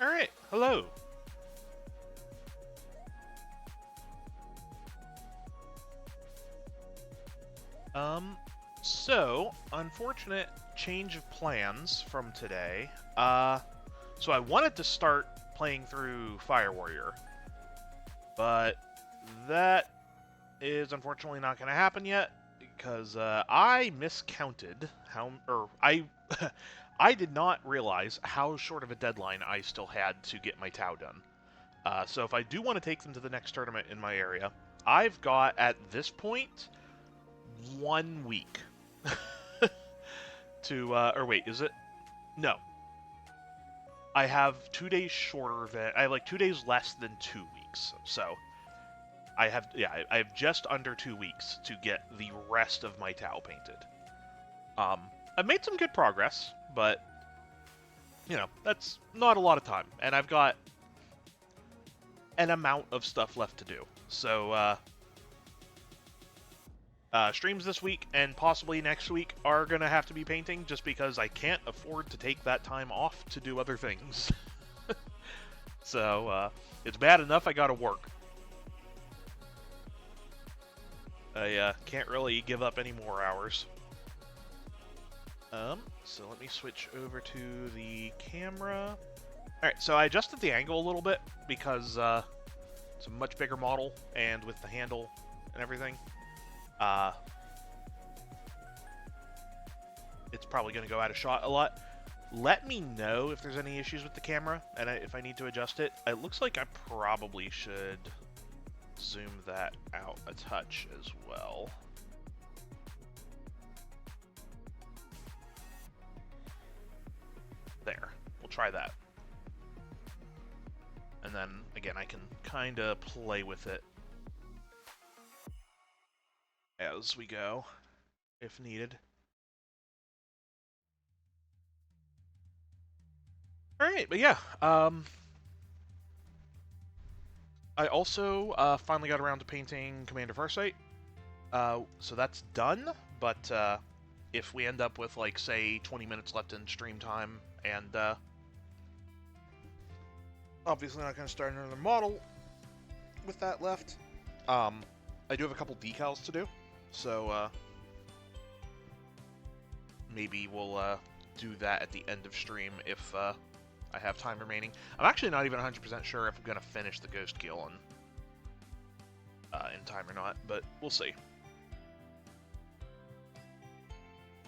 Alright, hello. So, unfortunate change of plans from today. So I wanted to start playing through Fire Warrior, but that is unfortunately not going to happen yet because I miscounted I I did not realize how short of a deadline I still had to get my Tau done. So if I do want to take them to the next tournament in my area, I've got at this point 1 week to or wait, is it? No. I have 2 days shorter than I have like 2 days less than 2 weeks. So I have just under 2 weeks to get the rest of my Tau painted. Um, I've made some good progress, but that's not a lot of time, and I've got an amount of stuff left to do. So streams this week and possibly next week are going to have to be painting just because I can't afford to take that time off to do other things. So it's bad enough I got to work. I can't really give up any more hours. So let me switch over to the camera. Alright, so I adjusted the angle a little bit because it's a much bigger model, and with the handle and everything, it's probably going to go out of shot a lot. Let me know if there's any issues with the camera, and if I need to adjust it. It looks like I probably should zoom that out a touch as well. There. We'll try that. And then, again, I can kind of play with it as we go, if needed. Alright, but yeah, I also finally got around to painting Commander Farsight. So that's done, but if we end up with, like, say, 20 minutes left in stream time, and obviously not going to start another model with that left, I do have a couple decals to do, so maybe we'll do that at the end of stream if I have time remaining. I'm actually not even 100% sure if I'm going to finish the Ghostkeel in time or not, but we'll see.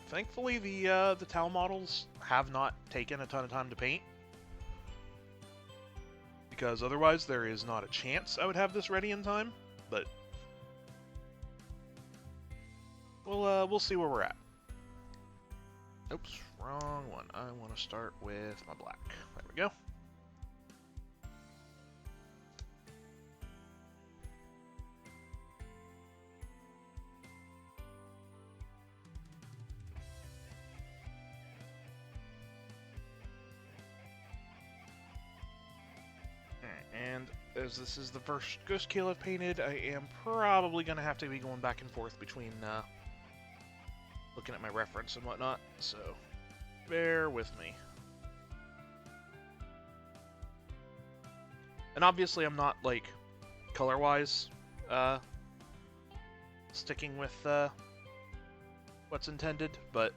Thankfully, the Tau models have not taken a ton of time to paint, because otherwise there is not a chance I would have this ready in time, but we'll see where we're at. Oops, wrong one. I want to start with my black. There we go. And as this is the first Ghostkeel I've painted, I am probably going to have to be going back and forth between looking at my reference and whatnot, so bear with me. And obviously I'm not, like, color-wise sticking with what's intended, but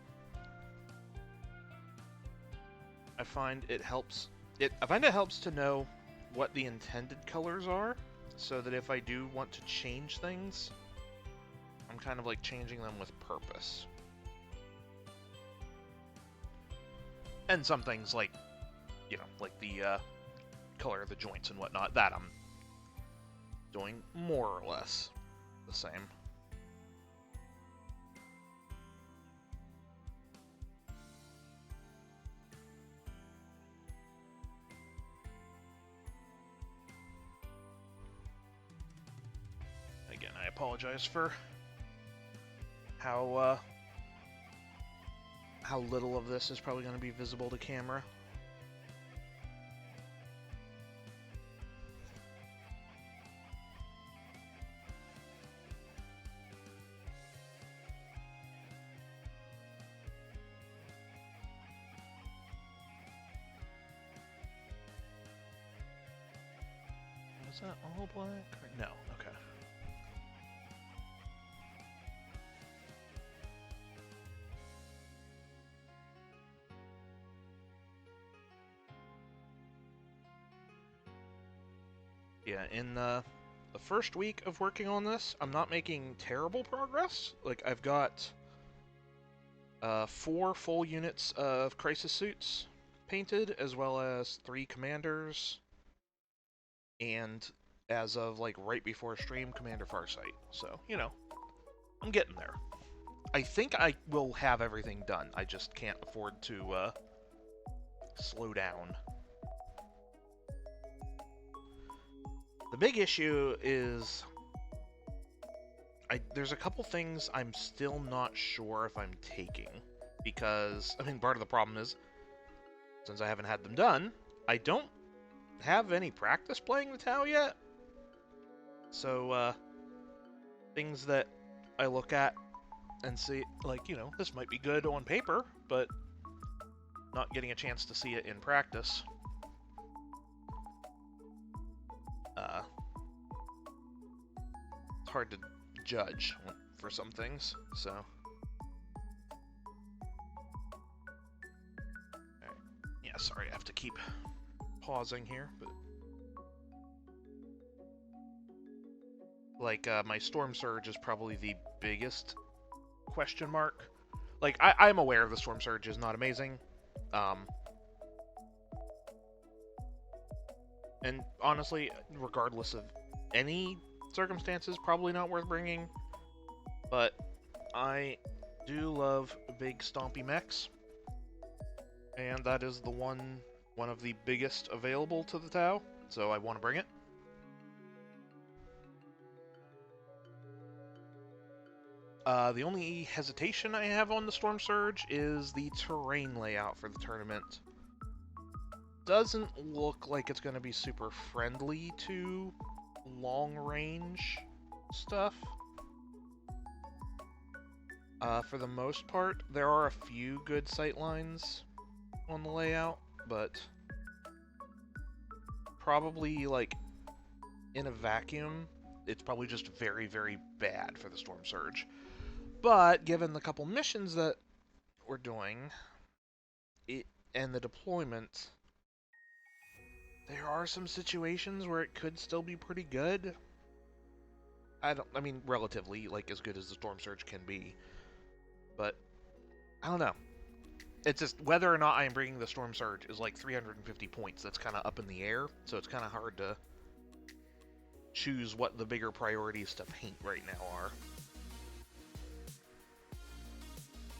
I find it helps to know what the intended colors are, so that if I do want to change things, I'm kind of like changing them with purpose. And some things like, like the color of the joints and whatnot, that I'm doing more or less the same. Again, I apologize for how little of this is probably going to be visible to camera. Is that all black? Or... No, okay. Yeah, in the first week of working on this, I'm not making terrible progress. Like, I've got 4 full units of crisis suits painted, as well as 3 commanders, and as of like right before stream, Commander Farsight. So, you know, I'm getting there. I think I will have everything done. I just can't afford to slow down. The big issue is there's a couple things I'm still not sure if I'm taking, because, I mean, part of the problem is, since I haven't had them done, I don't have any practice playing the Tau yet. So, things that I look at and see, like, you know, this might be good on paper, but not getting a chance to see it in practice. It's hard to judge for some things, so... Right. Yeah, sorry, I have to keep pausing here, but... Like, my Storm Surge is probably the biggest question mark. Like, I'm aware the Storm Surge is not amazing. And honestly, regardless of any circumstances, probably not worth bringing. But I do love big stompy mechs. And that is the one of the biggest available to the Tau, so I want to bring it. The only hesitation I have on the Storm Surge is the terrain layout for the tournament. Doesn't look like it's going to be super friendly to long-range stuff. For the most part, there are a few good sightlines on the layout, but probably, like, in a vacuum, it's probably just very, very bad for the Storm Surge. But given the couple missions that we're doing, and the deployment, there are some situations where it could still be pretty good. I mean, relatively, like, as good as the Storm Surge can be. But, I don't know. It's just, whether or not I am bringing the Storm Surge is like 350 points. That's kind of up in the air, so it's kind of hard to choose what the bigger priorities to paint right now are.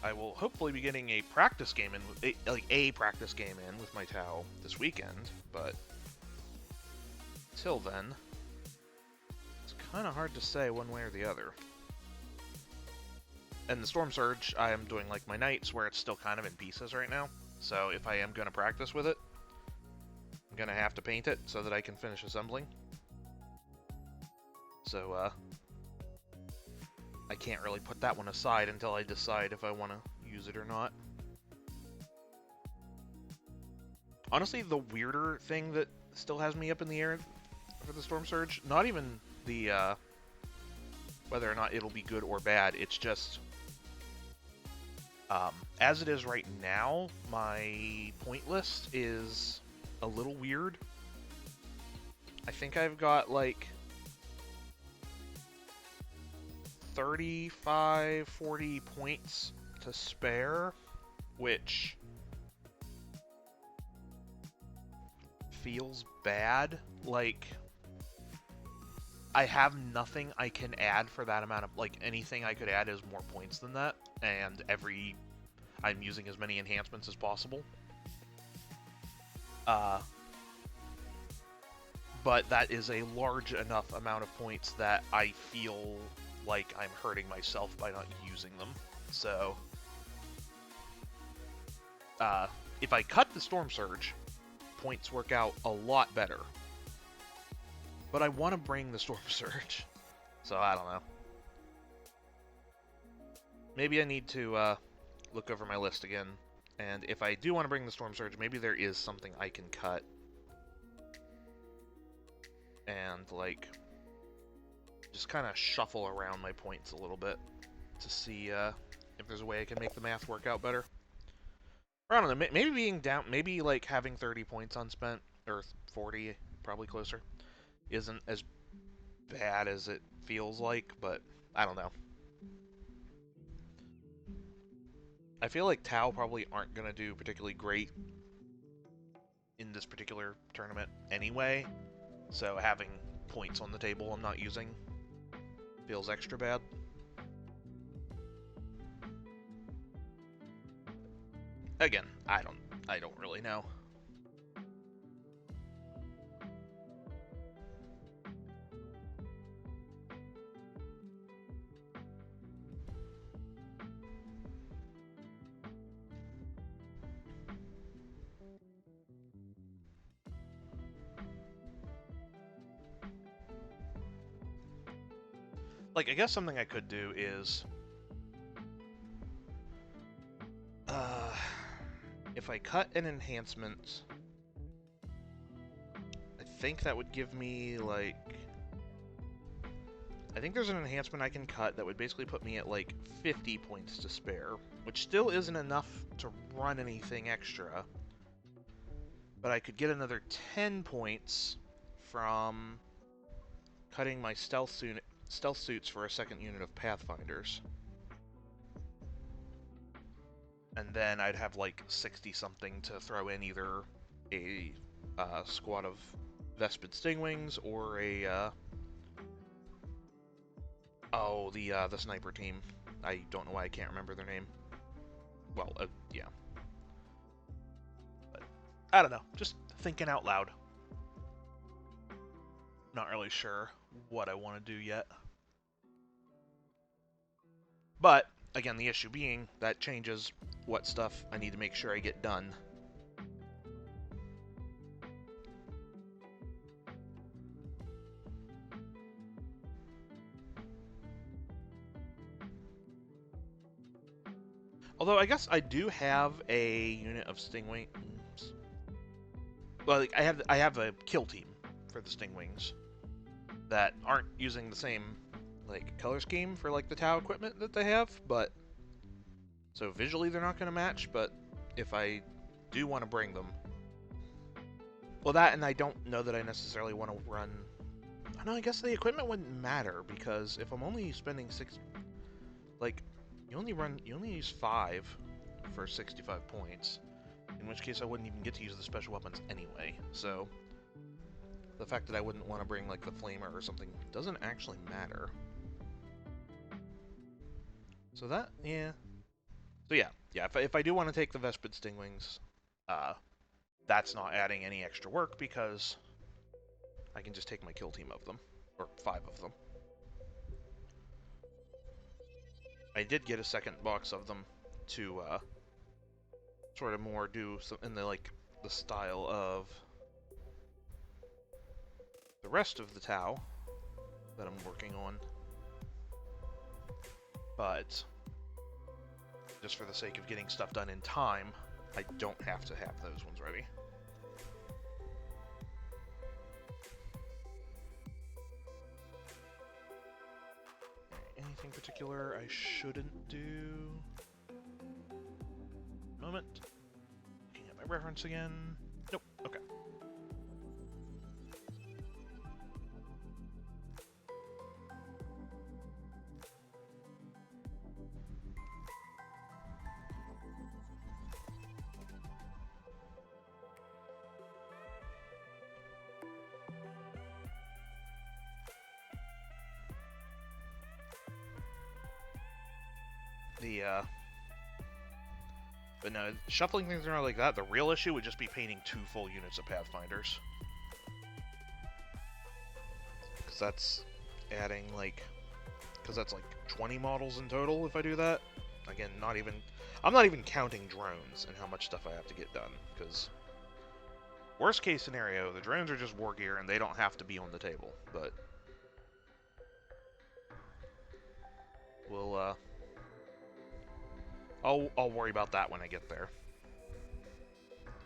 I will hopefully be getting a practice game in, a practice game in with my Tau this weekend, but till then, it's kind of hard to say one way or the other. And the Storm Surge, I am doing like my Knights, where it's still kind of in pieces right now, so if I am going to practice with it, I'm going to have to paint it so that I can finish assembling. So, I can't really put that one aside until I decide if I want to use it or not. Honestly, the weirder thing that still has me up in the air for the Storm Surge, not even the, whether or not it'll be good or bad, it's just, as it is right now, my point list is a little weird. I think I've got, like, 35, 40 points to spare, which feels bad. Like, I have nothing I can add for that amount of, like, anything I could add is more points than that, and I'm using as many enhancements as possible. But that is a large enough amount of points that I feel like I'm hurting myself by not using them. So, if I cut the Storm Surge, points work out a lot better. But I want to bring the Storm Surge, so I don't know. Maybe I need to look over my list again, and if I do want to bring the Storm Surge, maybe there is something I can cut and like just kind of shuffle around my points a little bit to see if there's a way I can make the math work out better. Or I don't know, maybe being down, maybe like having 30 points unspent, or 40, probably closer, isn't as bad as it feels like, but I don't know. I feel like Tau probably aren't going to do particularly great in this particular tournament anyway, so having points on the table I'm not using feels extra bad. Again, I don't really know. Like, I guess something I could do is if I cut an enhancement, I think that would give me, like... I think there's an enhancement I can cut that would basically put me at, like, 50 points to spare, which still isn't enough to run anything extra. But I could get another 10 points from cutting my stealth suits for a second unit of Pathfinders. And then I'd have like 60-something to throw in either a squad of Vespid Stingwings or a the sniper team. I don't know why I can't remember their name. Well, yeah. But I don't know. Just thinking out loud. Not really sure what I want to do yet. But again, the issue being that changes what stuff I need to make sure I get done. Although I guess I do have a unit of Stingwings. Well, like, I have a kill team for the Stingwings that aren't using the same like color scheme for like the Tau equipment that they have, but so visually they're not going to match. But if I do want to bring them, well, that, and I don't know that I necessarily want to run. No, I guess the equipment wouldn't matter, because if I'm only spending 6, like, you only use 5 for 65 points, in which case I wouldn't even get to use the special weapons anyway. So the fact that I wouldn't want to bring like the flamer or something doesn't actually matter. So that, yeah. So yeah. If I do want to take the Vespid Stingwings, that's not adding any extra work, because I can just take my kill team of them, or 5 of them. I did get a second box of them to sort of more do some in the the style of the rest of the Tau that I'm working on, but just for the sake of getting stuff done in time, I don't have to have those ones ready. Anything particular I shouldn't do? Moment. Looking at my reference again. Nope. Okay. But no, shuffling things around like that, the real issue would just be painting 2 full units of Pathfinders. Because that's adding because that's 20 models in total if I do that. Again, I'm not even counting drones and how much stuff I have to get done, because worst case scenario, the drones are just war gear and they don't have to be on the table, but we'll I'll worry about that when I get there.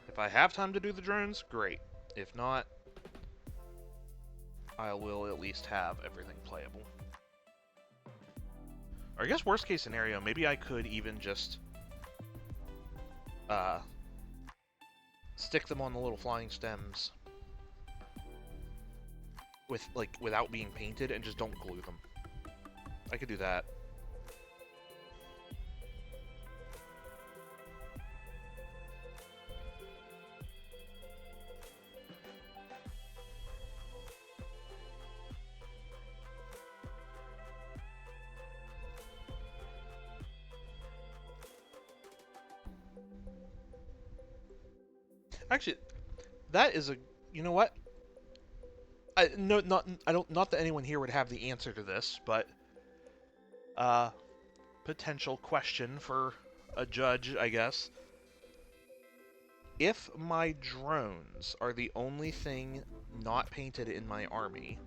If I have time to do the drones, great. If not, I will at least have everything playable. Or I guess worst case scenario, maybe I could even just stick them on the little flying stems with without being painted and just don't glue them. I could do that. Actually, that is a, you know what? Not that anyone here would have the answer to this, but potential question for a judge, I guess. If my drones are the only thing not painted in my army,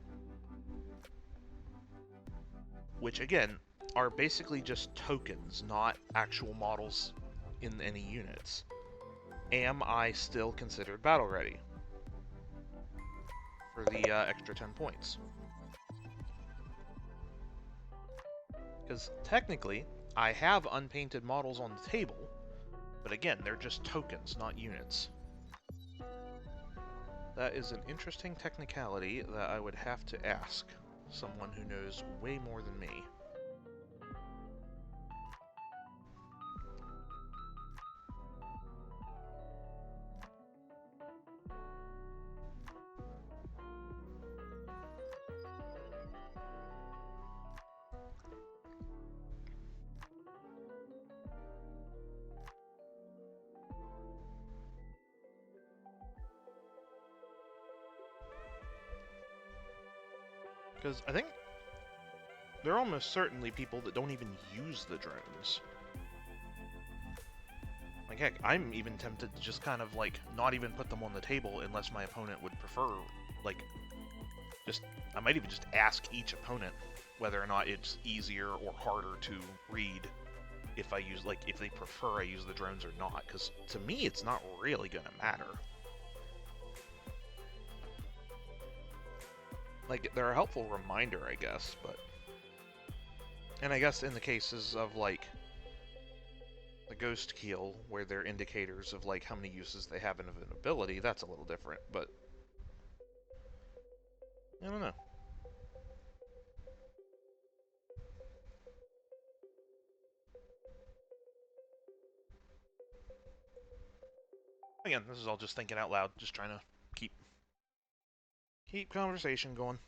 which again are basically just tokens, not actual models in any units, am I still considered battle ready for the extra 10 points? Because technically, I have unpainted models on the table, but again, they're just tokens, not units. That is an interesting technicality that I would have to ask someone who knows way more than me. Because I think there are almost certainly people that don't even use the drones. Like, heck, I'm even tempted to just kind of, like, not even put them on the table unless my opponent would prefer, like, I might even just ask each opponent whether or not it's easier or harder to read if I use, like, if they prefer I use the drones or not, because to me it's not really gonna matter. Like, they're a helpful reminder, I guess, but... And I guess in the cases of, like, the Ghostkeel, where they're indicators of, like, how many uses they have in an ability, that's a little different, but... I don't know. Again, this is all just thinking out loud, just trying to keep conversation going.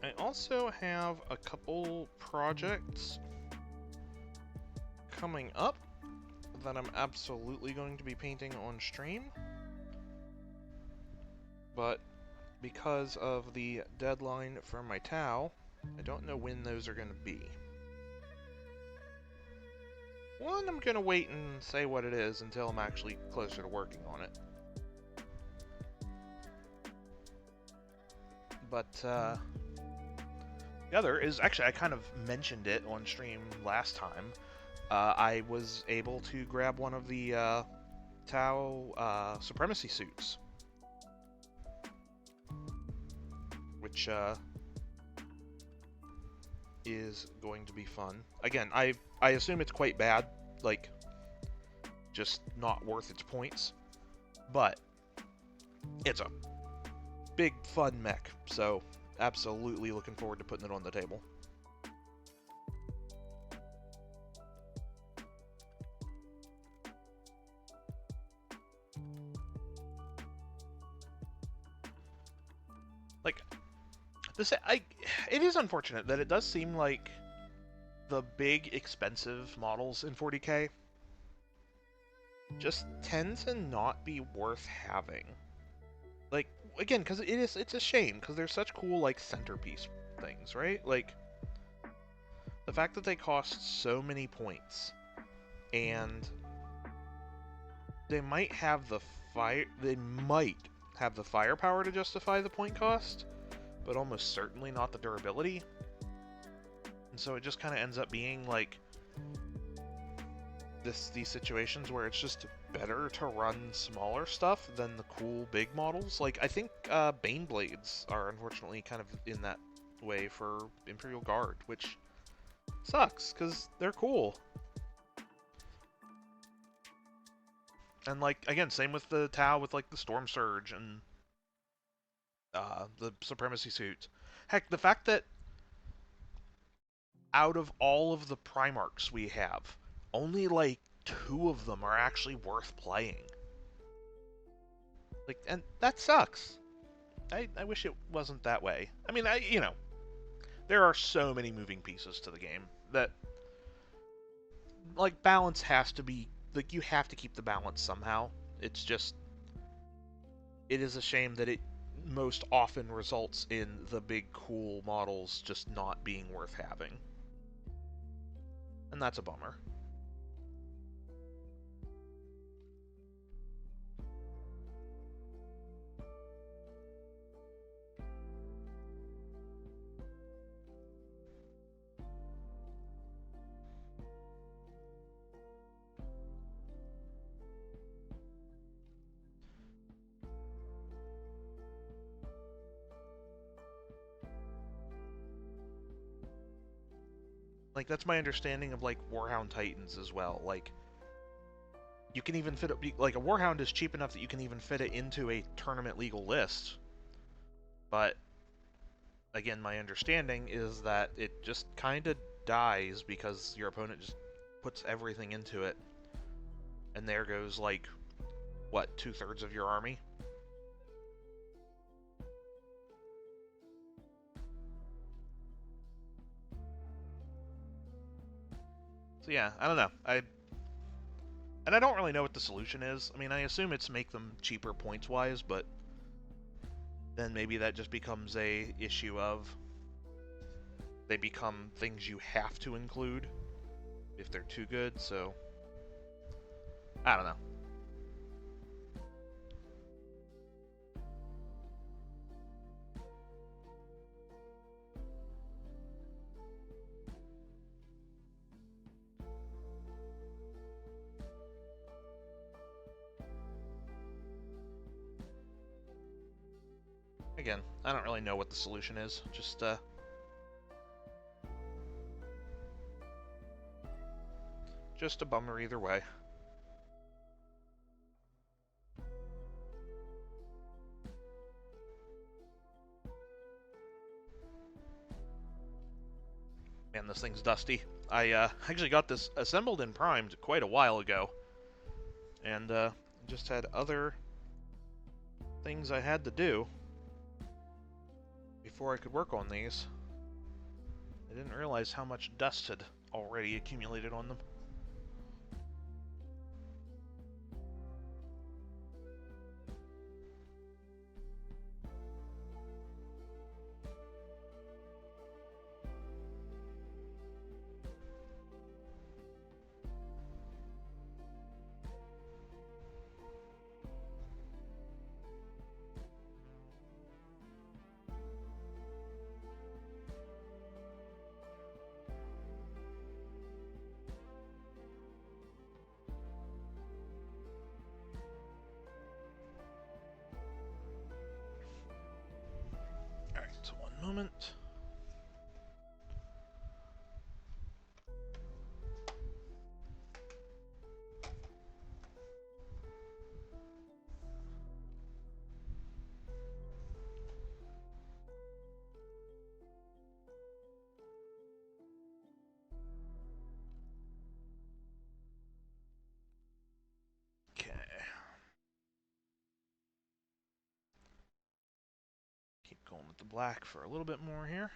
I also have a couple projects coming up that I'm absolutely going to be painting on stream, but because of the deadline for my Tau, I don't know when those are going to be. One, I'm going to wait and say what it is until I'm actually closer to working on it. But, the other is, actually, I kind of mentioned it on stream last time. I was able to grab one of the Tau supremacy suits, which is going to be fun. Again, I assume it's quite bad, like, just not worth its points, but It's a big, fun mech, so absolutely looking forward to putting it on the table. Like, it is unfortunate that it does seem like the big, expensive models in 40K just tend to not be worth having. Like, again, because it's a shame, because they're such cool, like, centerpiece things, right? Like, the fact that they cost so many points, and they might have the firepower to justify the point cost, but almost certainly not the durability. And so it just kind of ends up being like these situations where it's just better to run smaller stuff than the cool big models. Like, I think Bane Blades are unfortunately kind of in that way for Imperial Guard, which sucks, because they're cool. And, like, again, same with the Tau with, like, the Storm Surge and the Supremacy Suit. Heck, the fact that out of all of the Primarchs we have, only, like, 2 of them are actually worth playing. Like, and that sucks. I wish it wasn't that way. I mean, there are so many moving pieces to the game that, like, balance has to be, like, you have to keep the balance somehow. It's just, it is a shame that it most often results in the big cool models just not being worth having. And that's a bummer. Like, that's my understanding of, like, Warhound Titans as well. Like, you can even fit it, like, a Warhound is cheap enough that you can even fit it into a tournament legal list. But, again, my understanding is that it just kind of dies because your opponent just puts everything into it. And there goes, like, what, 2/3 of your army? So yeah, I don't know. And I don't really know what the solution is. I mean, I assume it's make them cheaper points-wise, but then maybe that just becomes a issue of they become things you have to include if they're too good, so I don't know. Again, I don't really know what the solution is. Just a bummer either way. Man, this thing's dusty. I actually got this assembled and primed quite a while ago, and just had other things I had to do before I could work on these. I didn't realize how much dust had already accumulated on them. Alright, so one moment. Going with the black for a little bit more here.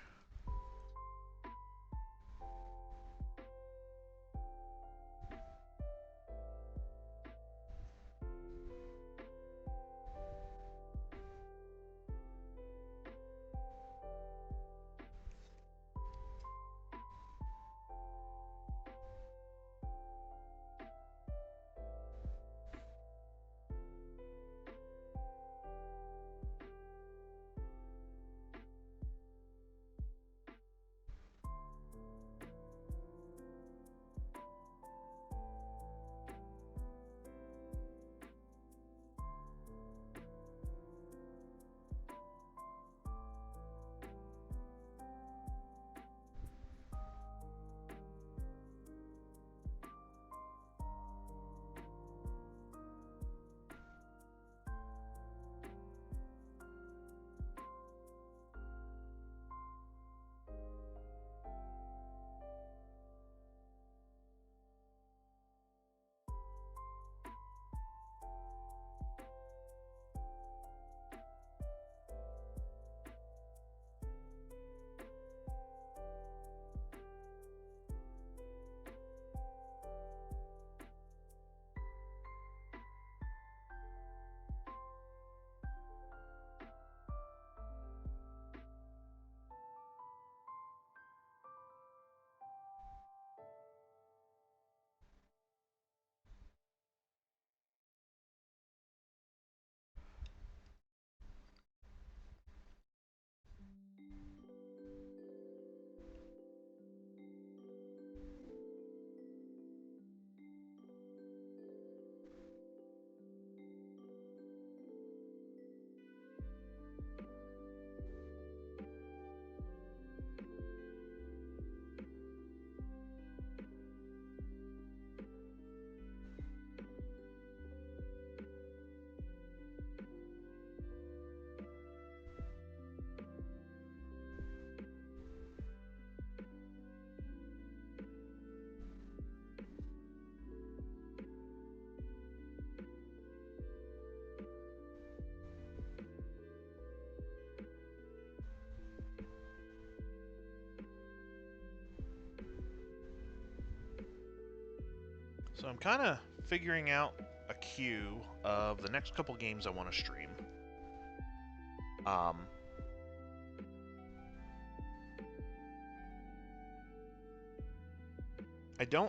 So I'm kind of figuring out a queue of the next couple games I want to stream.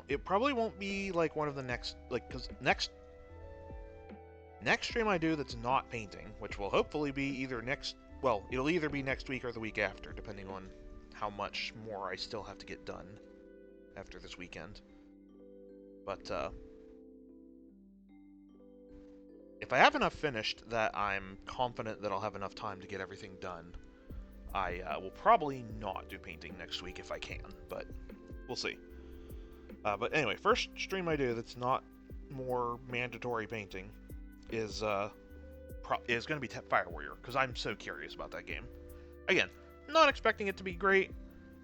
It probably won't be like one of the next, because next stream I do that's not painting, which will hopefully be either it'll either be next week or the week after, depending on how much more I still have to get done after this weekend. But, if I have enough finished that I'm confident that I'll have enough time to get everything done, I will probably not do painting next week if I can, but we'll see. But anyway, first stream I do that's not more mandatory painting is going to be Fire Warrior, because I'm so curious about that game. Again, not expecting it to be great,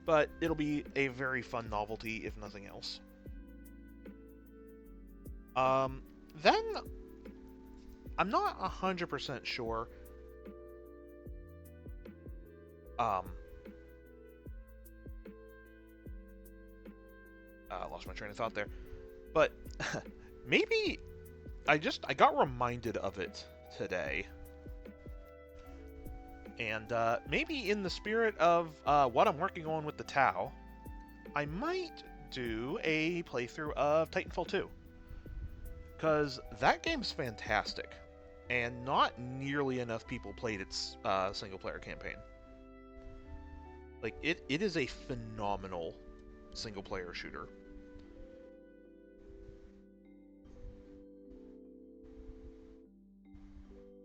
but it'll be a very fun novelty, if nothing else. Then, I'm not 100% sure. I lost my train of thought there. But, maybe, I got reminded of it today. And, maybe in the spirit of, what I'm working on with the Tau, I might do a playthrough of Titanfall 2. Because that game's fantastic, and not nearly enough people played its single-player campaign. Like, it is a phenomenal single-player shooter.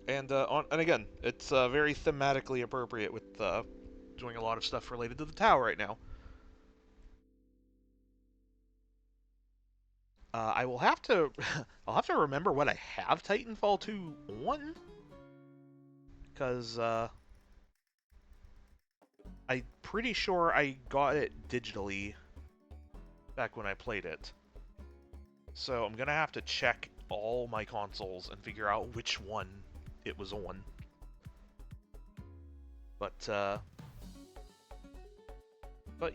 And again, it's very thematically appropriate with doing a lot of stuff related to the Tau right now. I will have to I'll have to remember what I have Titanfall 2 on, because I'm pretty sure I got it digitally back when I played it. So I'm gonna have to check all my consoles and figure out which one it was on. But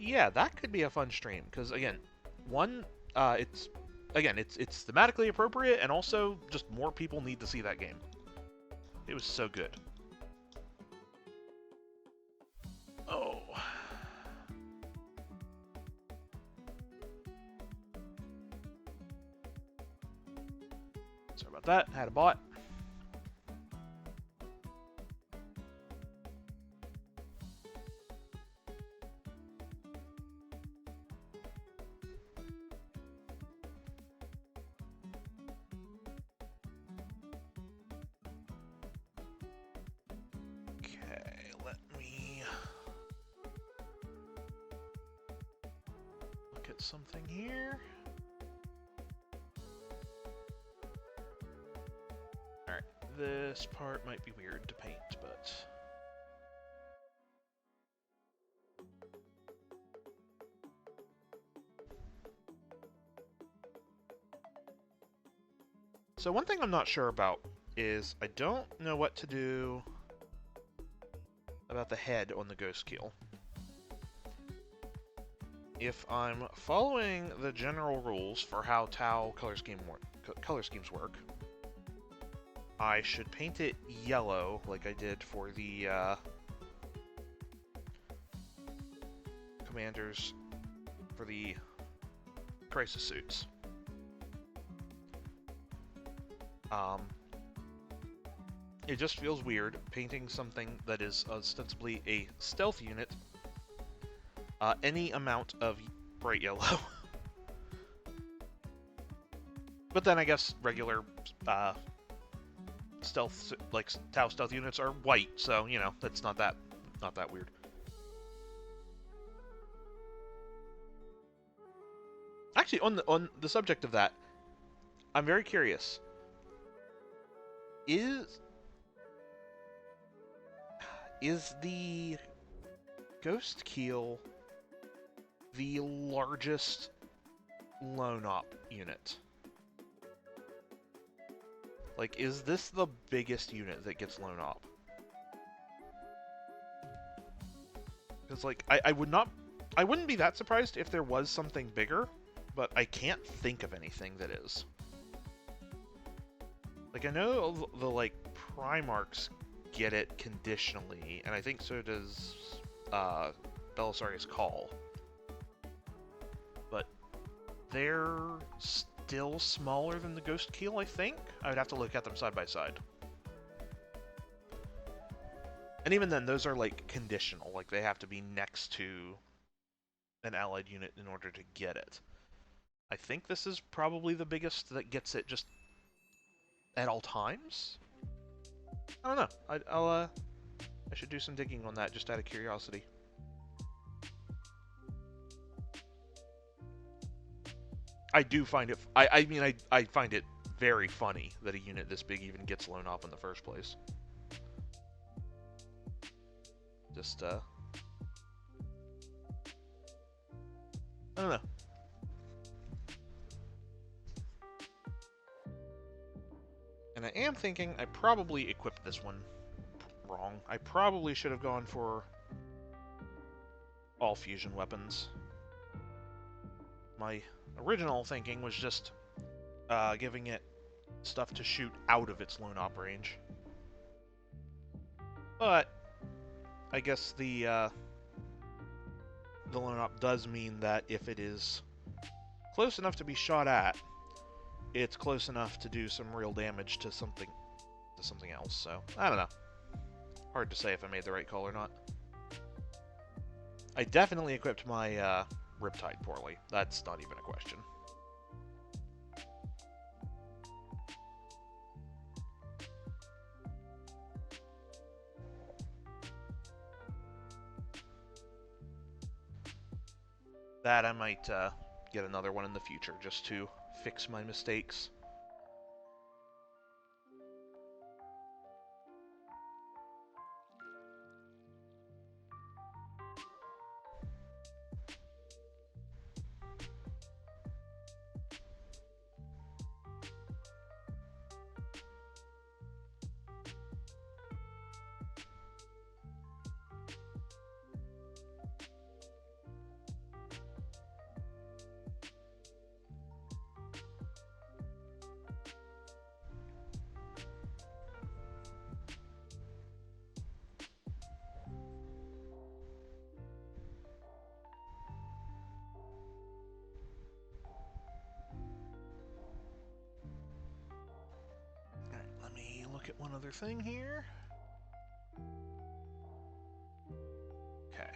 yeah, that could be a fun stream because again, one, it's thematically appropriate, and also just more people need to see that game. It was so good. Oh. Sorry about that. Had a bot. Okay, let me look at something here. Alright, this part might be weird to paint, but... So one thing I'm not sure about is I don't know what to do about the head on the Ghostkeel. If I'm following the general rules for how Tau color schemes work, I should paint it yellow like I did for the commanders for the crisis suits. It just feels weird painting something that is ostensibly a stealth unit any amount of bright yellow. But then I guess regular stealth, like Tau stealth units, are white, so you know that's not that weird. Actually, on the subject of that, I'm very curious. Is the Ghostkeel the largest lone op unit? Like, is this the biggest unit that gets lone op? Because, like, I wouldn't be that surprised if there was something bigger, but I can't think of anything that is. Like, I know the like, Primarchs get it conditionally, and I think so does Belisarius Call. But they're still smaller than the Ghostkeel, I think? I would have to look at them side by side. And even then, those are, like, conditional. Like, they have to be next to an allied unit in order to get it. I think this is probably the biggest that gets it just at all times? I don't know. I should do some digging on that just out of curiosity. I do find it... I mean, I find it very funny that a unit this big even gets lone op in the first place. Just, I don't know. And I am thinking I probably equipped this one wrong. I probably should have gone for all fusion weapons. My original thinking was just giving it stuff to shoot out of its lone op range. But I guess the lone op does mean that if it is close enough to be shot at, it's close enough to do some real damage to something else. So I don't know. Hard to say if I made the right call or not. I definitely equipped my Riptide poorly. That's not even a question. That I might get another one in the future just to fix my mistakes. get one other thing here. Okay.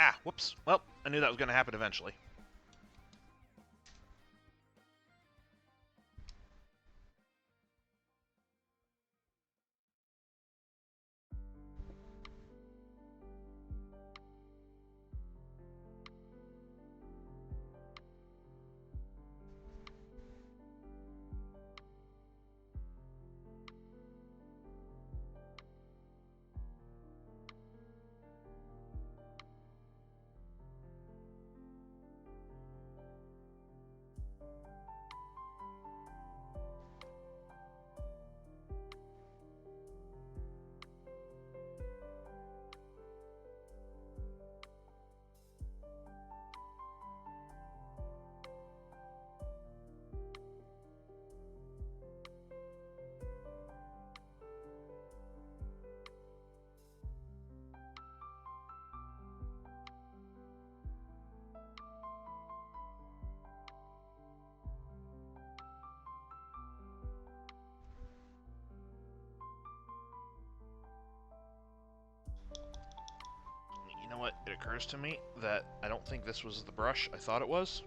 Ah, whoops. Well, I knew that was going to happen eventually. occurs to me that I don't think this was the brush I thought it was.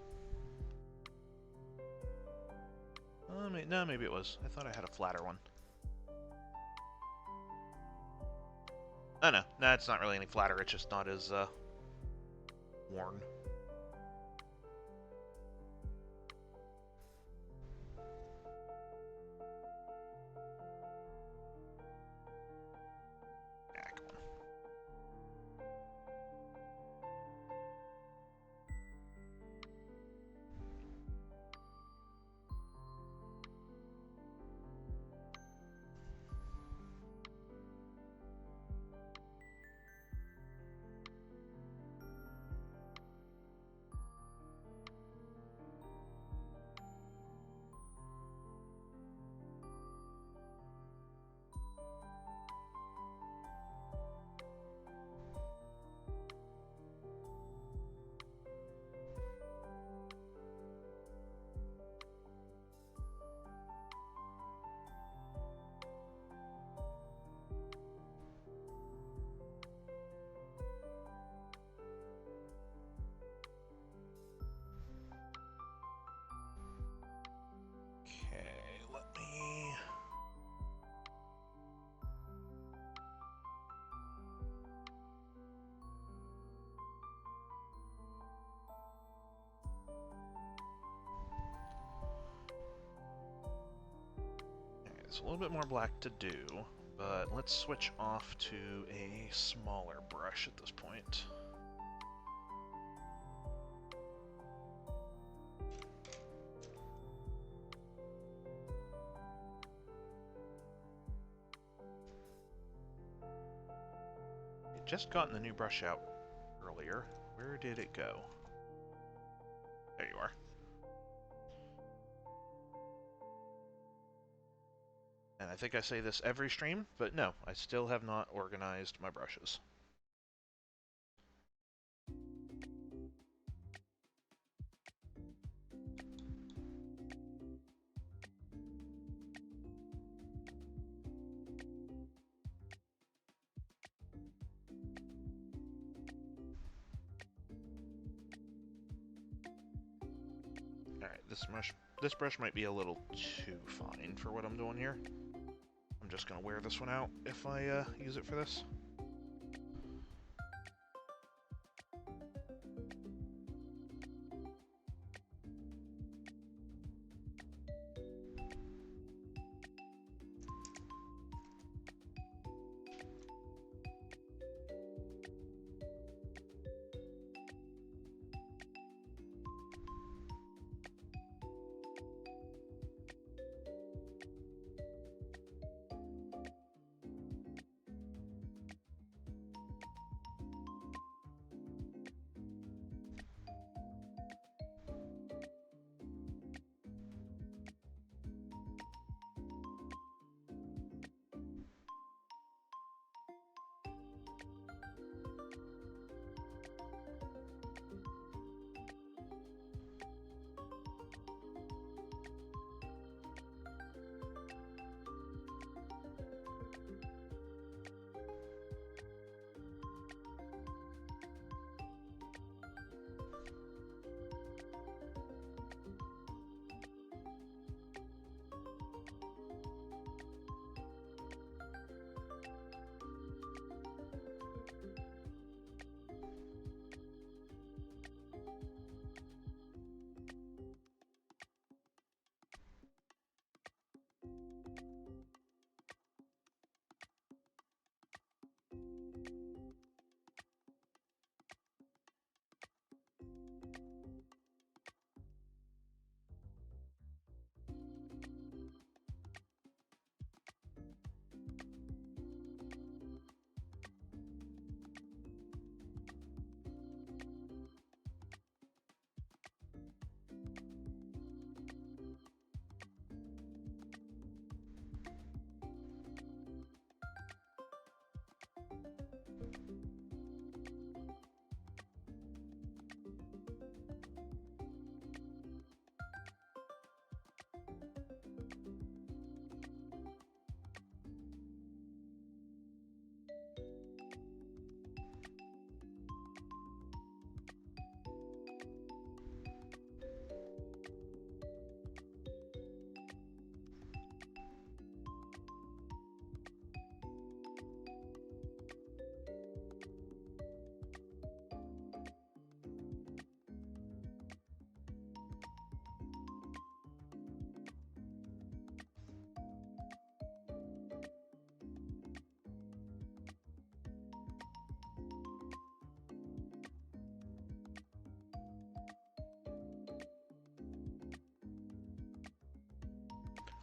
No, maybe it was. I thought I had a flatter one. Oh no, it's not really any flatter, it's just not as, worn. There's a little bit more black to do, but let's switch off to a smaller brush at this point. I'd just gotten the new brush out earlier. Where did it go? There you are. And I think I say this every stream, but no, I still have not organized my brushes. Alright, this brush might be a little too fine for what I'm doing here. I'm just going to wear this one out if I use it for this.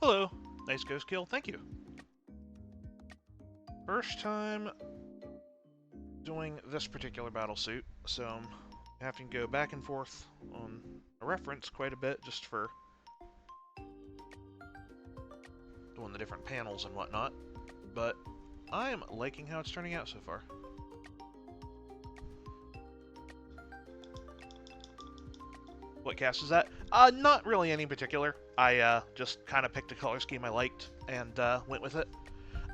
Hello. Nice Ghostkeel. Thank you. First time doing this particular Battlesuit, so I'm having to go back and forth on a reference quite a bit just for doing the different panels and whatnot, but I'm liking how it's turning out so far. What cast is that? Not really any particular. I just kind of picked a color scheme I liked and went with it.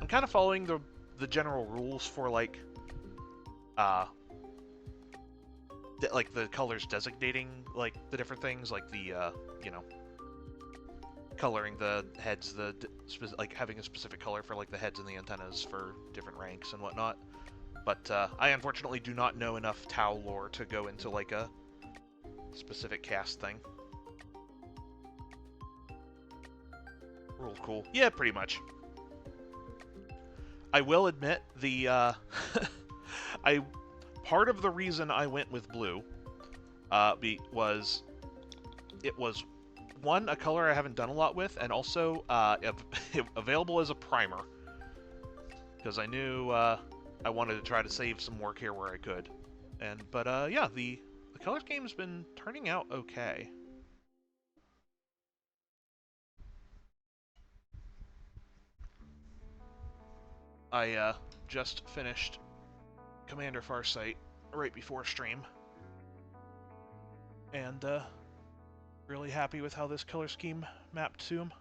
I'm kind of following the general rules for like the colors designating like the different things, like the you know, coloring the heads, like having a specific color for like the heads and the antennas for different ranks and whatnot. But I unfortunately do not know enough Tau lore to go into like a specific cast thing. Real cool. Yeah, pretty much. I will admit the part of the reason I went with blue was it was one, a color I haven't done a lot with, and also available as a primer, because I knew I wanted to try to save some work here where I could. But yeah, the color scheme's been turning out okay. I just finished Commander Farsight right before stream, and really happy with how this color scheme mapped to him.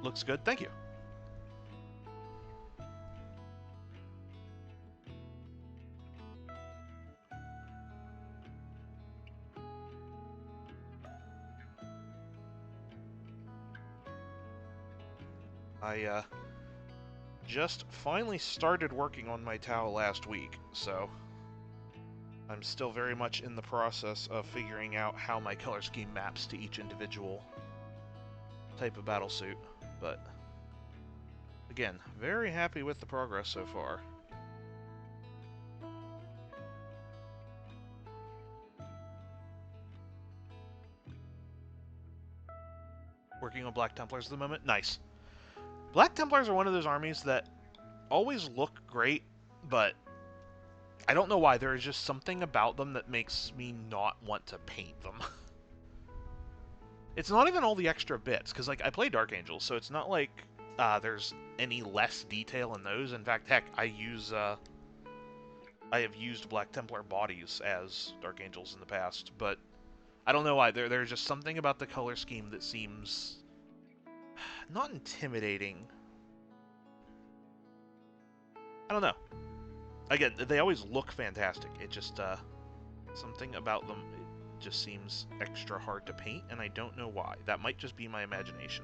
Looks good, thank you. I just finally started working on my Tau last week, so I'm still very much in the process of figuring out how my color scheme maps to each individual type of battlesuit, but again, very happy with the progress so far. Working on Black Templars at the moment? Nice. Black Templars are one of those armies that always look great, but I don't know why. There is just something about them that makes me not want to paint them. It's not even all the extra bits, because like I play Dark Angels, so it's not like there's any less detail in those. In fact, heck, I have used Black Templar bodies as Dark Angels in the past, but I don't know why. There's just something about the color scheme that seems not intimidating. I don't know. Again, they always look fantastic. It just something about them just seems extra hard to paint, and I don't know why. That might just be my imagination.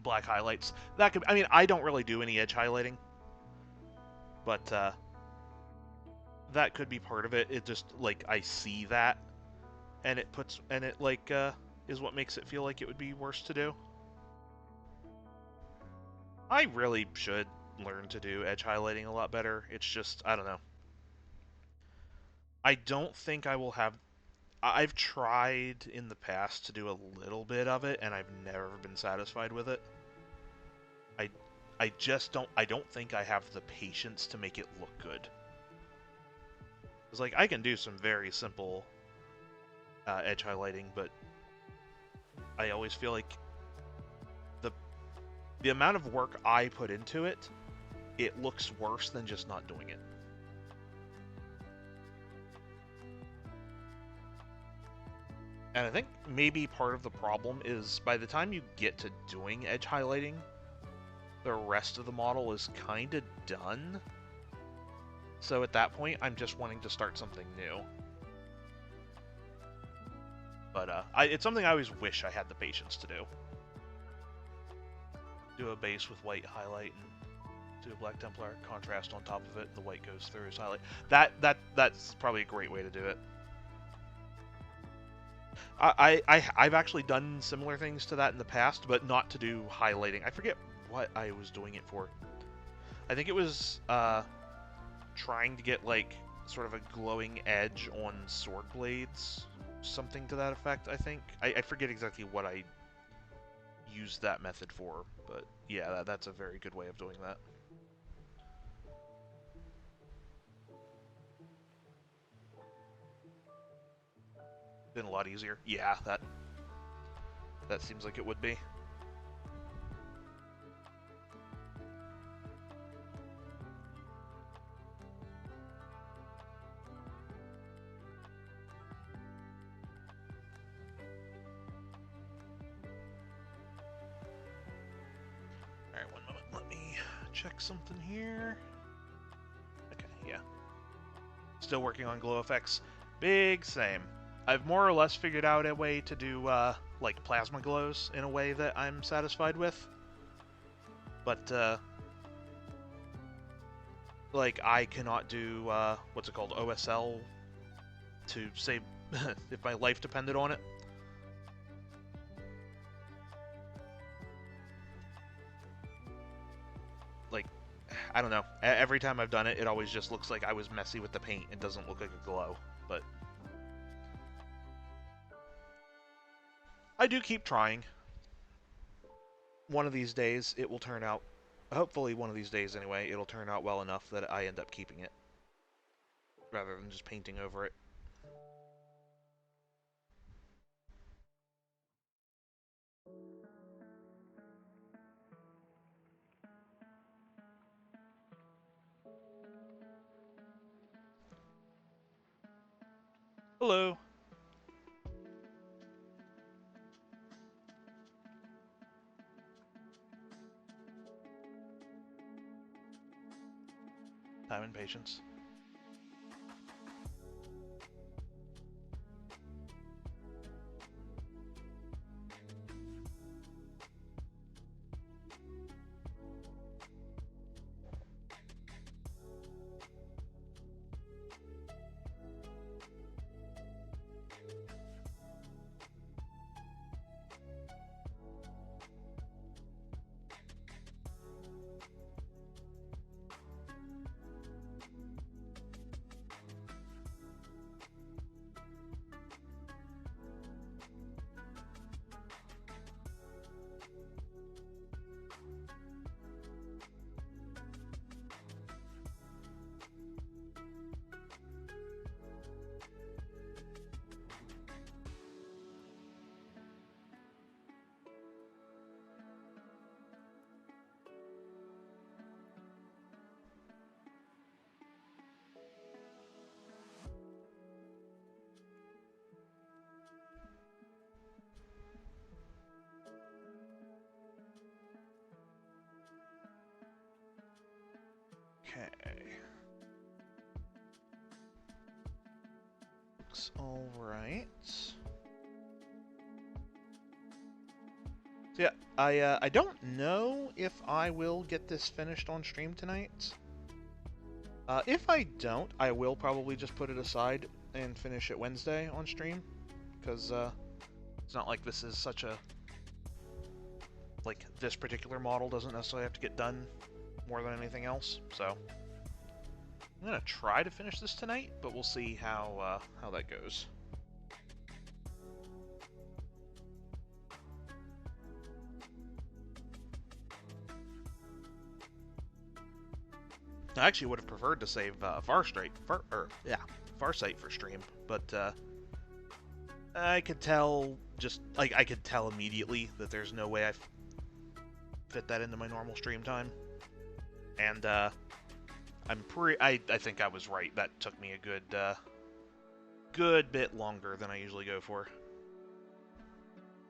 Black highlights. That could, I mean, I don't really do any edge highlighting, but that could be part of it. It just, like, I see that, and it is what makes it feel like it would be worse to do. I really should learn to do edge highlighting a lot better. It's just, I don't know. I don't think I will have... I've tried in the past to do a little bit of it, and I've never been satisfied with it. I just don't... I don't think I have the patience to make it look good. It's like, I can do some very simple edge highlighting, but I always feel like the amount of work I put into it, it looks worse than just not doing it. And I think maybe part of the problem is by the time you get to doing edge highlighting, the rest of the model is kind of done. So at that point, I'm just wanting to start something new. But it's something I always wish I had the patience to do. Do a base with white highlight and do a Black Templar contrast on top of it. The white goes through as highlight. That's probably a great way to do it. I've actually done similar things to that in the past, but not to do highlighting. I forget what I was doing it for. I think it was trying to get like sort of a glowing edge on sword blades, something to that effect. I think I forget exactly what I used that method for, but yeah, that's a very good way of doing that. Been a lot easier. Yeah, that seems like it would be. Alright, one moment. Let me check something here. Okay, yeah. Still working on glow effects. Big same. I've more or less figured out a way to do, like, plasma glows in a way that I'm satisfied with. But, like, I cannot do, what's it called, OSL to save, if my life depended on it. Like, I don't know. Every time I've done it, it always just looks like I was messy with the paint. It doesn't look like a glow, but I do keep trying. One of these days, it will turn out, hopefully one of these days anyway, it'll turn out well enough that I end up keeping it, rather than just painting over it. Hello. Time and patience. Okay. Looks alright. So yeah, I don't know if I will get this finished on stream tonight. If I don't, I will probably just put it aside and finish it Wednesday on stream, because it's not like this is such a, like, this particular model doesn't necessarily have to get done more than anything else, so I'm gonna try to finish this tonight, but we'll see how that goes. I actually would have preferred to save Farsight for stream, but I could tell just like I could tell immediately that there's no way I fit that into my normal stream time, and I think I was right. That took me a good bit longer than I usually go for,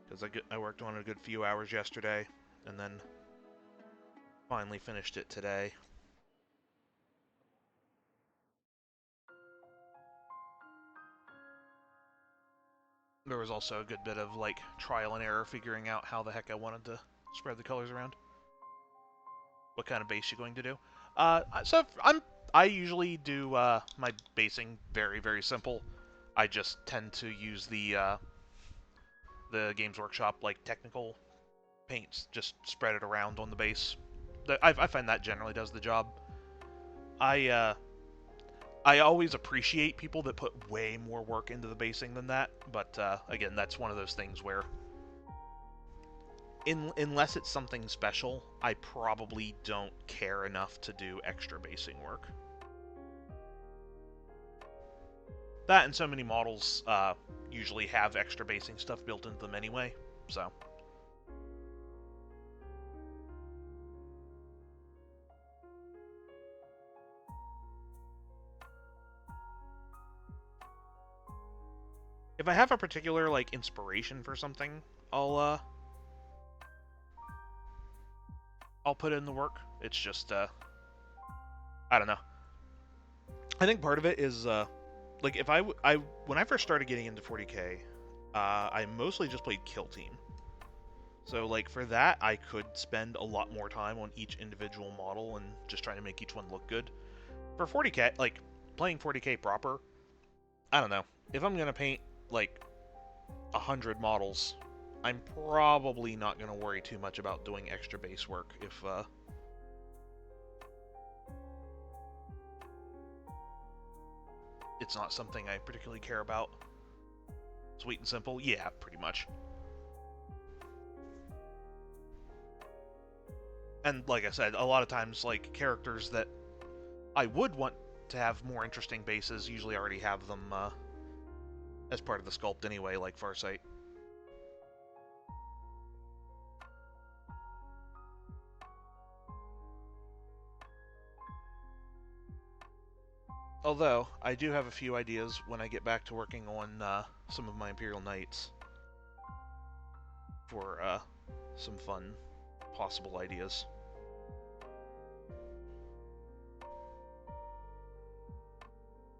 because I worked on it a good few hours yesterday, and then finally finished it today. There was also a good bit of like trial and error figuring out how the heck I wanted to spread the colors around. What kind of base you're going to do? So I usually do my basing very simple. I just tend to use the the Games Workshop like technical paints, just spread it around on the base. I find that generally does the job. I I always appreciate people that put way more work into the basing than that, but again, that's one of those things where, unless it's something special, I probably don't care enough to do extra basing work. That and so many models usually have extra basing stuff built into them anyway, so. If I have a particular like inspiration for something, I'll put in the work. It's just I don't know. I think part of it is like if I when I first started getting into 40K, I mostly just played Kill Team. So like for that, I could spend a lot more time on each individual model and just trying to make each one look good. For 40K, like playing 40K proper, I don't know. If I'm gonna paint like 100 models, I'm probably not gonna worry too much about doing extra base work if it's not something I particularly care about. Sweet and simple, yeah, pretty much. And like I said, a lot of times, like, characters that I would want to have more interesting bases usually already have them as part of the sculpt anyway, like Farsight. Although, I do have a few ideas when I get back to working on some of my Imperial Knights for some fun possible ideas.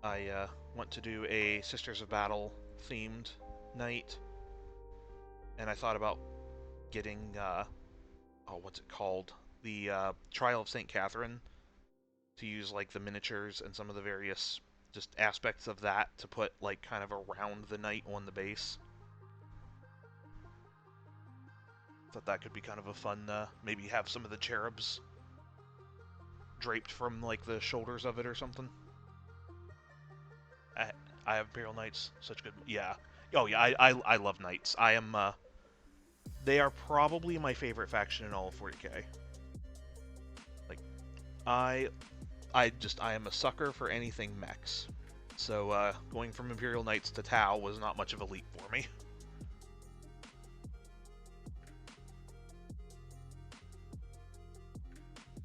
I want to do a Sisters of Battle themed knight, and I thought about getting, oh, what's it called? The Trial of St. Catherine, to use like the miniatures and some of the various just aspects of that to put like kind of around the knight on the base. Thought that could be kind of a fun, maybe have some of the cherubs draped from like the shoulders of it or something. I have Imperial Knights, such good, yeah. Oh yeah, I love Knights. I am, they are probably my favorite faction in all of 40K. Like, I am a sucker for anything mechs. So, going from Imperial Knights to Tau was not much of a leap for me.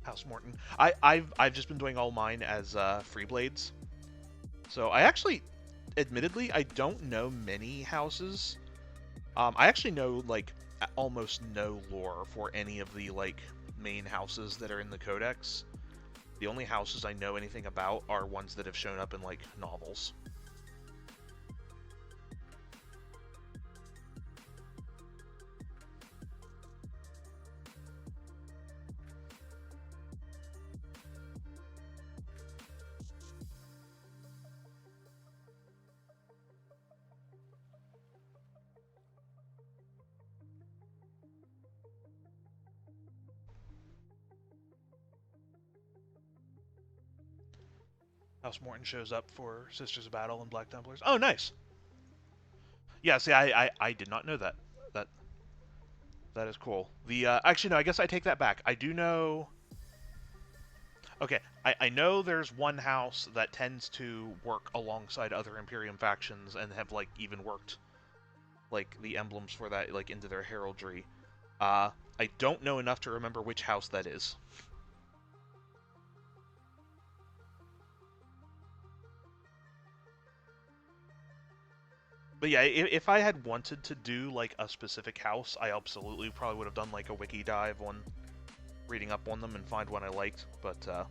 House Morton. I've just been doing all mine as free blades. So I actually, admittedly, I don't know many houses. I actually know like almost no lore for any of the like main houses that are in the Codex. The only houses I know anything about are ones that have shown up in like novels. House Morton shows up for Sisters of Battle and Black Templars. Oh, nice. Yeah, see, I did not know that. That that is cool. The actually no, I guess I take that back. I do know. Okay, I know there's one house that tends to work alongside other Imperium factions and have like even worked like the emblems for that like into their heraldry. I don't know enough to remember which house that is. But yeah, if I had wanted to do like a specific house, I absolutely probably would have done like a wiki dive on reading up on them and find one I liked. But I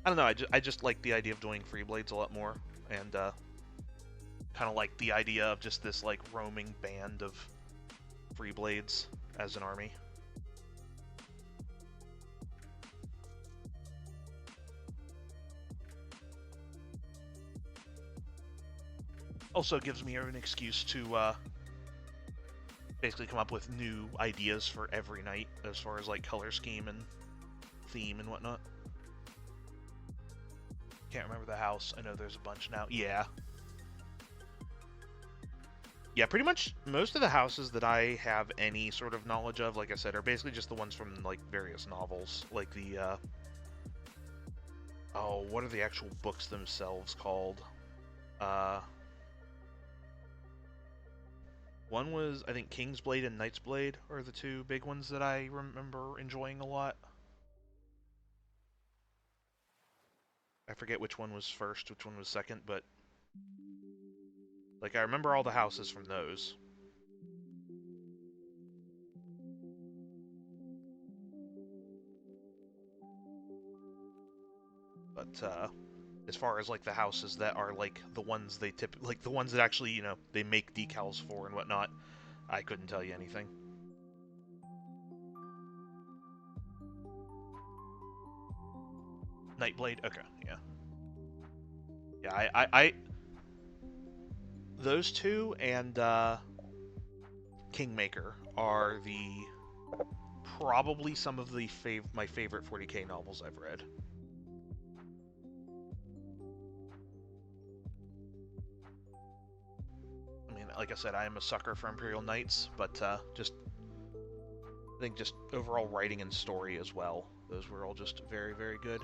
don't know. I just like the idea of doing free blades a lot more, and kind of like the idea of just this like roaming band of free blades as an army. Also gives me an excuse to basically come up with new ideas for every night as far as like color scheme and theme and whatnot. Can't remember the house. I know there's a bunch now. Yeah. Yeah, pretty much most of the houses that I have any sort of knowledge of, like I said, are basically just the ones from like various novels. Like the oh, what are the actual books themselves called? One was, I think, King's Blade and Knight's Blade are the two big ones that I remember enjoying a lot. I forget which one was first, which one was second, but like I remember all the houses from those. But as far as like the houses that are like the ones they like the ones that actually, you know, they make decals for and whatnot, I couldn't tell you anything. Nightblade, okay, yeah. Yeah, I those two and Kingmaker are the probably some of the my favorite 40k novels I've read. I mean, like I said, I am a sucker for Imperial Knights, but just I think just overall writing and story as well. Those were all just very, very good.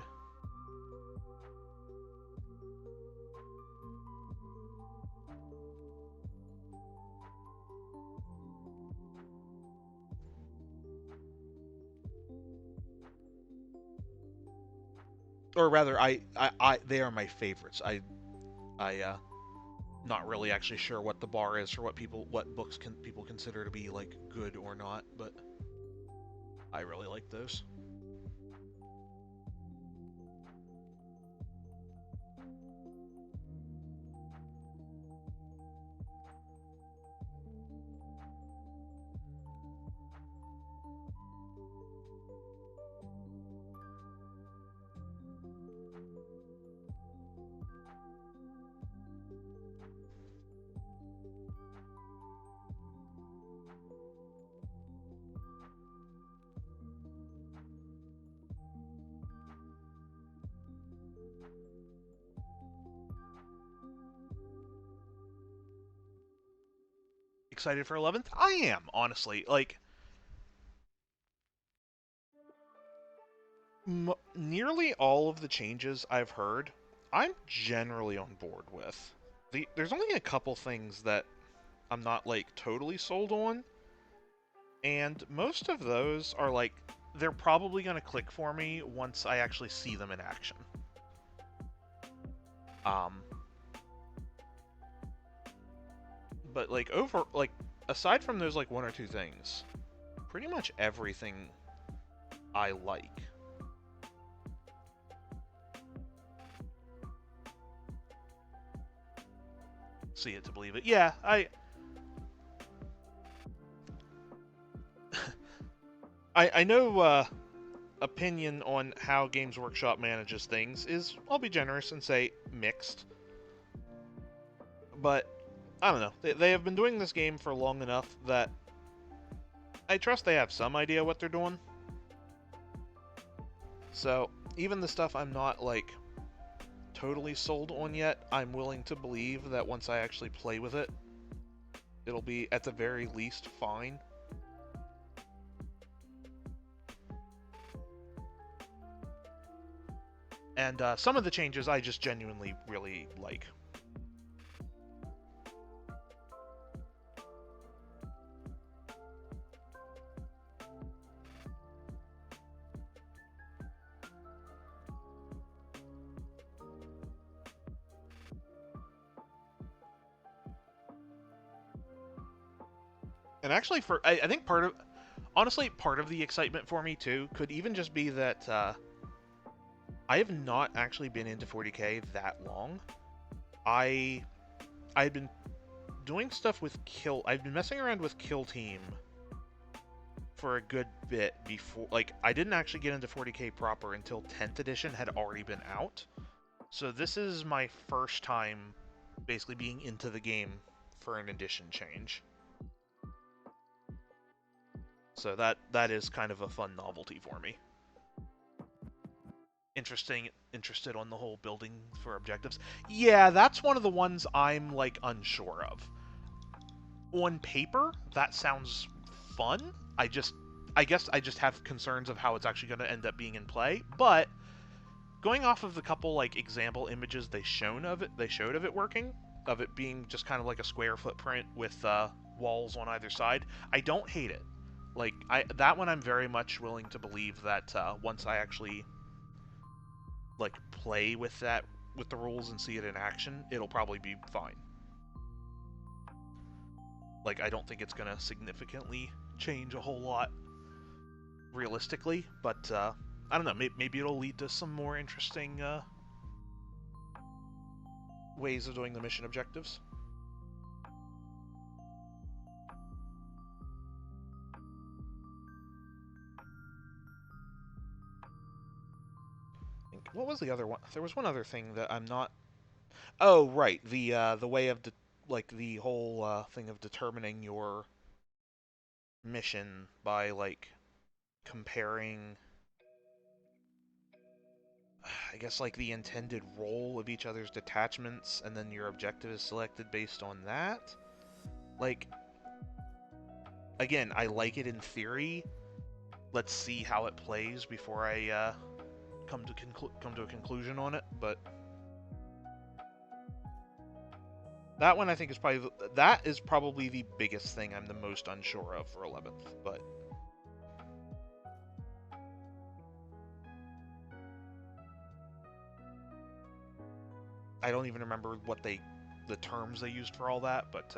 Or rather, they are my favorites. I not really actually sure what the bar is for what books can people consider to be like good or not, but I really like those. Excited for 11th? I am, honestly. Like nearly all of the changes I've heard, I'm generally on board with. There's only a couple things that I'm not like totally sold on, and most of those are like they're probably going to click for me once I actually see them in action. Um but like aside from those like one or two things, pretty much everything I like. See it to believe it. Yeah, I know opinion on how Games Workshop manages things is, I'll be generous and say, mixed. But, I don't know. They have been doing this game for long enough that I trust they have some idea what they're doing. So, even the stuff I'm not, like, totally sold on yet, I'm willing to believe that once I actually play with it, it'll be, at the very least, fine. And some of the changes I just genuinely really like. And actually, I think honestly, part of the excitement for me too could even just be that I have not actually been into 40k that long. I've been doing stuff with I've been messing around with Kill Team for a good bit before. Like, I didn't actually get into 40k proper until 10th edition had already been out. So this is my first time basically being into the game for an edition change. So that is kind of a fun novelty for me. Interested on the whole building for objectives. Yeah, that's one of the ones I'm like unsure of. On paper, that sounds fun. I guess I just have concerns of how it's actually going to end up being in play. But going off of the couple like example images they showed of it working, of it being just kind of like a square footprint with walls on either side, I don't hate it. Like that one, I'm very much willing to believe that once I actually like play with that with the rules and see it in action, it'll probably be fine. Like I don't think it's gonna significantly change a whole lot realistically, but I don't know. Maybe it'll lead to some more interesting ways of doing the mission objectives. What was the other one? There was one other thing that I'm not. Oh, right. The way of like the whole thing of determining your mission by like comparing, I guess, like the intended role of each other's detachments, and then your objective is selected based on that. Like, again, I like it in theory. Let's see how it plays before I come to a conclusion on it. But that one I think is probably the biggest thing I'm the most unsure of for 11th. But I don't even remember what the terms they used for all that. But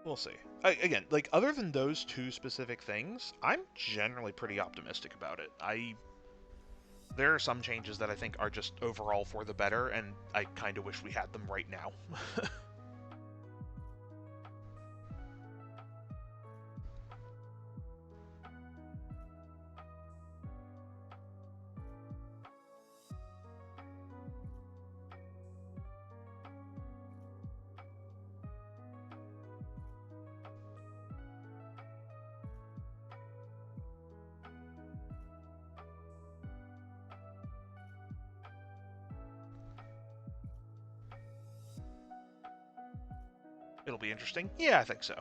we'll see. Again, like other than those two specific things, I'm generally pretty optimistic about it. There are some changes that I think are just overall for the better, and I kind of wish we had them right now. It'll be interesting. Yeah, I think so.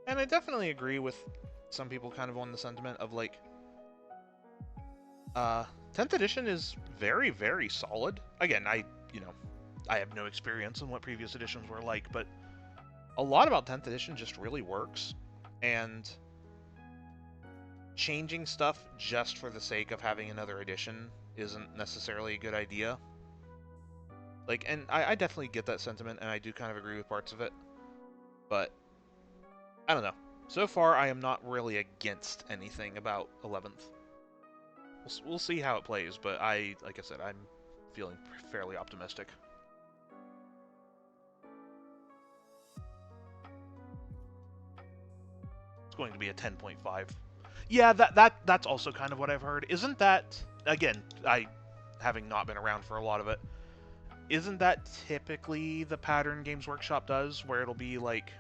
And I definitely agree with some people kind of on the sentiment of like, 10th edition is very, very solid. Again, I have no experience in what previous editions were like, but a lot about 10th edition just really works. And changing stuff just for the sake of having another edition isn't necessarily a good idea. Like, and I definitely get that sentiment, and I do kind of agree with parts of it. But I don't know. So far, I am not really against anything about 11th. We'll see how it plays, but like I said, I'm feeling fairly optimistic. It's going to be a 10.5. Yeah, that's also kind of what I've heard. Isn't that, again, having not been around for a lot of it, isn't that typically the pattern Games Workshop does, where it'll be like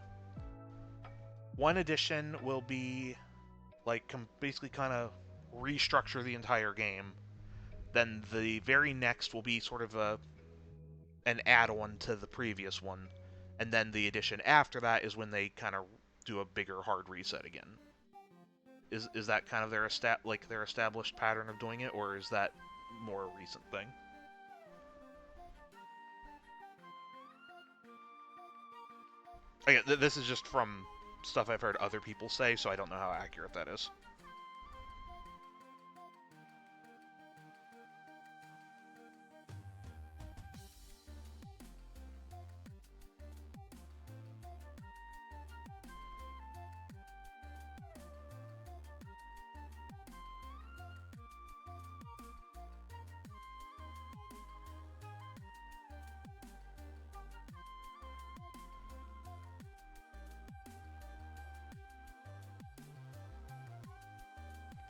one edition will be like basically kind of restructure the entire game, then the very next will be sort of an add-on to the previous one, and then the edition after that is when they kind of do a bigger hard reset again. Is that kind of their established pattern of doing it, or is that more a recent thing? Again, this is just from stuff I've heard other people say, so I don't know how accurate that is.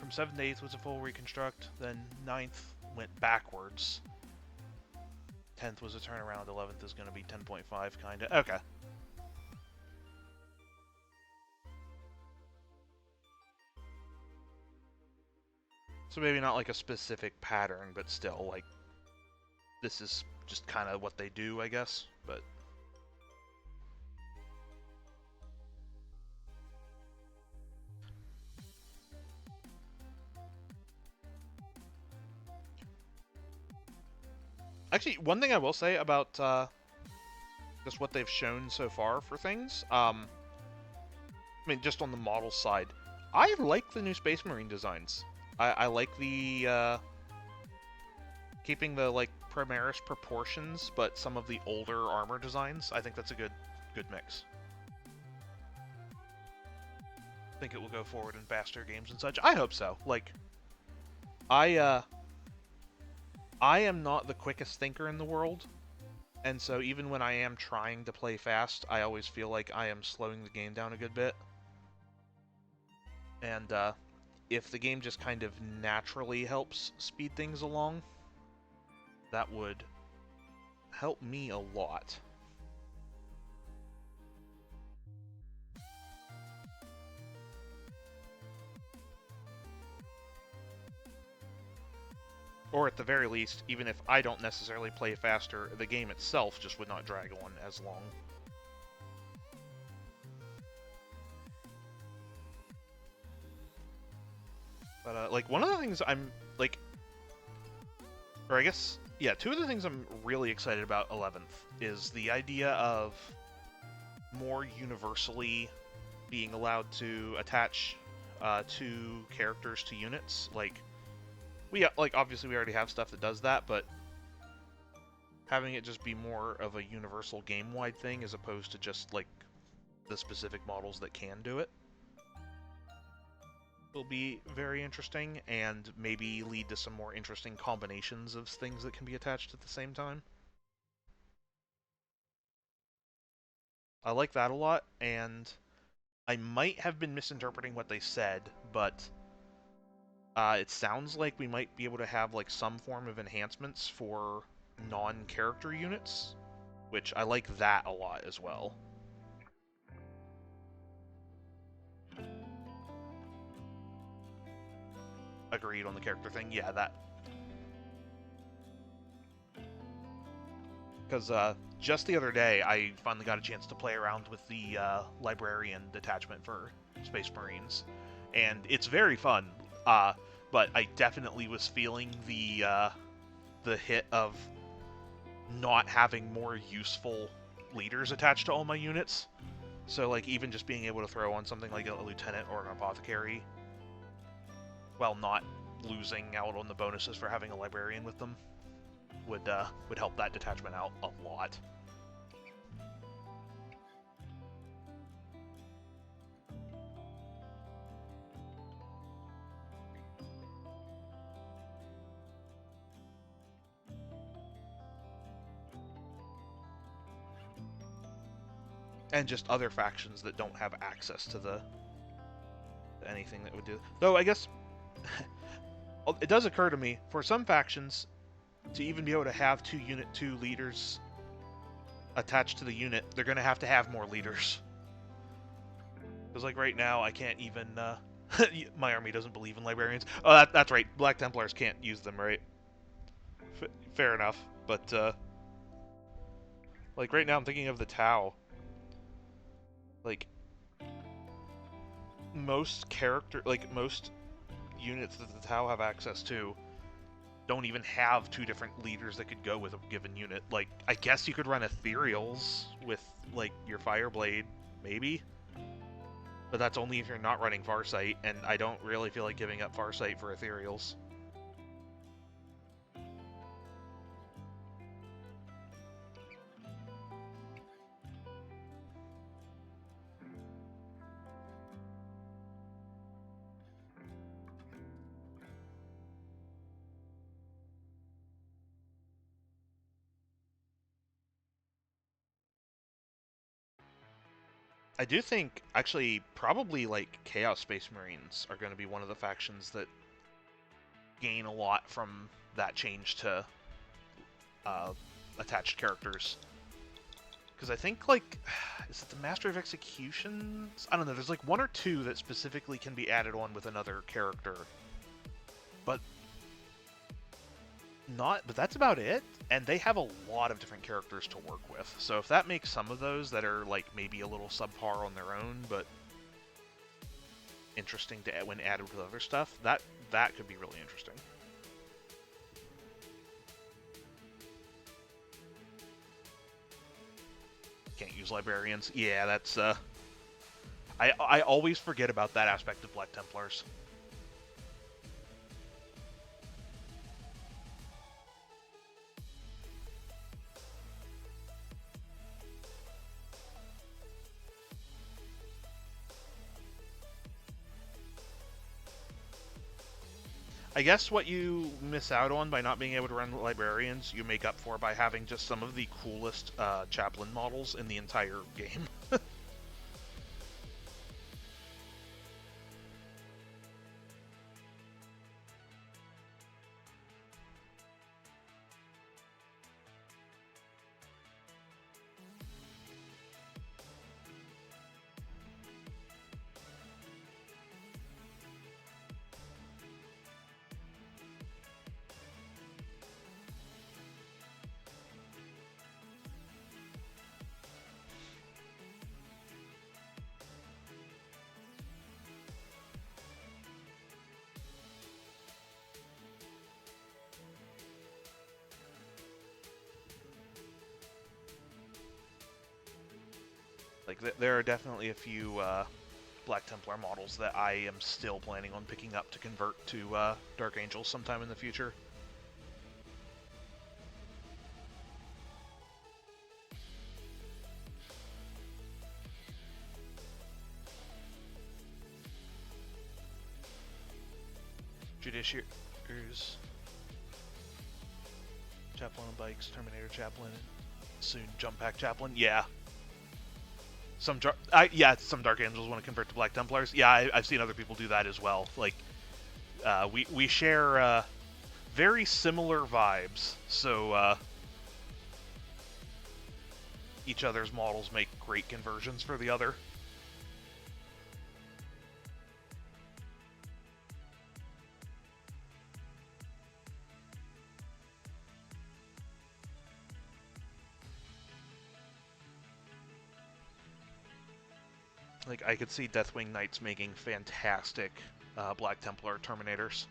from 7th to 8th was a full reconstruct, then 9th went backwards. 10th was a turnaround, 11th is going to be 10.5, kinda. Okay. So maybe not like a specific pattern, but still, like, this is just kind of what they do, I guess, but... Actually, one thing I will say about just what they've shown so far for things, I mean, just on the model side, I like the new Space Marine designs. I like the, keeping the, like, Primaris proportions, but some of the older armor designs. I think that's a good mix. I think it will go forward in faster games and such. I hope so. Like, I am not the quickest thinker in the world, and so even when I am trying to play fast, I always feel like I am slowing the game down a good bit. And if the game just kind of naturally helps speed things along, that would help me a lot. Or at the very least, even if I don't necessarily play faster, the game itself just would not drag on as long. But, like, one of the things I'm, like... Or I guess, yeah, two of the things I'm really excited about 11th is the idea of more universally being allowed to attach two characters to units. Like, obviously we already have stuff that does that, but having it just be more of a universal game-wide thing as opposed to just, like, the specific models that can do it will be very interesting, and maybe lead to some more interesting combinations of things that can be attached at the same time. I like that a lot, and I might have been misinterpreting what they said, but it sounds like we might be able to have, like, some form of enhancements for non-character units, which I like that a lot as well. Agreed on the character thing. Yeah, that. Because just the other day, I finally got a chance to play around with the Librarian detachment for Space Marines, and it's very fun. But I definitely was feeling the hit of not having more useful leaders attached to all my units. So, like, even just being able to throw on something like a lieutenant or an apothecary, while not losing out on the bonuses for having a librarian with them, would help that detachment out a lot. And just other factions that don't have access to anything that would do. Though I guess it does occur to me, for some factions, to even be able to have two leaders attached to the unit, they're going to have more leaders. Because, like, right now, I can't even... my army doesn't believe in librarians. Oh, that's right. Black Templars can't use them, right? Fair enough. But, like, right now I'm thinking of the Tau. Like, most units that the Tau have access to don't even have two different leaders that could go with a given unit. Like, I guess you could run Ethereals with, like, your Fireblade, maybe? But that's only if you're not running Farsight, and I don't really feel like giving up Farsight for Ethereals. I do think, actually, probably like Chaos Space Marines are going to be one of the factions that gain a lot from that change to uh, attached characters. Because I think, like, is it the Master of Executions? I don't know, there's like one or two that specifically can be added on with another character. But but that's about it. And they have a lot of different characters to work with. So if that makes some of those that are, like, maybe a little subpar on their own, but interesting to when added with other stuff, that could be really interesting. Can't use librarians. Yeah, that's I always forget about that aspect of Black Templars. I guess what you miss out on by not being able to run librarians, you make up for by having just some of the coolest chaplain models in the entire game. Like, there are definitely a few Black Templar models that I am still planning on picking up to convert to Dark Angels sometime in the future. Judiciaries, Chaplain on Bikes, Terminator Chaplain, soon Jump Pack Chaplain. Yeah. Some Dark Angels want to convert to Black Templars. Yeah, I've seen other people do that as well. Like, we share very similar vibes, so each other's models make great conversions for the other. Like, I could see Deathwing Knights making fantastic Black Templar Terminators.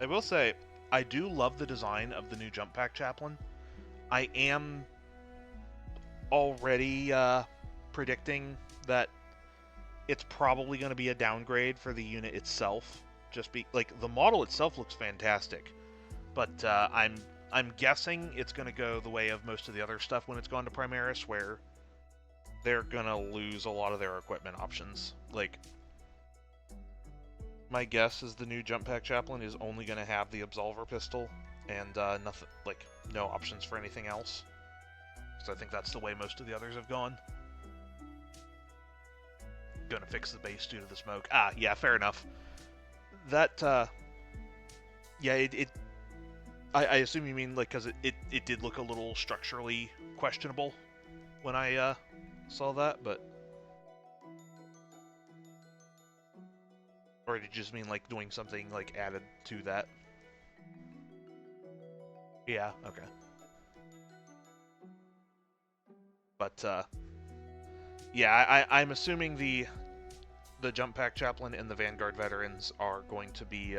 I will say, I do love the design of the new Jump Pack Chaplain. I am already predicting that it's probably going to be a downgrade for the unit itself. Just like, the model itself looks fantastic, but I'm guessing it's going to go the way of most of the other stuff when it's gone to Primaris, where they're going to lose a lot of their equipment options. Like, my guess is the new Jump Pack Chaplain is only going to have the Absolver pistol and nothing, like, no options for anything else. So I think that's the way most of the others have gone. Gonna fix the base due to the smoke. Ah, yeah, fair enough. That, yeah, I assume you mean like because it did look a little structurally questionable when I saw that, but or did you just mean like doing something like added to that? Yeah, okay. But yeah, I'm assuming the jump pack chaplain and the Vanguard veterans are going to be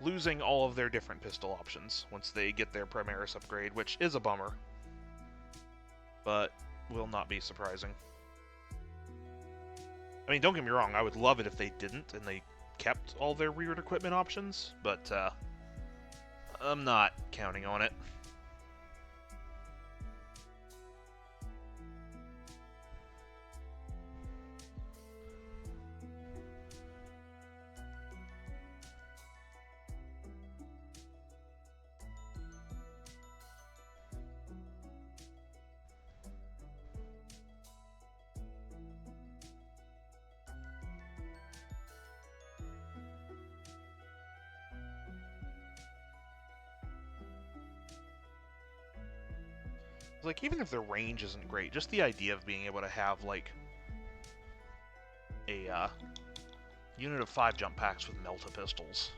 losing all of their different pistol options once they get their Primaris upgrade, which is a bummer, but will not be surprising. I mean, don't get me wrong, I would love it if they didn't and they kept all their weird equipment options, but I'm not counting on it. Like, even if the range isn't great, just the idea of being able to have, like, a unit of 5 jump packs with Melta pistols.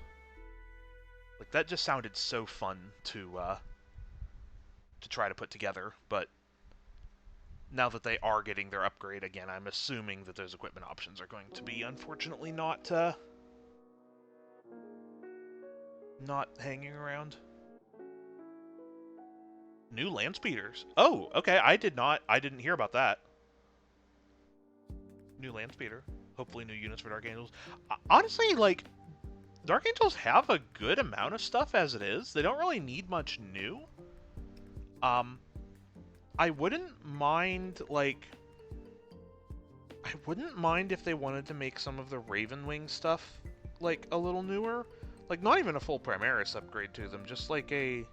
Like, that just sounded so fun to try to put together, but now that they are getting their upgrade again, I'm assuming that those equipment options are going to be, unfortunately, not hanging around. New land speeders. Oh, okay. I didn't hear about that. New land speeder. Hopefully new units for Dark Angels. Honestly, like, Dark Angels have a good amount of stuff as it is. They don't really need much new. I wouldn't mind, like... I wouldn't mind if they wanted to make some of the Ravenwing stuff, like, a little newer. Like, not even a full Primaris upgrade to them, just like a...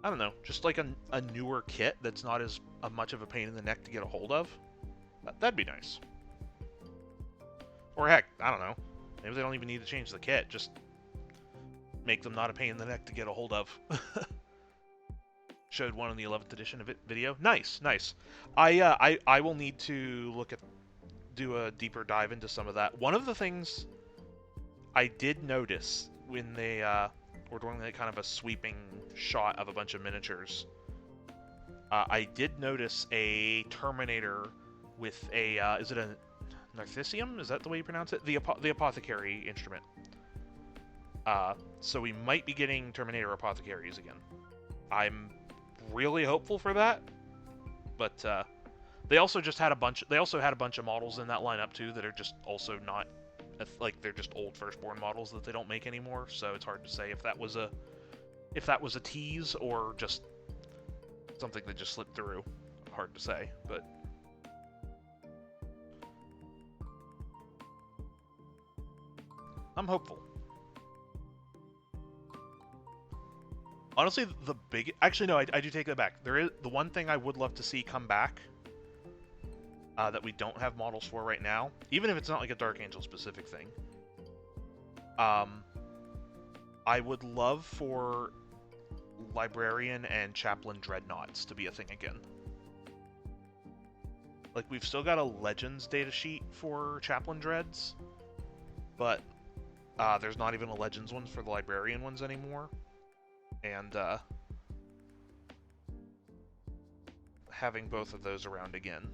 I don't know, just like a newer kit that's not as much of a pain in the neck to get a hold of. That'd be nice. Or heck, I don't know. Maybe they don't even need to change the kit, just make them not a pain in the neck to get a hold of. Showed one in the 11th edition of it video. Nice, nice. I will need to do a deeper dive into some of that. One of the things I did notice when they were doing like kind of a sweeping shot of a bunch of miniatures, I did notice a Terminator with a is it a Narcissium? Is that the way you pronounce it? The apothecary instrument. So we might be getting Terminator apothecaries again. I'm really hopeful for that, but they also had a bunch of models in that lineup too that are just also not like they're just old firstborn models that they don't make anymore. So it's hard to say if that was a tease or just something that just slipped through. Hard to say, but. I'm hopeful. Honestly, actually, no, I do take that back. There is the one thing I would love to see come back that we don't have models for right now, even if it's not like a Dark Angel specific thing. I would love for Librarian and Chaplain Dreadnoughts to be a thing again. Like, we've still got a Legends datasheet for Chaplain Dreads, but there's not even a Legends one for the Librarian ones anymore. And having both of those around again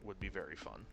would be very fun.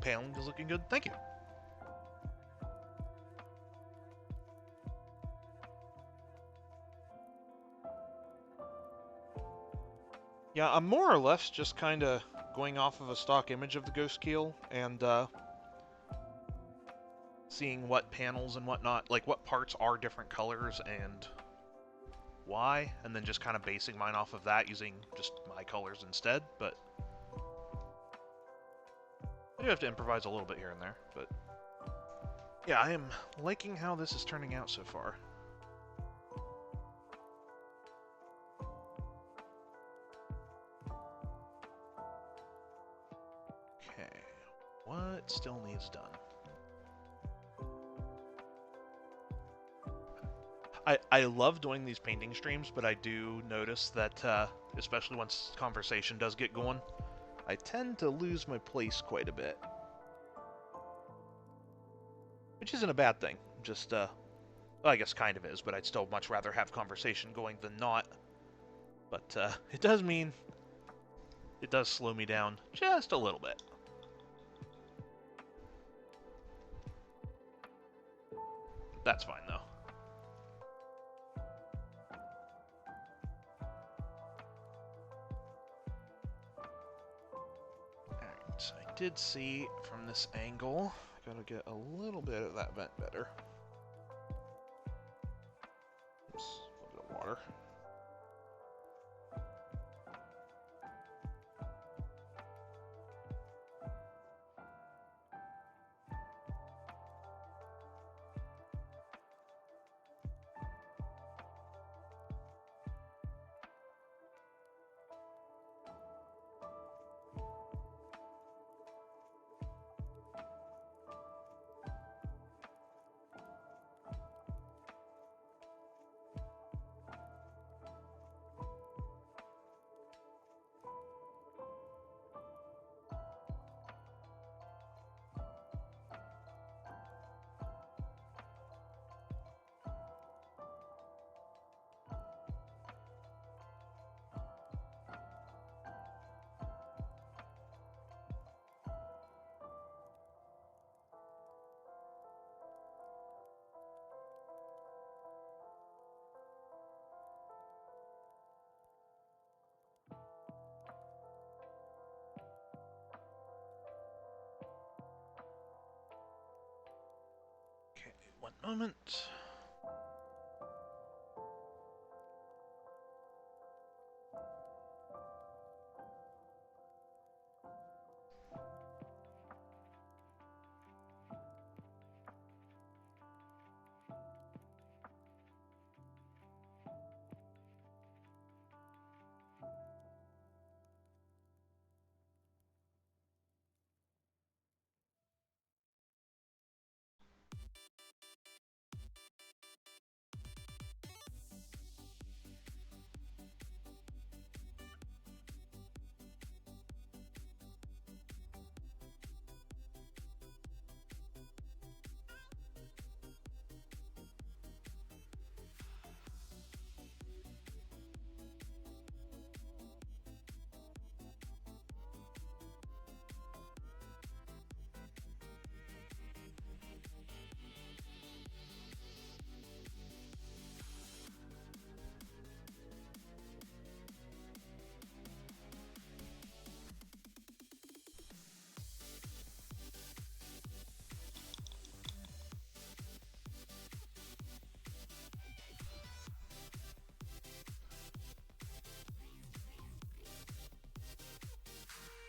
paneling is looking good. Thank you. Yeah, I'm more or less just kind of going off of a stock image of the Ghostkeel and seeing what panels and whatnot, like what parts are different colors and why, and then just kind of basing mine off of that using just my colors instead, but I do have to improvise a little bit here and there, but yeah, I am liking how this is turning out so far. Okay, what still needs done? I love doing these painting streams, but I do notice that, especially once conversation does get going, I tend to lose my place quite a bit. Which isn't a bad thing, just, well, I guess kind of is, but I'd still much rather have conversation going than not. But, it does mean it does slow me down just a little bit. That's fine, though. Alright, I did see from this angle, I gotta get a little bit of that vent better. Oops, a little bit of water. Okay, one moment.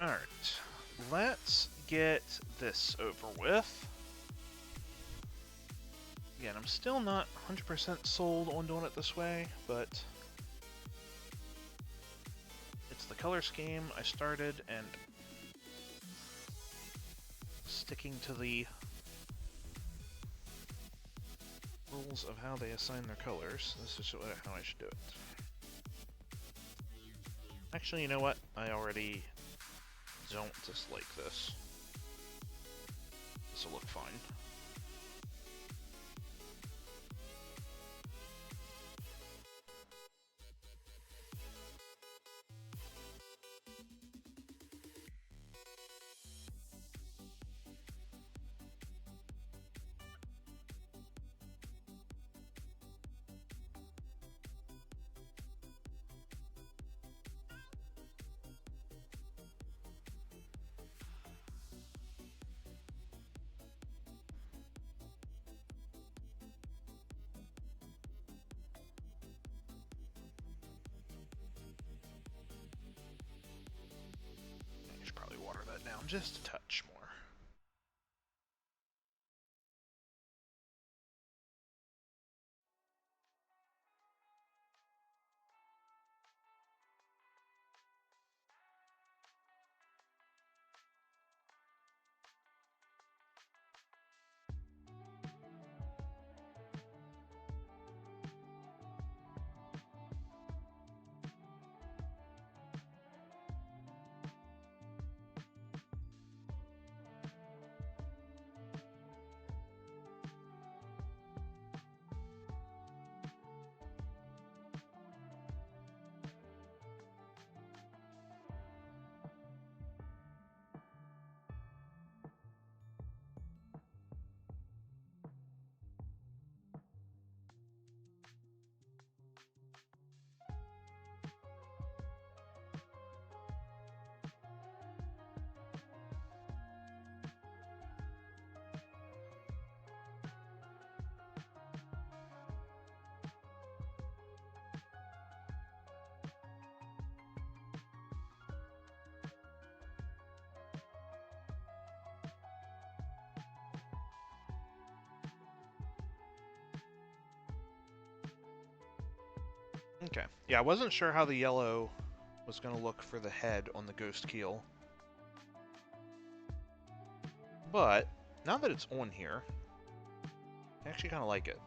Alright, let's get this over with. Again, I'm still not 100% sold on doing it this way, but it's the color scheme I started, and sticking to the rules of how they assign their colors. This is how I should do it. Actually, you know what? I already don't dislike this. This will look fine. just a touch more. Okay. Yeah, I wasn't sure how the yellow was going to look for the head on the Ghostkeel. But, now that it's on here, I actually kind of like it.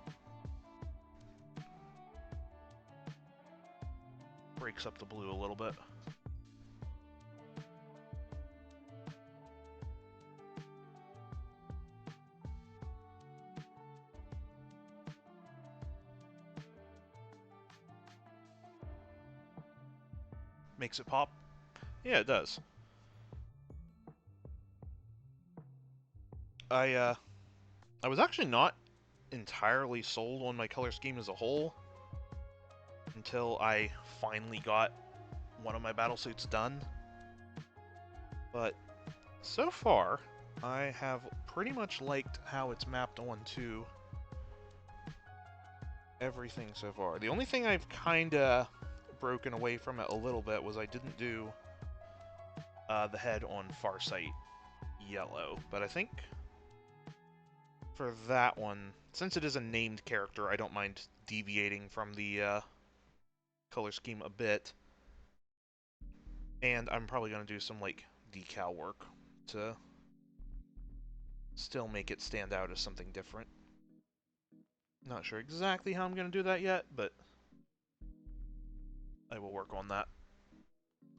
Breaks up the blue a little bit. Makes it pop. Yeah, it does. I was actually not entirely sold on my color scheme as a whole until I finally got one of my battlesuits done. But so far, I have pretty much liked how it's mapped onto everything so far. The only thing I've kinda broken away from it a little bit was I didn't do the head on Farsight yellow, but I think for that one, since it is a named character, I don't mind deviating from the color scheme a bit. And I'm probably going to do some, like, decal work to still make it stand out as something different. Not sure exactly how I'm going to do that yet, but I will work on that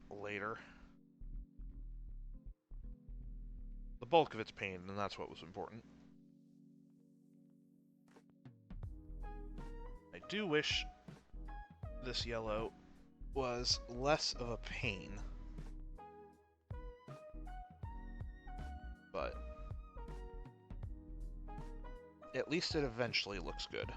later. The bulk of it's painted, and that's what was important. I do wish this yellow was less of a pain, but at least it eventually looks good.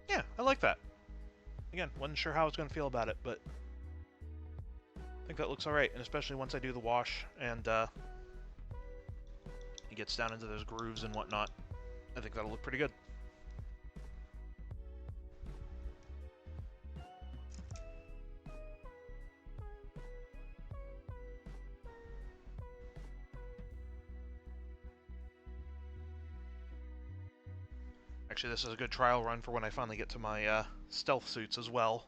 Yeah, I like that. Again, wasn't sure how I was going to feel about it, but I think that looks alright, and especially once I do the wash and it gets down into those grooves and whatnot, I think that'll look pretty good. Actually, this is a good trial run for when I finally get to my stealth suits as well.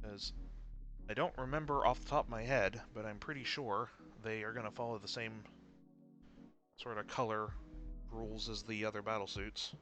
Because I don't remember off the top of my head, but I'm pretty sure they are going to follow the same sort of color rules as the other battlesuits.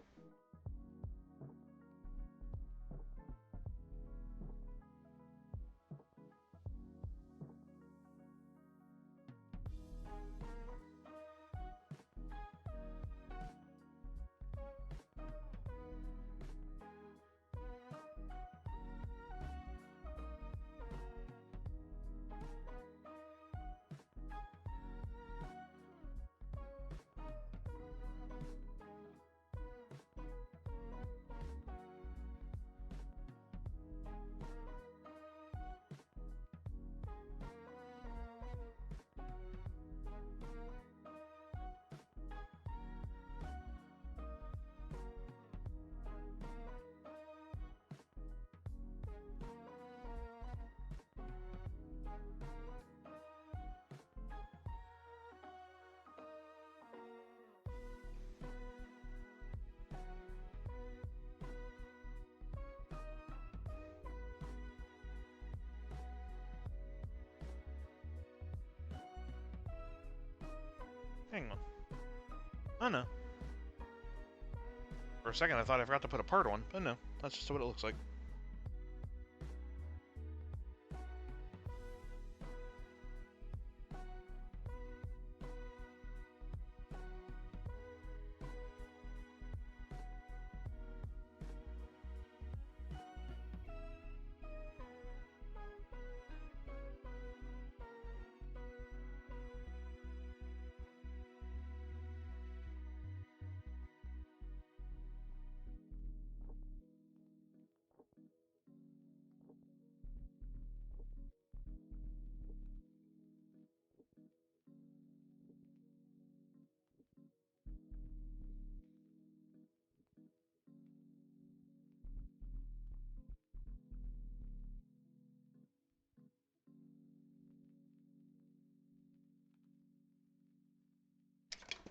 Hang on. Oh no. For a second I thought I forgot to put a part on, but no, that's just what it looks like.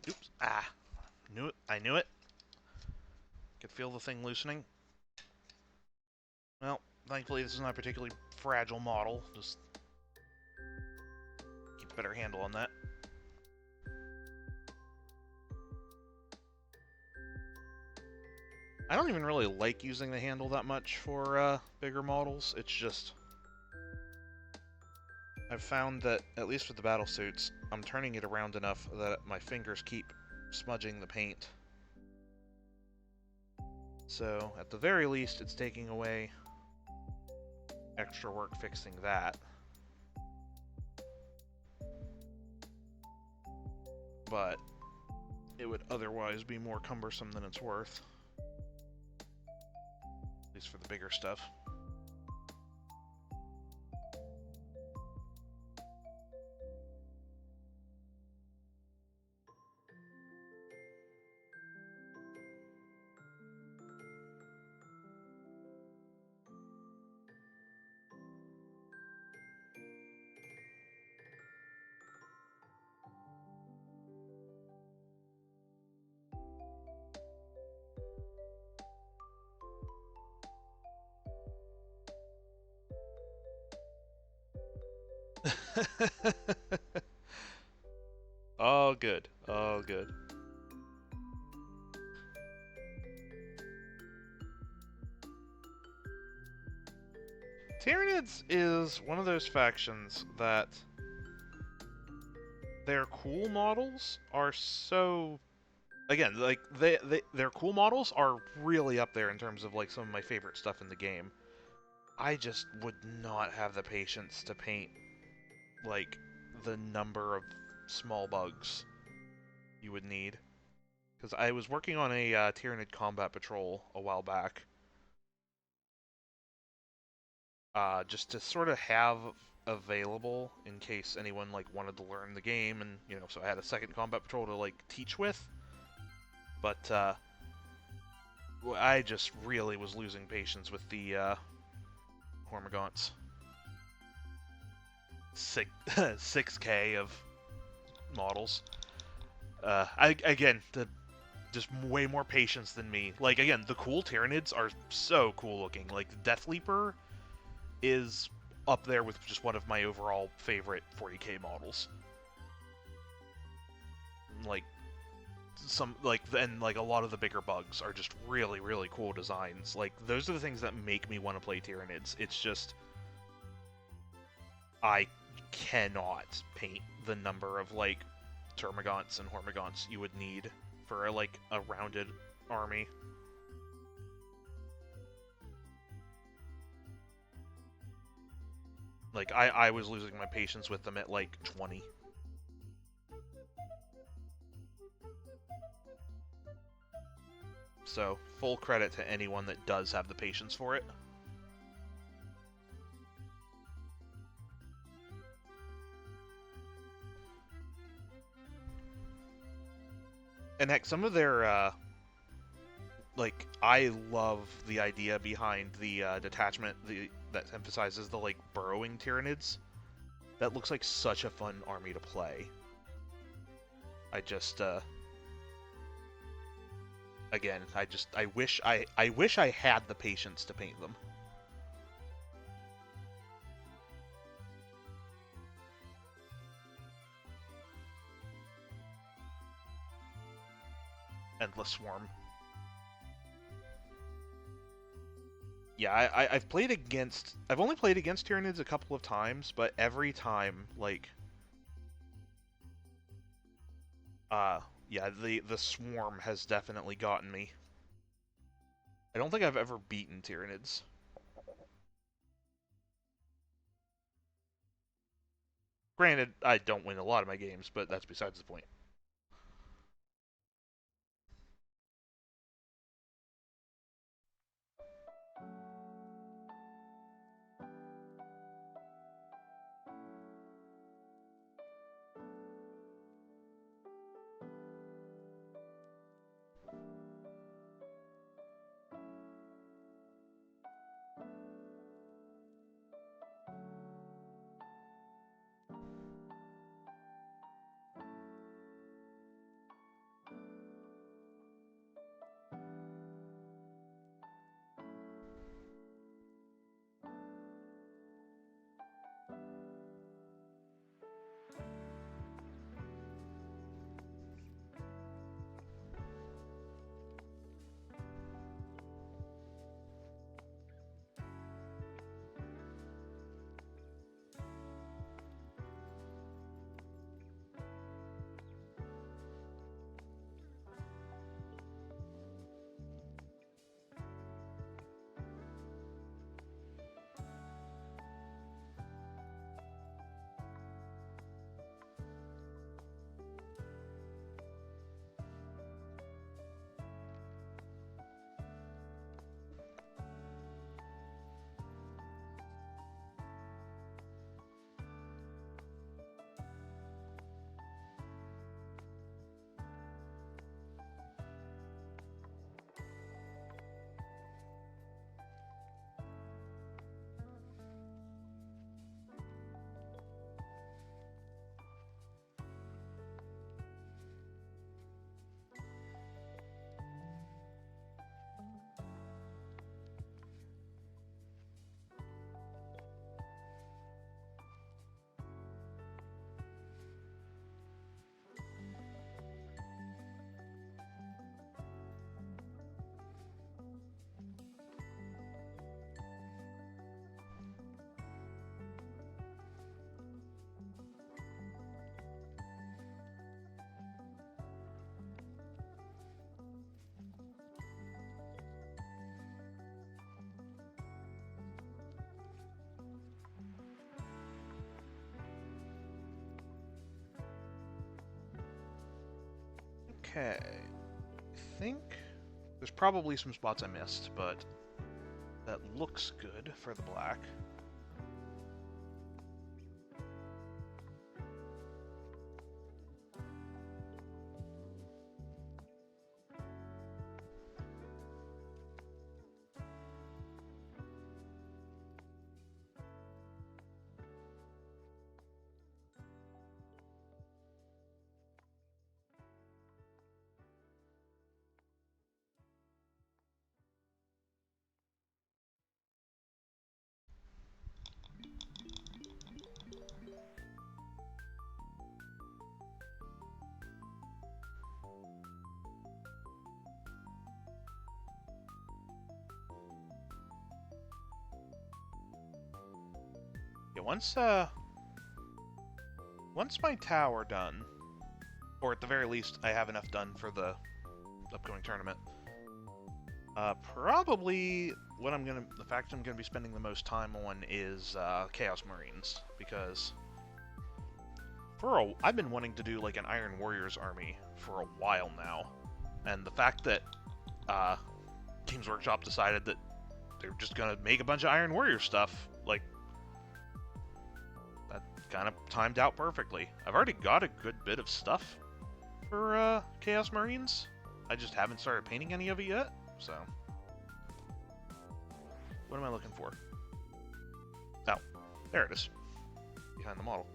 Oops. Ah. Knew it. I knew it. Could feel the thing loosening. Well, thankfully this is not a particularly fragile model. Just keep a better handle on that. I don't even really like using the handle that much for bigger models. It's just... I've found that, at least with the Battlesuits, I'm turning it around enough that my fingers keep smudging the paint. So, at the very least, it's taking away extra work fixing that. But it would otherwise be more cumbersome than it's worth. At least for the bigger stuff. Oh, good. Oh, good. Tyranids is one of those factions that their cool models are so... Again, like, their cool models are really up there in terms of, like, some of my favorite stuff in the game. I just would not have the patience to paint, like, the number of small bugs you would need. Because I was working on a Tyranid combat patrol a while back. Just to sort of have available in case anyone, like, wanted to learn the game, and, you know, so I had a second combat patrol to, like, teach with. But, I just really was losing patience with the, Hormagaunts. 6K of models. Again, just way more patience than me. Like, again, the cool Tyranids are so cool looking. Like, the Death Leaper is up there with just one of my overall favorite 40k models. Like, and a lot of the bigger bugs are just really, really cool designs. Like, those are the things that make me want to play Tyranids. It's just... I cannot paint the number of, like, Termagants and Hormagaunts you would need for, like, a rounded army. Like, I was losing my patience with them at, like, 20. So, full credit to anyone that does have the patience for it. And heck, some of their, like, I love the idea behind the detachment that emphasizes the, like, burrowing Tyranids. That looks like such a fun army to play. I just, again, I wish I had the patience to paint them. Endless Swarm. Yeah, I've played against... I've only played against Tyranids a couple of times, but every time, like... yeah, the Swarm has definitely gotten me. I don't think I've ever beaten Tyranids. Granted, I don't win a lot of my games, but that's besides the point. Okay. I think there's probably some spots I missed, but that looks good for the black. Yeah, once my tower done, or at the very least I have enough done for the upcoming tournament, probably the faction I'm gonna be spending the most time on is Chaos Marines, because I've been wanting to do like an Iron Warriors army for a while now, and the fact that Games Workshop decided that they're just gonna make a bunch of Iron Warrior stuff, like, that kind of timed out perfectly. I've already got a good bit of stuff for Chaos Marines. I just haven't started painting any of it yet, so... What am I looking for? Oh, there it is. Behind the model.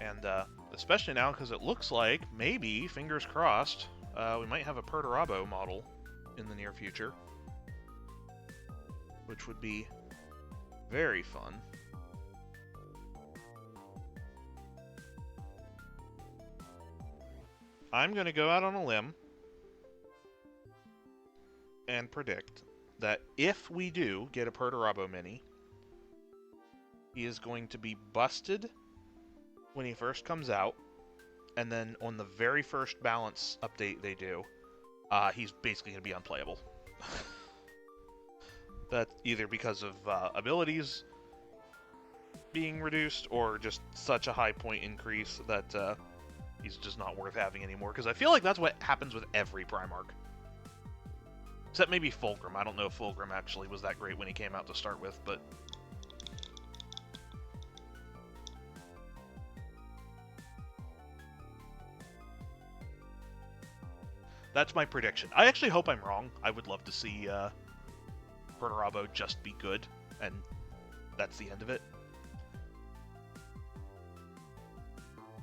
And especially now, because it looks like, maybe, fingers crossed, we might have a Perturabo model in the near future, which would be very fun. I'm going to go out on a limb and predict that if we do get a Perturabo Mini, he is going to be busted when he first comes out, and then on the very first balance update they do, he's basically going to be unplayable. That's either because of abilities being reduced, or just such a high point increase that he's just not worth having anymore. Because I feel like that's what happens with every Primarch. Except maybe Fulgrim. I don't know if Fulgrim actually was that great when he came out to start with, but... That's my prediction. I actually hope I'm wrong. I would love to see Perturabo just be good, and that's the end of it.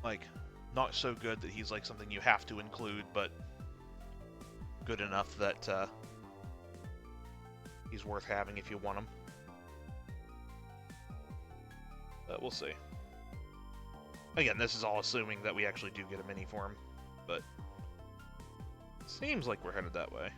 Like, not so good that he's like something you have to include, but good enough that he's worth having if you want him. But we'll see. Again, this is all assuming that we actually do get a mini for him, but seems like we're headed that way.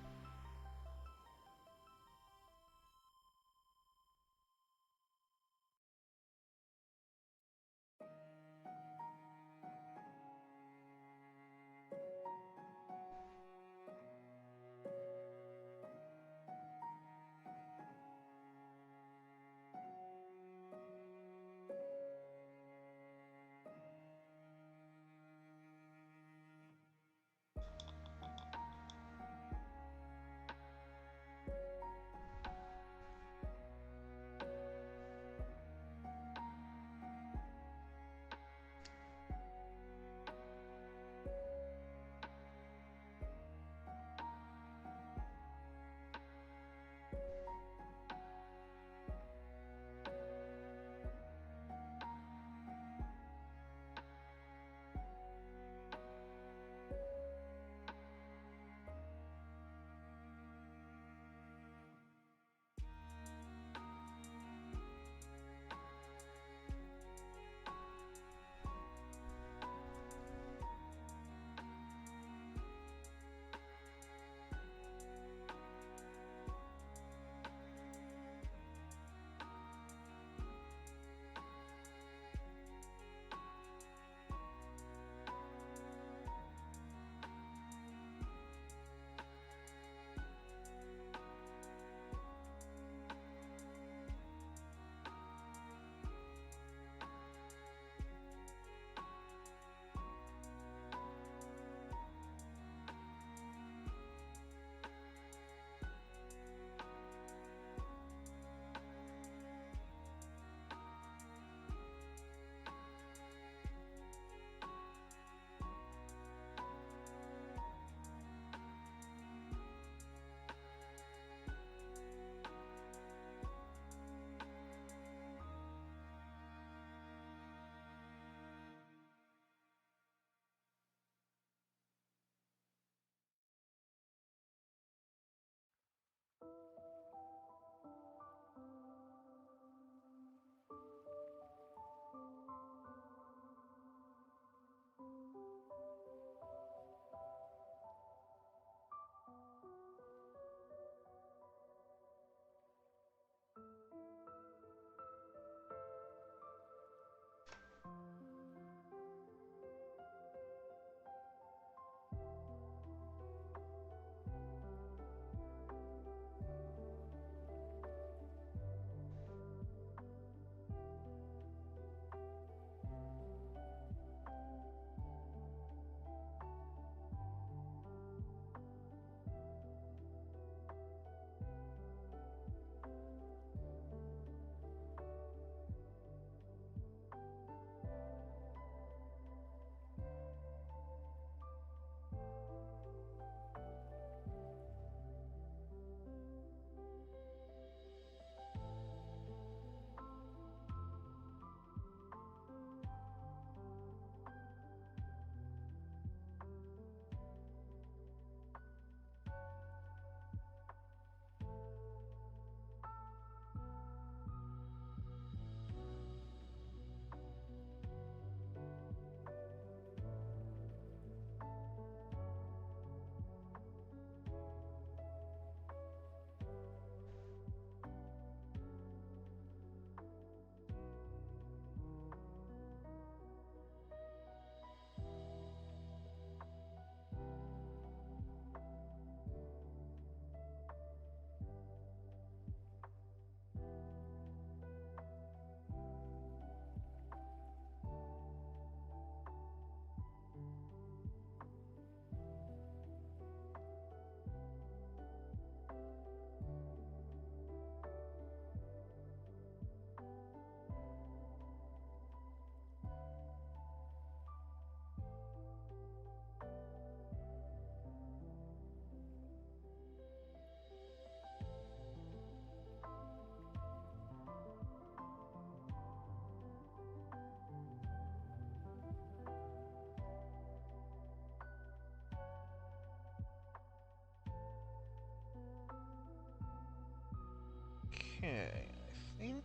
Okay, I think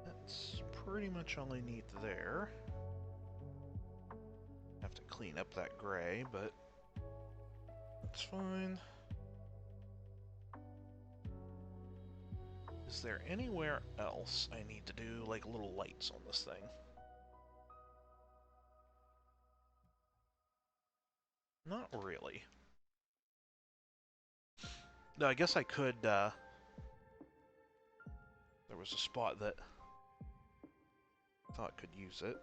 that's pretty much all I need there. Have to clean up that gray, but that's fine. Is there anywhere else I need to do, like, little lights on this thing? Not really. No, I guess I could, there was a spot that I thought could use it.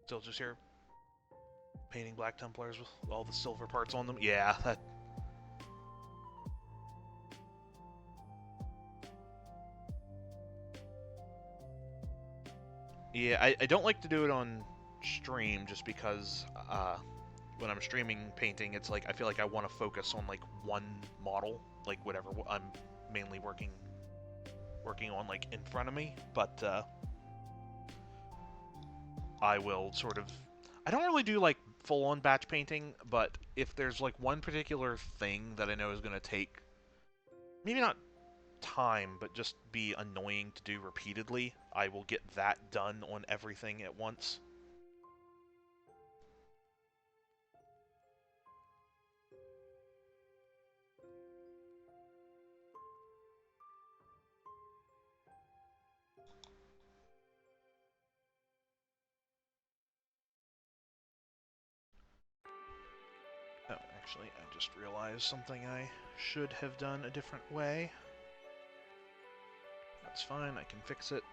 Still just here painting Black Templars with all the silver parts on them. Yeah, that... Yeah, I don't like to do it on stream just because when I'm streaming painting, it's like I feel like I want to focus on like one model, like whatever I'm mainly working on like in front of me, but I will sort of... I don't really do like full-on batch painting, but if there's like one particular thing that I know is going to take, maybe not time, but just be annoying to do repeatedly, I will get that done on everything at once. Oh, actually, I just realized something I should have done a different way. That's fine, I can fix it.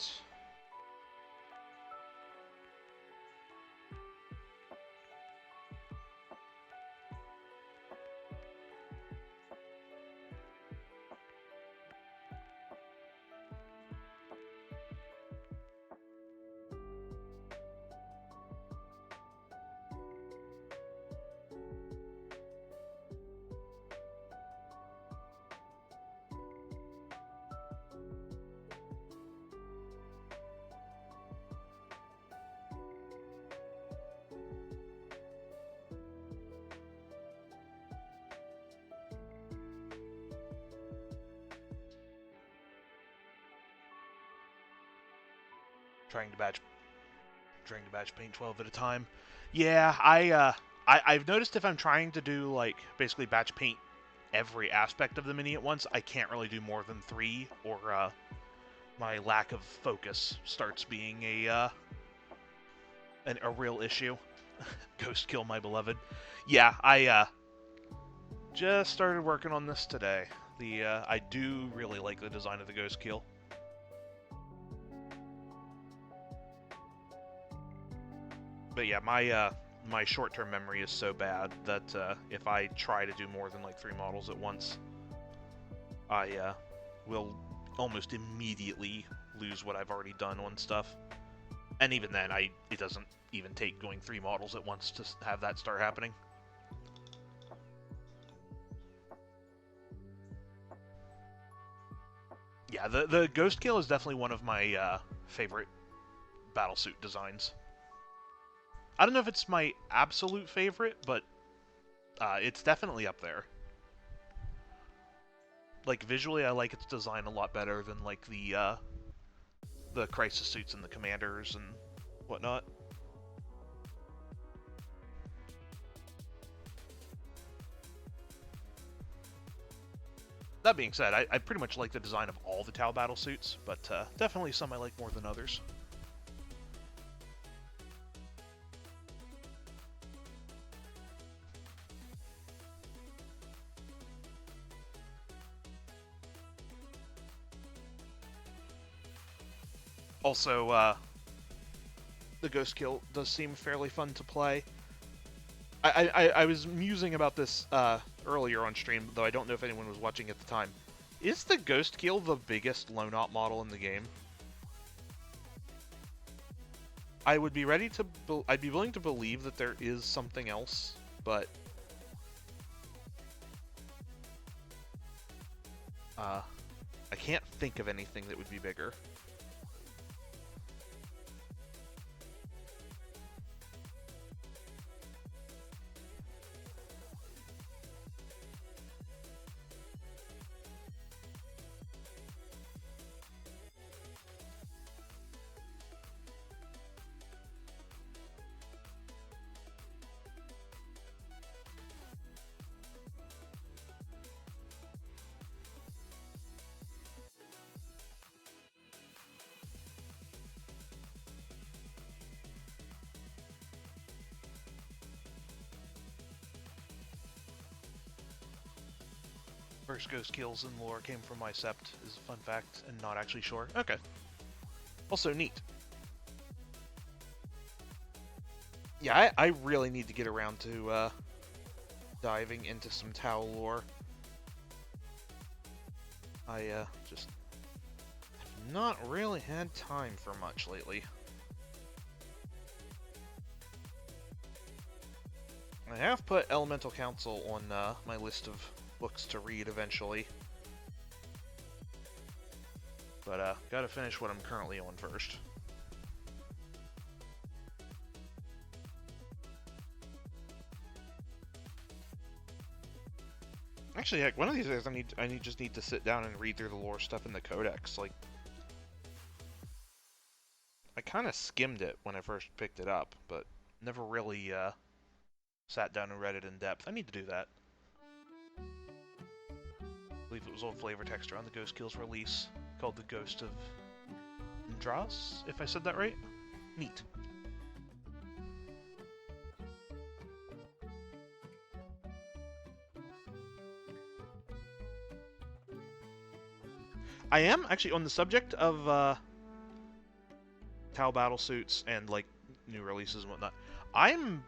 Trying to batch paint 12 at a time. Yeah, I've noticed if I'm trying to do like basically batch paint every aspect of the mini at once, I can't really do more than 3, or my lack of focus starts being a real issue. Ghostkeel, my beloved. Yeah, I just started working on this today. I do really like the design of the Ghostkeel. But yeah, my short-term memory is so bad that if I try to do more than like 3 models at once, I will almost immediately lose what I've already done on stuff. And even then, it doesn't even take going 3 models at once to have that start happening. Yeah, the Ghostkeel is definitely one of my favorite Battlesuit designs. I don't know if it's my absolute favorite, but it's definitely up there. Like, visually, I like its design a lot better than, like, the Crisis suits and the Commanders and whatnot. That being said, I pretty much like the design of all the Tau battle suits, but definitely some I like more than others. Also, the Ghostkeel does seem fairly fun to play. I was musing about this earlier on stream, though I don't know if anyone was watching at the time. Is the Ghostkeel the biggest lone op model in the game? I would be ready to. I'd be willing to believe that there is something else, but I can't think of anything that would be bigger. First Ghostkeels in lore came from my sept, is a fun fact, and not actually sure. Okay. Also neat. Yeah, I really need to get around to diving into some Tau lore. I just have not really had time for much lately. I have put Elemental Council on my list of books to read eventually. But gotta finish what I'm currently on first. Actually, heck, one of these days I just need to sit down and read through the lore stuff in the Codex. Like, I kind of skimmed it when I first picked it up, but never really sat down and read it in depth. I need to do that. I believe it was old flavor text around the Ghostkeel's release, called The Ghost of Ndras, if I said that right. Neat. I am actually on the subject of Tau Battlesuits and like new releases and whatnot. I'm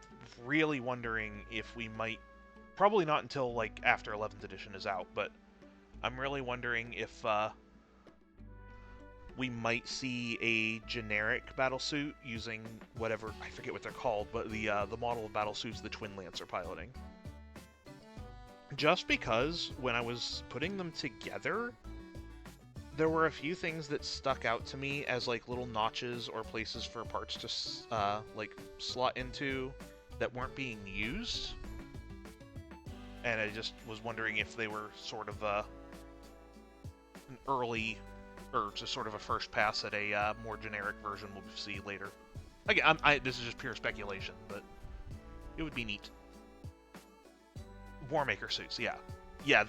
really wondering if we might, probably not until like after 11th edition is out, but I'm really wondering if we might see a generic Battlesuit using whatever, I forget what they're called, but the model of Battlesuits the Twin Lance are piloting. Just because when I was putting them together, there were a few things that stuck out to me as like little notches or places for parts to like slot into that weren't being used, and I just was wondering if they were sort of an early, or just sort of a first pass at a more generic version we'll see later. Again, this is just pure speculation, but it would be neat. Warmaker suits, yeah. Yeah,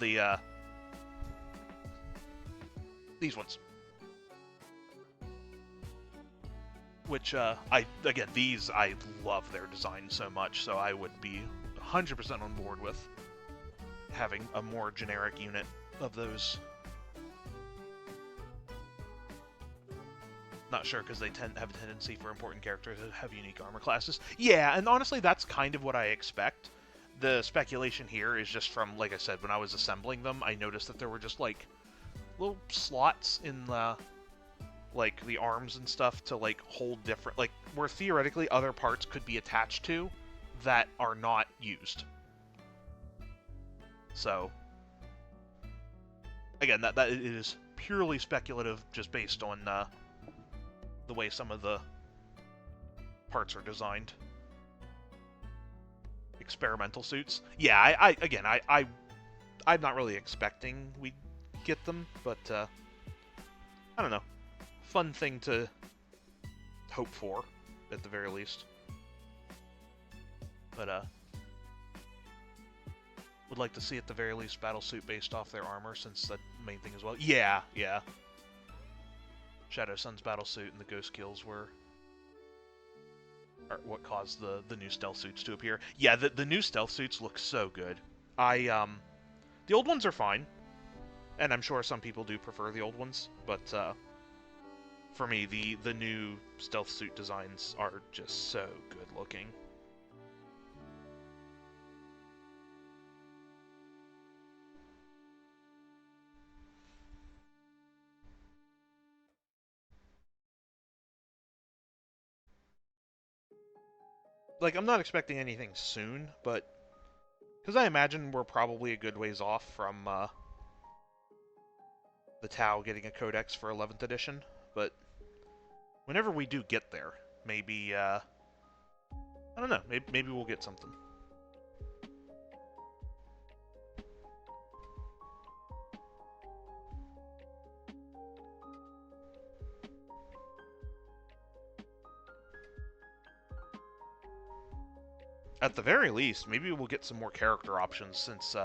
these ones. Which, these, I love their design so much, so I would be 100% on board with having a more generic unit of those. Not sure, because they have a tendency for important characters to have unique armor classes. Yeah, and honestly, that's kind of what I expect. The speculation here is just from, like I said, when I was assembling them, I noticed that there were just, like, little slots in the, like, the arms and stuff to, like, hold different, like, where theoretically other parts could be attached to that are not used. So, again, that it is purely speculative, just based on the way some of the parts are designed. Experimental suits. Yeah, I'm not really expecting we'd get them, but I don't know. Fun thing to hope for, at the very least. But would like to see at the very least Battlesuit based off their armor, since that's the main thing as well. Yeah. Shadow Sun's Battlesuit and the Ghostkeels are what caused the new stealth suits to appear. Yeah, the new stealth suits look so good. The old ones are fine, and I'm sure some people do prefer the old ones, but for me, the new stealth suit designs are just so good looking. Like, I'm not expecting anything soon, but because I imagine we're probably a good ways off from the Tau getting a codex for 11th edition, but whenever we do get there, maybe, I don't know, maybe we'll get something. At the very least, maybe we'll get some more character options since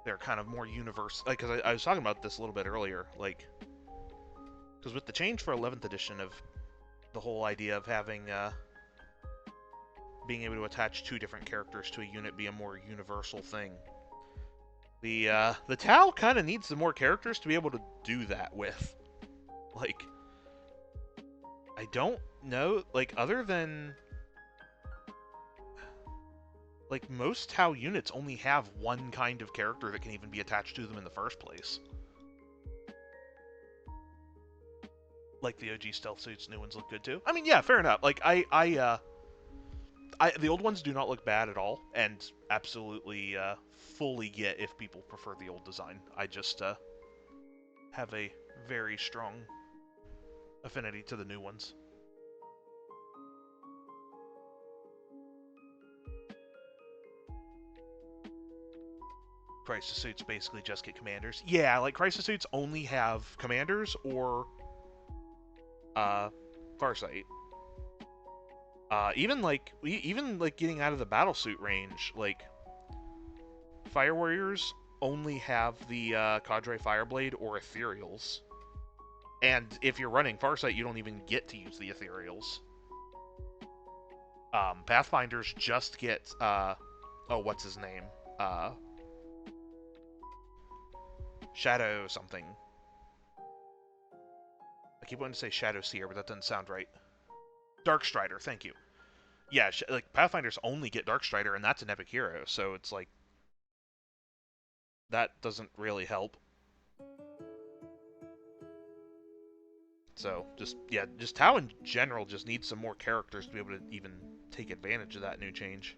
they're kind of more universe. Like, because I was talking about this a little bit earlier, like, because with the change for 11th edition of the whole idea of having being able to attach 2 different characters to a unit be a more universal thing, the Tau kind of needs some more characters to be able to do that with. Like, I don't know, like, other than like, most Tau units only have one kind of character that can even be attached to them in the first place. Like, the OG stealth suits, new ones look good too. I mean, yeah, fair enough. Like, the old ones do not look bad at all, and absolutely fully get if people prefer the old design. I just have a very strong affinity to the new ones. Crisis suits basically just get commanders. Yeah, like, crisis suits only have commanders or Farsight. Even like getting out of the battlesuit range, like, Fire Warriors only have the Cadre Fireblade or Ethereals. And if you're running Farsight, you don't even get to use the Ethereals. Pathfinders just get oh, what's his name? Shadow something. I keep wanting to say Shadow Seer, but that doesn't sound right. Darkstrider, thank you. Yeah, like, Pathfinders only get Darkstrider, and that's an epic hero, so it's like, that doesn't really help. So, just Tau in general just needs some more characters to be able to even take advantage of that new change.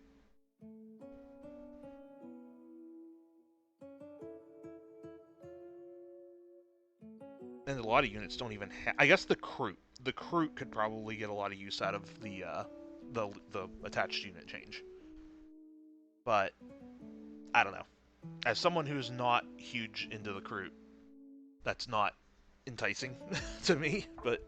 And a lot of units don't even have... I guess the Kroot. The Kroot could probably get a lot of use out of the attached unit change. But, I don't know. As someone who's not huge into the Kroot, that's not enticing to me, but...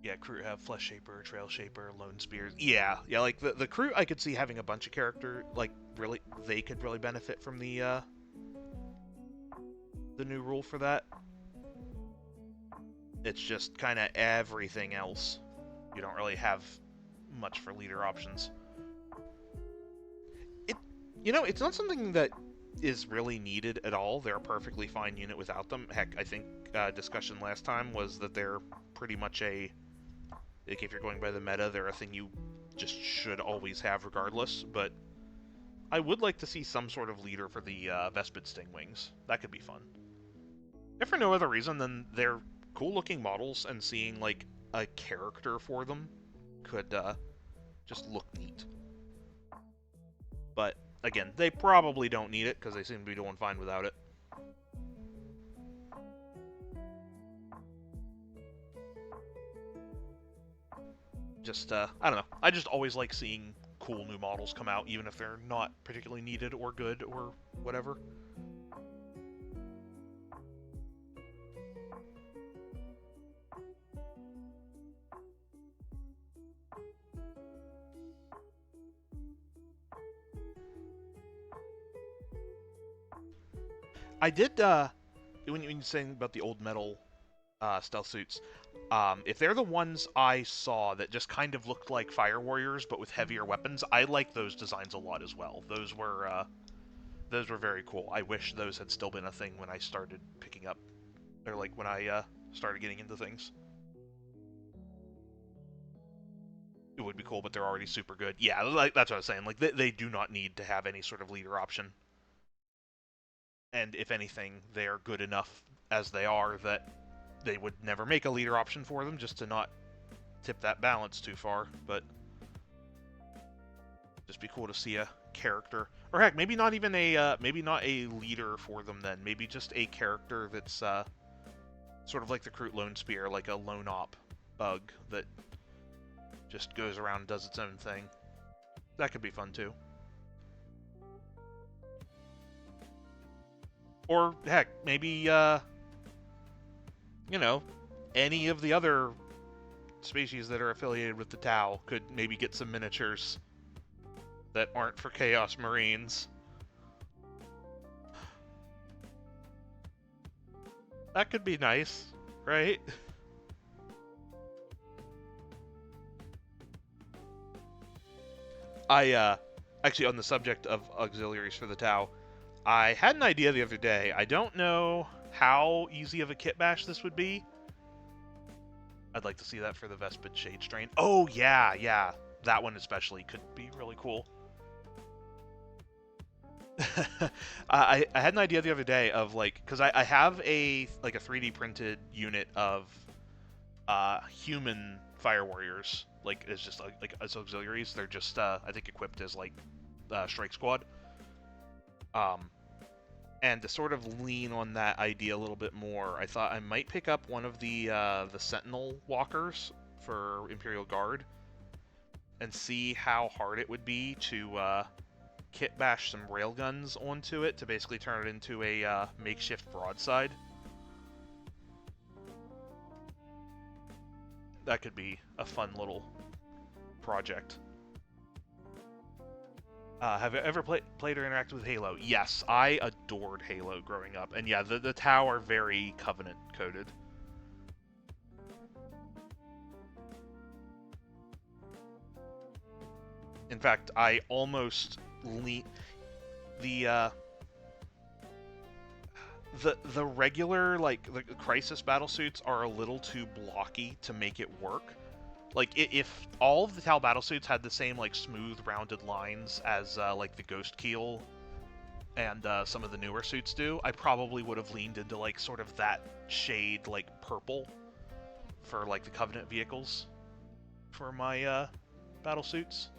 Yeah, Kroot have Flesh Shaper, Trail Shaper, Lone Spears. Yeah, like, the Kroot I could see having a bunch of character, like, really, they could really benefit from the new rule for that. It's just kind of everything else. You don't really have much for leader options. It's not something that is really needed at all. They're a perfectly fine unit without them. Heck, I think discussion last time was that they're pretty much like, if you're going by the meta, they're a thing you just should always have regardless, but I would like to see some sort of leader for the Vespid Stingwings. That could be fun. If for no other reason than they're cool-looking models, and seeing, like, a character for them could just look neat. But, again, they probably don't need it, because they seem to be doing fine without it. Just, I don't know. I just always like seeing cool new models come out, even if they're not particularly needed or good or whatever. I did, when you're saying about the old metal stealth suits, if they're the ones I saw that just kind of looked like Fire Warriors but with heavier weapons, I like those designs a lot as well. Those were very cool. I wish those had still been a thing when I started picking up, or like when I started getting into things. It would be cool, but they're already super good. Yeah, like that's what I was saying. Like they do not need to have any sort of leader option, and if anything, they are good enough as they are that they would never make a leader option for them, just to not tip that balance too far. But just be cool to see a character, or heck, maybe not even a maybe not a leader for them. Then maybe just a character that's sort of like the Kroot Lone Spear, like a lone op bug that just goes around and does its own thing. That could be fun too. Or heck, maybe you know, any of the other species that are affiliated with the Tau could maybe get some miniatures that aren't for Chaos Marines. That could be nice, right? I actually, on the subject of auxiliaries for the Tau, I had an idea the other day. I don't know how easy of a kit bash this would be. I'd like to see that for the Vespid Shade Strain. Oh yeah, yeah, that one especially could be really cool. I had an idea the other day of like, because I have a like a 3D printed unit of human fire warriors, like it's just like as auxiliaries. They're just I think equipped as like strike squad. Um, and to sort of lean on that idea a little bit more, I thought I might pick up one of the Sentinel walkers for Imperial Guard and see how hard it would be to kit bash some railguns onto it to basically turn it into a makeshift broadside. That could be a fun little project. Have you ever played or interacted with Halo? Yes, I adored Halo growing up. And yeah, the Tau are very Covenant coded. In fact, I almost the the regular like the Crisis battle suits are a little too blocky to make it work. Like if all of the Tau battle suits had the same like smooth rounded lines as like the Ghostkeel and some of the newer suits do, I probably would have leaned into like sort of that shade like purple for like the Covenant vehicles for my battle suits.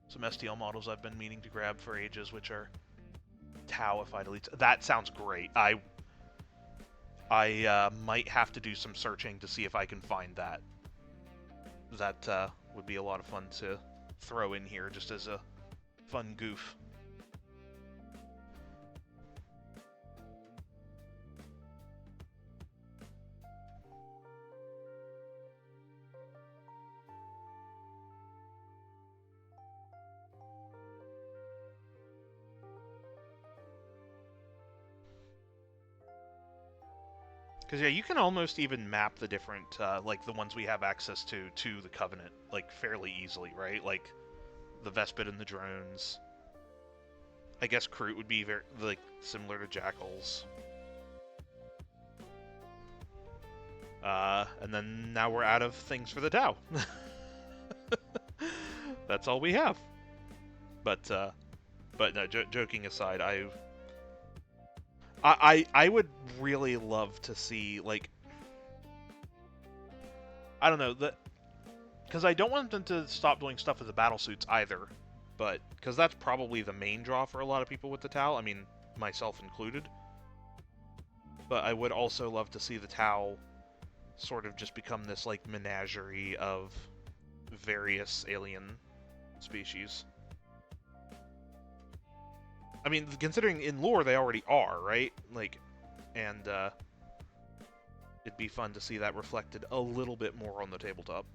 Some STL models I've been meaning to grab for ages, which are Tauified elites. That sounds great. I might have to do some searching to see if I can find that. That would be a lot of fun to throw in here just as a fun goof. Because yeah, you can almost even map the different, like the ones we have access to the Covenant, like fairly easily, right? Like the Vespid and the drones. I guess Kroot would be very like similar to Jackals. And then now we're out of things for the Tau. That's all we have. But no, joking aside, I would really love to see like I don't know that because I don't want them to stop doing stuff with the battle suits either, but because that's probably the main draw for a lot of people with the Tau. I mean, myself included. But I would also love to see the Tau sort of just become this like menagerie of various alien species. I mean, considering in lore they already are, right? Like, and it'd be fun to see that reflected a little bit more on the tabletop.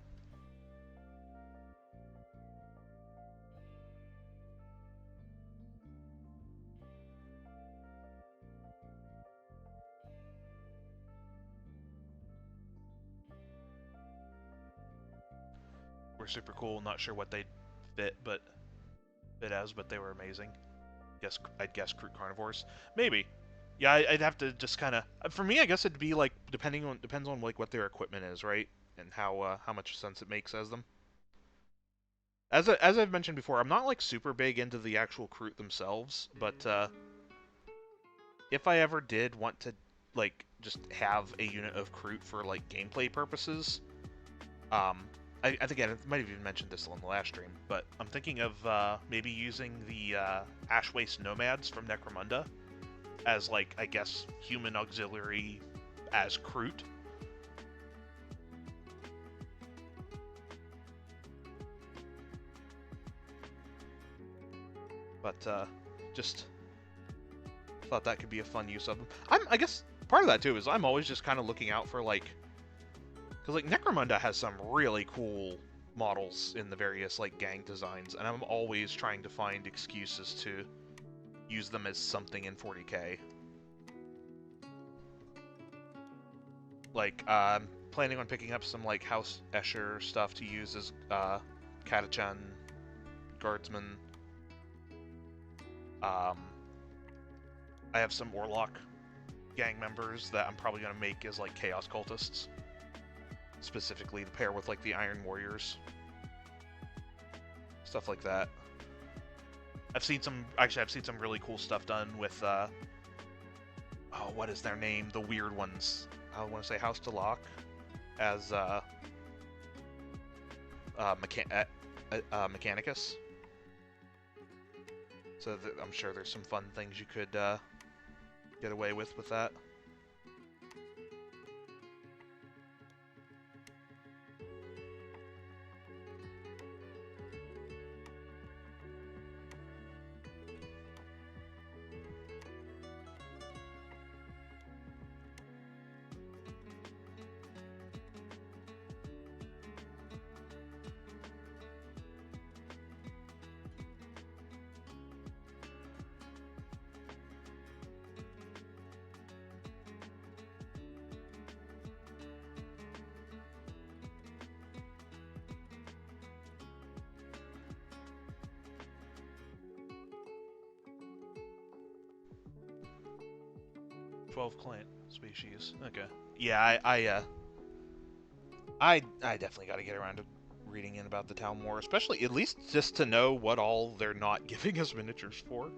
were super cool. Not sure what they'd fit, but but they were amazing. I'd guess Kroot carnivores, maybe. Yeah, I'd have to just kind of. For me, I guess it'd be like depends on like what their equipment is, right, and how much sense it makes as them. As I've mentioned before, I'm not like super big into the actual Kroot themselves, but if I ever did want to like just have a unit of Kroot for like gameplay purposes, I think I might have even mentioned this on the last stream, but I'm thinking of maybe using the Ash Waste Nomads from Necromunda as like I guess human auxiliary as Kroot. But just thought that could be a fun use of them. I guess part of that too is I'm always just kind of looking out for like, because like Necromunda has some really cool models in the various like gang designs, and I'm always trying to find excuses to use them as something in 40k. Like I'm planning on picking up some like House Escher stuff to use as Katachan guardsmen. I have some Orlok gang members that I'm probably going to make as like Chaos Cultists. Specifically to pair with like the Iron Warriors. Stuff like that. I've seen some really cool stuff done with oh, what is their name? The weird ones. I want to say House to Lock as Mechanicus. So I'm sure there's some fun things you could get away with that. Client species. Okay. Yeah, I definitely got to get around to reading in about the town more, especially at least just to know what all they're not giving us miniatures for.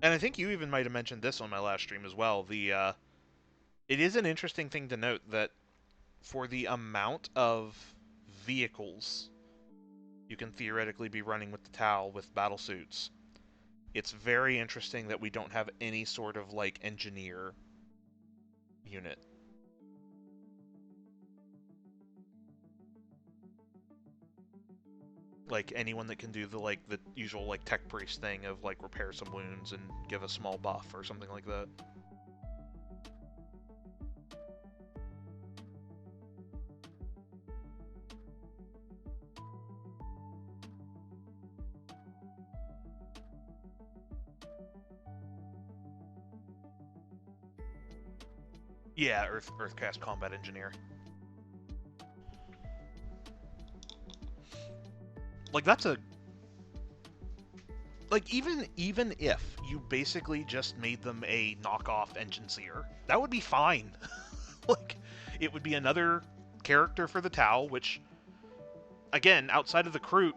And I think you even might have mentioned this on my last stream as well. It is an interesting thing to note that for the amount of vehicles you can theoretically be running with the Tau with battlesuits, it's very interesting that we don't have any sort of like engineer unit. Like anyone that can do the usual like tech priest thing of like repair some wounds and give a small buff or something like that. Yeah, Earthcast Combat Engineer. Like that's a even if you basically just made them a knockoff Engine Seer, that would be fine. Like it would be another character for the Tau, which again, outside of the Kroot,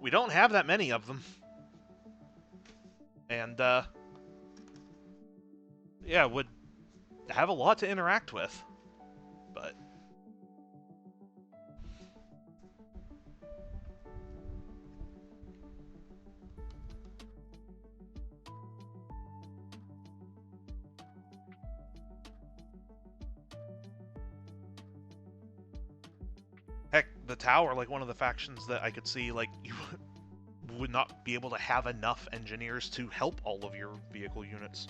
we don't have that many of them. And yeah, would have a lot to interact with. But heck, the Tau are like one of the factions that I could see like you would not be able to have enough engineers to help all of your vehicle units.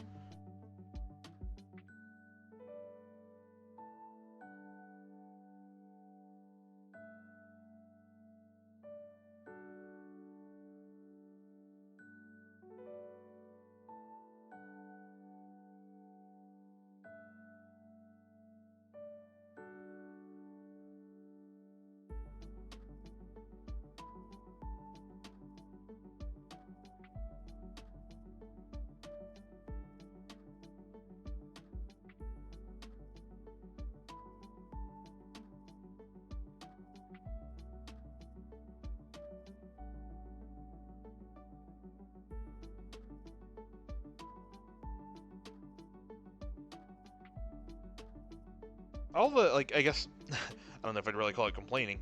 all the, like, I guess, I don't know if I'd really call it complaining,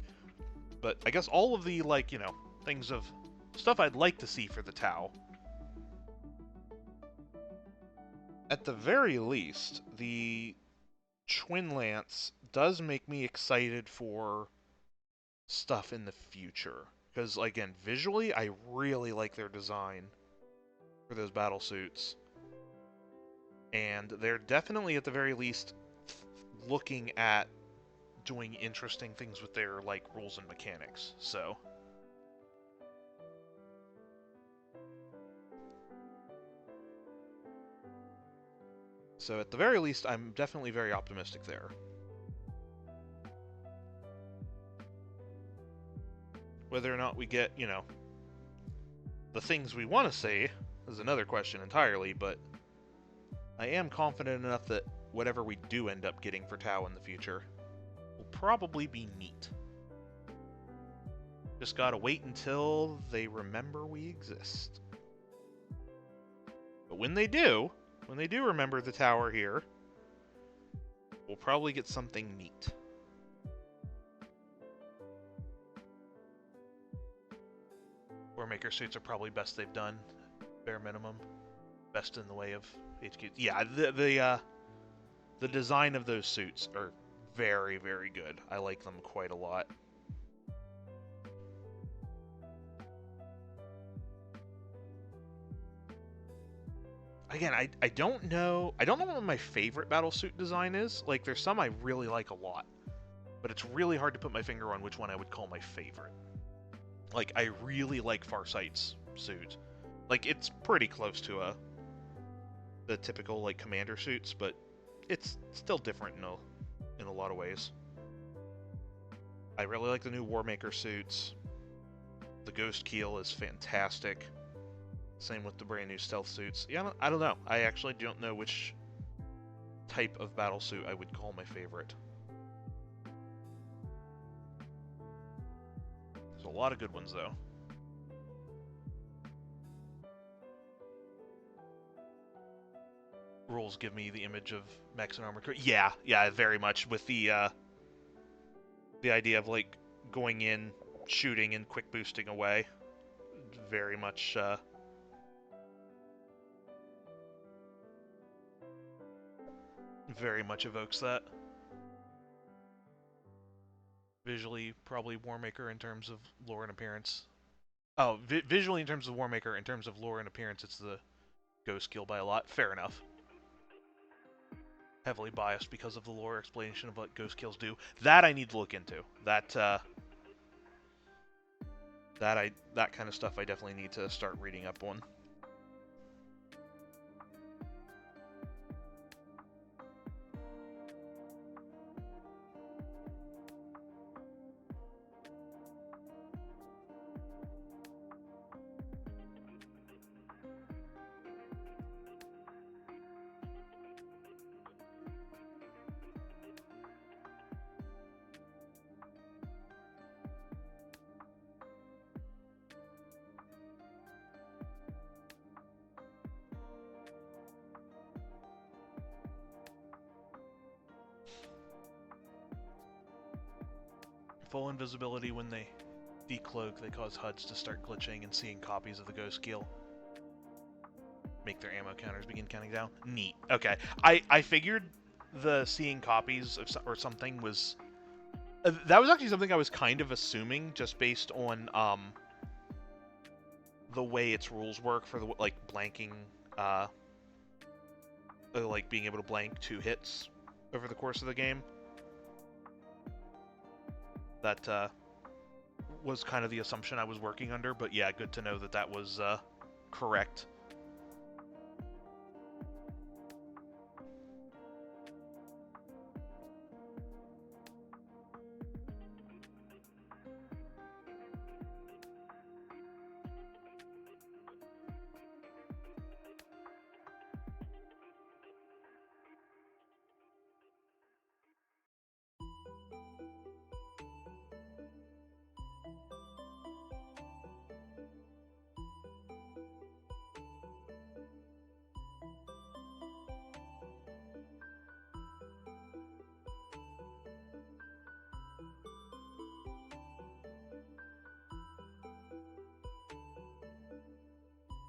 but I guess all of the, like, you know, things of stuff I'd like to see for the Tau. At the very least, the Twin Lance does make me excited for stuff in the future. Because, again, visually, I really like their design for those battle suits. And they're definitely, at the very least, looking at doing interesting things with their, like, rules and mechanics. So at the very least, I'm definitely very optimistic there. Whether or not we get, you know, the things we want to see is another question entirely, but I am confident enough that whatever we do end up getting for Tau in the future will probably be neat. Just gotta wait until they remember we exist. But when they do remember the tower here, we'll probably get something neat. Warmaker suits are probably best they've done, bare minimum. Best in the way of HQ. Yeah, the design of those suits are very, very good. I like them quite a lot. Again, I don't know what my favorite battlesuit design is. Like, there's some I really like a lot, but it's really hard to put my finger on which one I would call my favorite. Like, I really like Farsight's suit. Like, it's pretty close to the typical, like, commander suits, but it's still different in a lot of ways. I really like the new Warmaker suits. The Ghostkeel is fantastic. Same with the brand new stealth suits. Yeah, I don't know. I actually don't know which type of battlesuit I would call my favorite. There's a lot of good ones, though. Rules give me the image of mechs and armored. Yeah, very much. With the idea of, like, going in, shooting, and quick boosting away. Very much, very much evokes that. Visually, probably Warmaker in terms of lore and appearance. Oh, visually in terms of Warmaker, in terms of lore and appearance, it's the Ghostkeel by a lot. Fair enough. Heavily biased because of the lore explanation of what Ghostkeels do. That I need to look into. That kind of stuff I definitely need to start reading up on. Full invisibility when they decloak, they cause HUDs to start glitching and seeing copies of the Ghostkeel. Make their ammo counters begin counting down. Neat. Okay. I figured the seeing copies of or something was... that was actually something I was kind of assuming, just based on the way its rules work for the, like, blanking, like being able to blank 2 hits over the course of the game. That was kind of the assumption I was working under, but yeah, good to know that that was correct.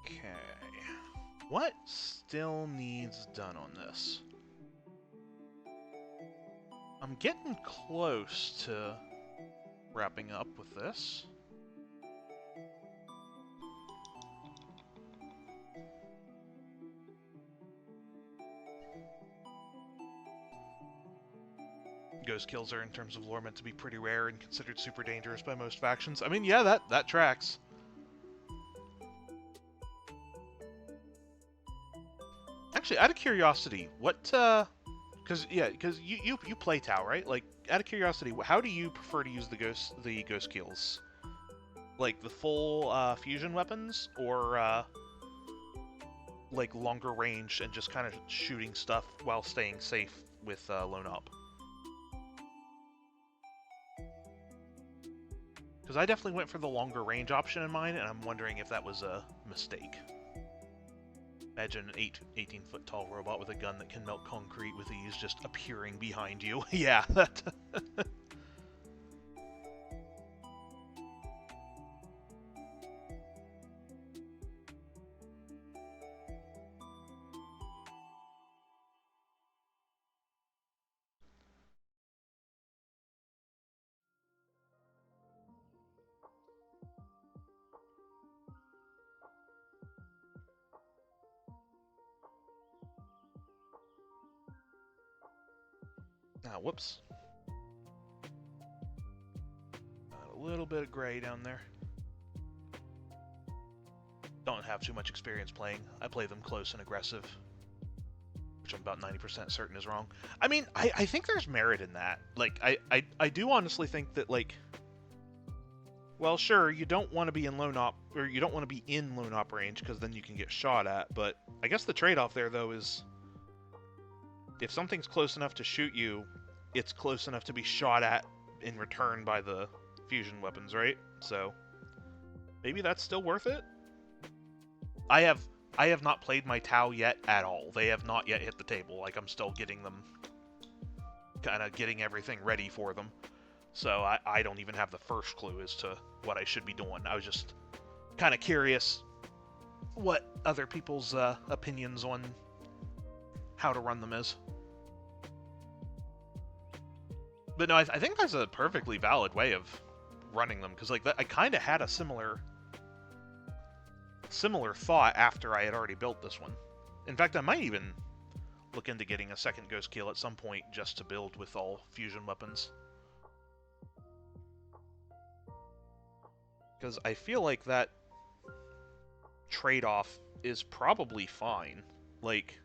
Okay. What still needs done on this? I'm getting close to wrapping up with this. Ghostkills are, in terms of lore, meant to be pretty rare and considered super dangerous by most factions. I mean, yeah, that tracks. Actually, out of curiosity, what, because you play Tau, right? Like, out of curiosity, how do you prefer to use the Ghostkills? Like the full fusion weapons, or like longer range and just kind of shooting stuff while staying safe with Lone Up? Because I definitely went for the longer range option in mine, and I'm wondering if that was a mistake. Imagine an 18-foot tall robot with a gun that can melt concrete with ease just appearing behind you. Yeah, that... Ah, whoops. Got a little bit of gray down there. Don't have too much experience playing. I play them close and aggressive, which I'm about 90% certain is wrong. I mean, I think there's merit in that. Like, I do honestly think that, like, well, sure, you don't want to be in lone op, or you don't want to be in lone op range, because then you can get shot at, but I guess the trade-off there, though, is if something's close enough to shoot you, it's close enough to be shot at in return by the fusion weapons, right? So maybe that's still worth it? I have not played my Tau yet at all. They have not yet hit the table. Like, I'm still getting them, kind of getting everything ready for them. So I don't even have the first clue as to what I should be doing. I was just kind of curious what other people's opinions on how to run them is. But no, I think that's a perfectly valid way of running them, because like I kind of had a similar thought after I had already built this one. In fact, I might even look into getting a second Ghostkeel at some point just to build with all fusion weapons. Because I feel like that trade-off is probably fine. Like,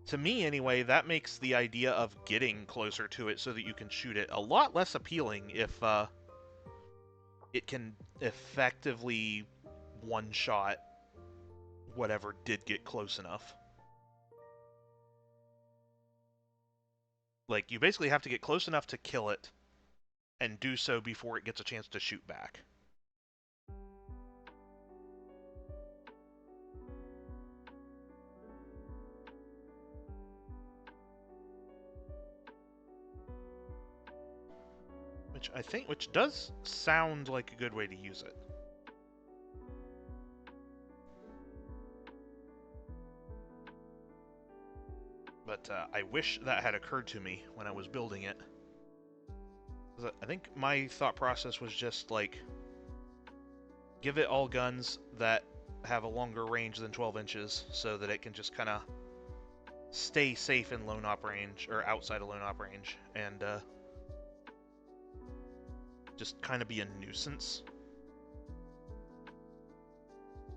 to me anyway, that makes the idea of getting closer to it so that you can shoot it a lot less appealing if it can effectively one-shot whatever did get close enough. Like, you basically have to get close enough to kill it, and do so before it gets a chance to shoot back. Which does sound like a good way to use it. But I wish that had occurred to me when I was building it. I think my thought process was just like, give it all guns that have a longer range than 12 inches so that it can just kind of stay safe in lone op range, or outside of lone op range, and just kind of be a nuisance.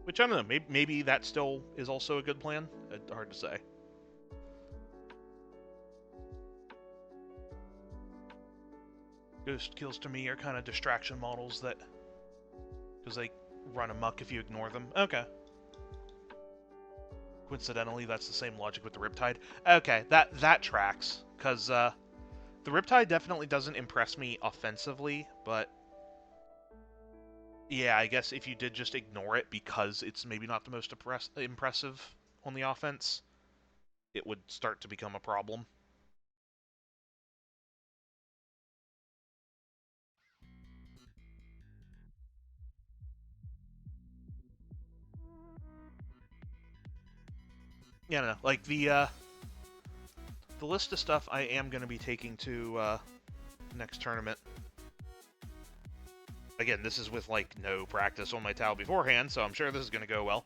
Which, I don't know, maybe that still is also a good plan. Hard to say. Ghostkills to me are kind of distraction models that, because they run amok if you ignore them. Okay. Coincidentally, that's the same logic with the Riptide. Okay, that tracks, because the Riptide definitely doesn't impress me offensively, but yeah, I guess if you did just ignore it because it's maybe not the most impressive on the offense, it would start to become a problem. Yeah, no, like the list of stuff I am going to be taking to next tournament. Again, this is with like no practice on my Tau beforehand, so I'm sure this is going to go well.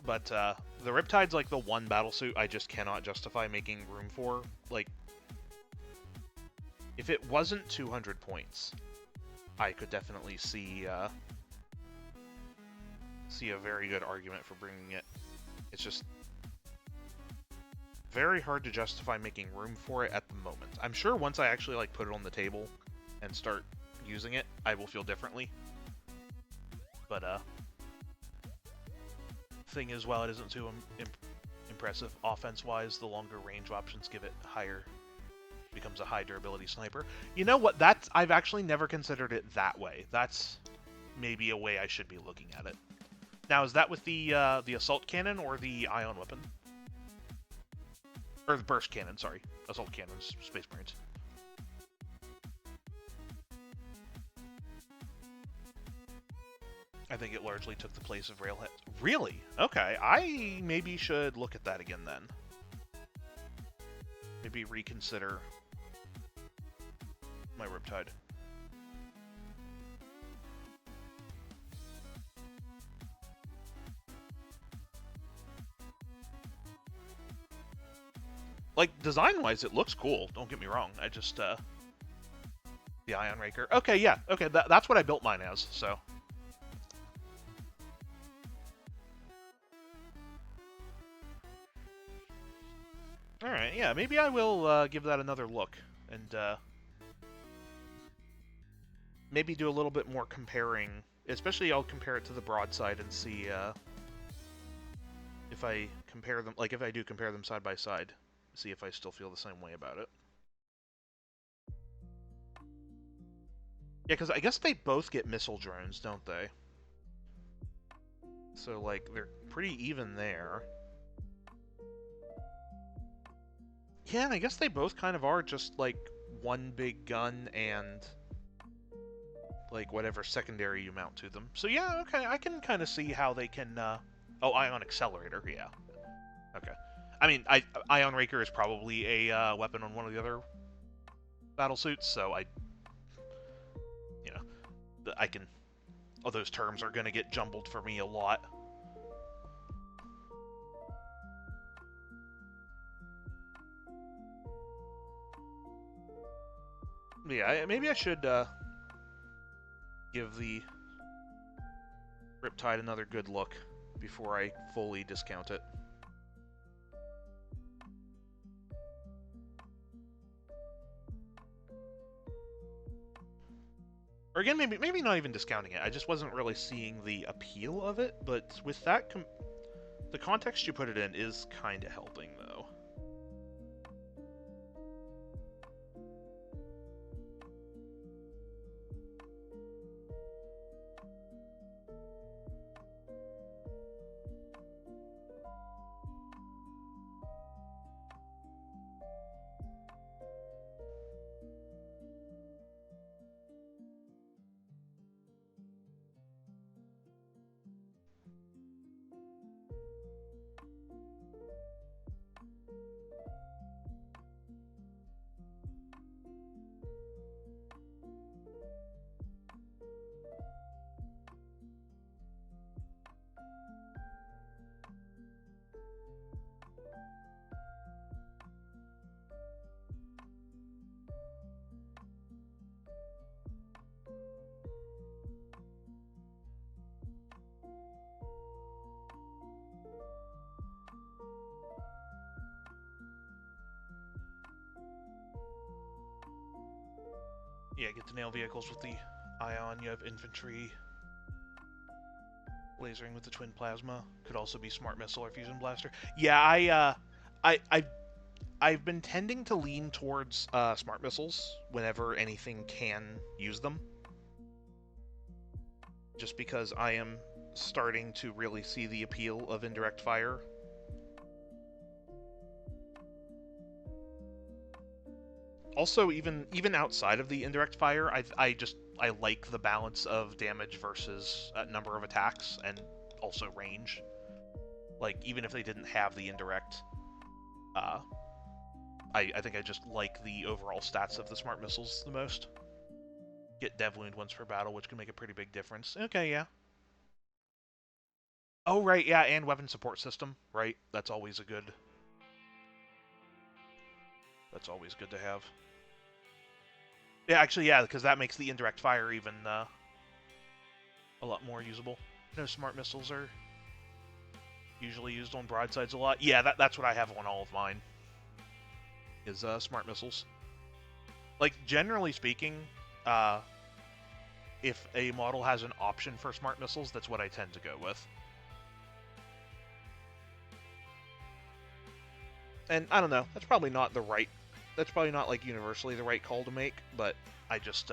But the Riptide's like the one battlesuit I just cannot justify making room for. Like, if it wasn't 200 points, I could definitely see a very good argument for bringing it. It's just very hard to justify making room for it at the moment. I'm sure once I actually like put it on the table and start using it, I will feel differently. But thing is, while it isn't too impressive offense-wise, the longer range options give it higher, becomes a high durability sniper. You know what? I've actually never considered it that way. That's maybe a way I should be looking at it. Now, is that with the assault cannon or the ion weapon? Or the burst cannon, sorry. Assault cannons, Space Marines. I think it largely took the place of railheads. Really? Okay, I maybe should look at that again then. Maybe reconsider my Riptide. Like, design-wise, it looks cool. Don't get me wrong. I just, the Ion Raker. Okay, yeah. Okay, that's what I built mine as, so. Alright, yeah, maybe I will give that another look, and maybe do a little bit more comparing. Especially I'll compare it to the broadside and see if I compare them, like if I do compare them side by side, see if I still feel the same way about it. Yeah, because I guess they both get missile drones, don't they? So, like, they're pretty even there. Yeah, and I guess they both kind of are just, like, one big gun and, like, whatever secondary you mount to them. So, yeah, okay, I can kind of see how they can, Oh, Ion Accelerator, yeah. Okay. I mean, Ion Raker is probably a weapon on one of the other battlesuits, so you know, I can... Oh, those terms are going to get jumbled for me a lot. Yeah, maybe I should give the Riptide another good look before I fully discount it. Or again, maybe not even discounting it. I just wasn't really seeing the appeal of it, but with that, the context you put it in is kind of helping, though. Yeah, get to nail vehicles with the Ion. You have infantry. Lasering with the twin plasma could also be smart missile or fusion blaster. Yeah, I've been tending to lean towards smart missiles whenever anything can use them. Just because I am starting to really see the appeal of indirect fire. Also, even outside of the indirect fire, I like the balance of damage versus number of attacks and also range. Like, even if they didn't have the indirect, uh, I think I just like the overall stats of the smart missiles the most. Get dev wound once per battle, which can make a pretty big difference. Okay, yeah. Oh, right, yeah, and weapon support system, right? That's always a good... That's always good to have. Yeah, actually, yeah, because that makes the indirect fire even a lot more usable. No smart missiles are usually used on broadsides a lot. Yeah, that's what I have on all of mine, is smart missiles. Like, generally speaking, uh, if a model has an option for smart missiles, that's what I tend to go with. And I don't know, that's probably not the right... That's probably not, like, universally the right call to make, but I just,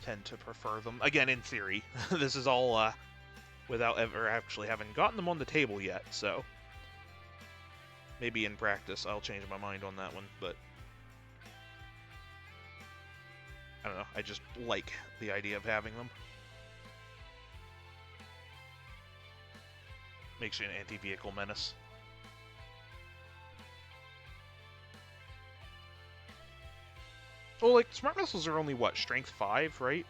tend to prefer them. Again, in theory. This is all, without ever actually having gotten them on the table yet, so... Maybe in practice I'll change my mind on that one, but... I don't know, I just like the idea of having them. Makes you an anti-vehicle menace. Well, like, smart missiles are only, what, strength 5, right?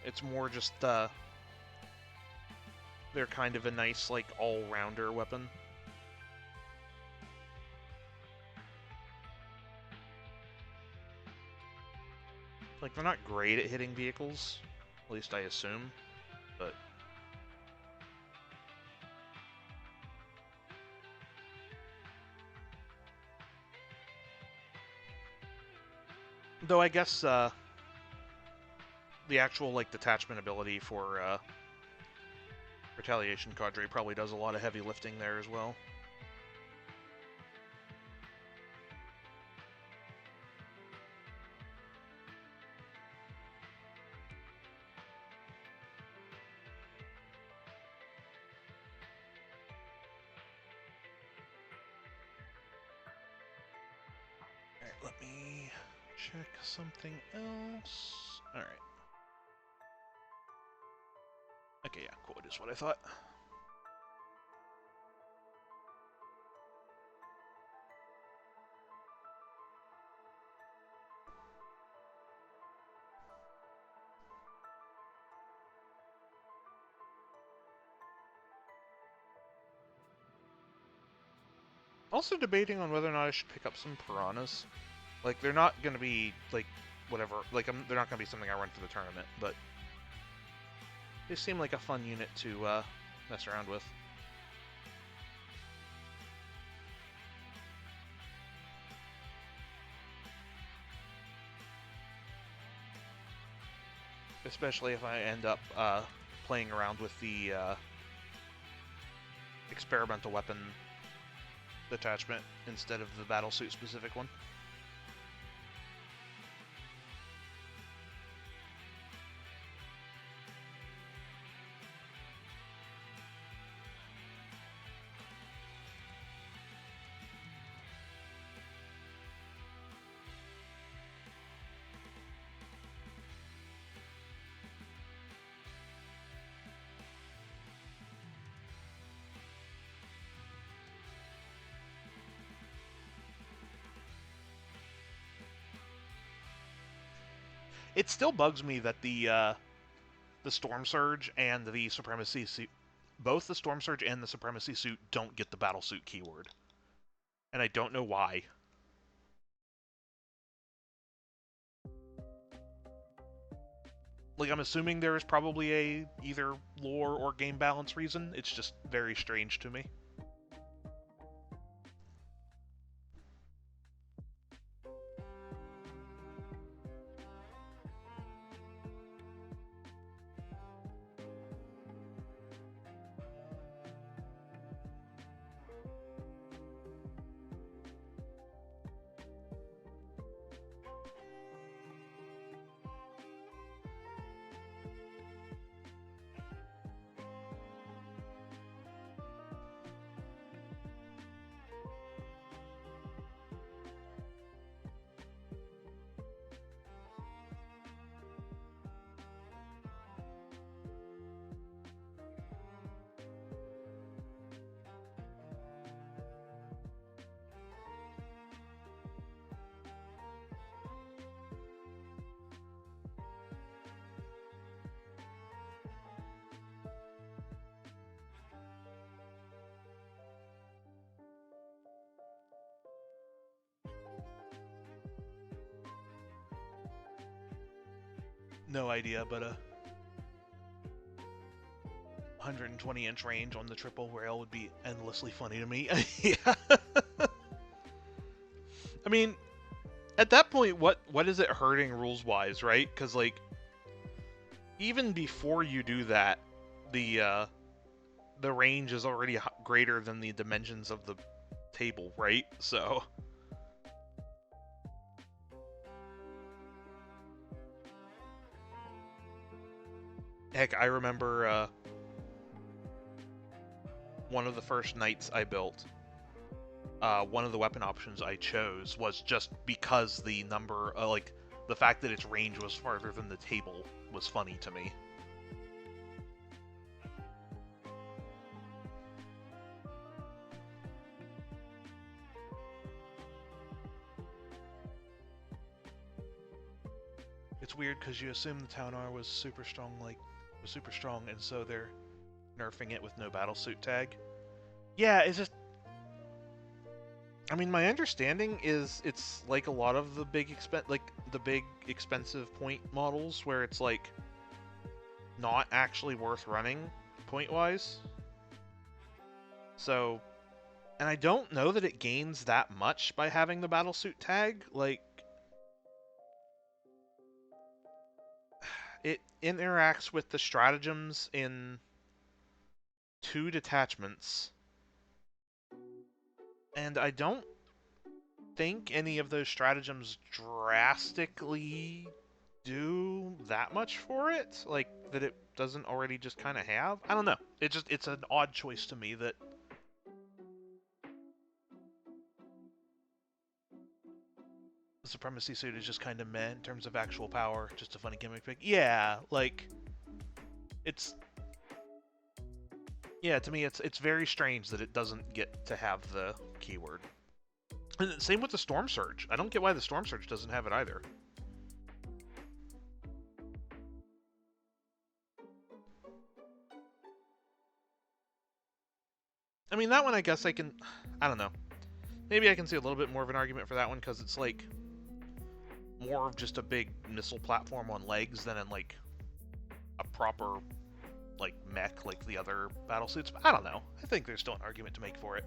It's more just, they're kind of a nice, like, all-rounder weapon. Like, they're not great at hitting vehicles, at least I assume, but... Though I guess, the actual, like, detachment ability for, Retaliation Cadre probably does a lot of heavy lifting there as well. Alright, let me check something else. Alright. Okay, yeah, cool, it is what I thought. Also debating on whether or not I should pick up some piranhas. Like, they're not gonna be, like, whatever, like, they're not gonna be something I run for the tournament, but they seem like a fun unit to, mess around with. Especially if I end up, playing around with the, experimental weapon detachment instead of the Battlesuit specific one. It still bugs me that the Storm Surge and the Supremacy Suit, both the Storm Surge and the Supremacy Suit don't get the Battlesuit keyword. And I don't know why. Like, I'm assuming there is probably a either lore or game balance reason. It's just very strange to me. no idea, but a 120-inch range on the triple rail would be endlessly funny to me. Yeah. I mean, at that point, what is it hurting rules-wise, right? Because, like, even before you do that, the range is already greater than the dimensions of the table, right? So... Heck, I remember one of the first knights I built, one of the weapon options I chose was just because the number, like, the fact that its range was farther than the table was funny to me. It's weird because you assume the Town R was super strong, and so they're nerfing it with no Battlesuit tag. Yeah, it's just... I mean, my understanding is it's like a lot of the big expensive point models where it's like not actually worth running point-wise. So, and I don't know that it gains that much by having the Battlesuit tag. Like, it interacts with the stratagems in 2 detachments, and I don't think any of those stratagems drastically do that much for it, like, that it doesn't already just kind of have. I don't know. It's an odd choice to me that... The Supremacy suit is just kind of meh in terms of actual power, just a funny gimmick pick. Yeah, like, it's... Yeah, to me, it's very strange that it doesn't get to have the keyword. And same with the Storm Surge. I don't get why the Storm Surge doesn't have it either. I mean, that one I guess I can... I don't know. Maybe I can see a little bit more of an argument for that one, because it's, like, more of just a big missile platform on legs than in, like, a proper, like, mech like the other Battlesuits. But I don't know. I think there's still an argument to make for it.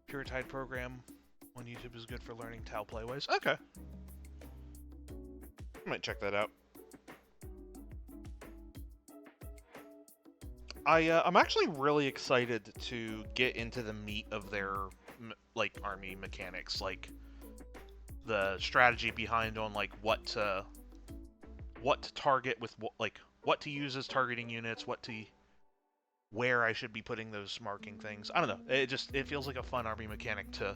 Pure Tide program on YouTube is good for learning Tau playways. Okay. I might check that out. I'm actually really excited to get into the meat of their, like, army mechanics, like the strategy behind on, like, what to target with what to use as targeting units, where I should be putting those marking things. I don't know. It feels like a fun army mechanic to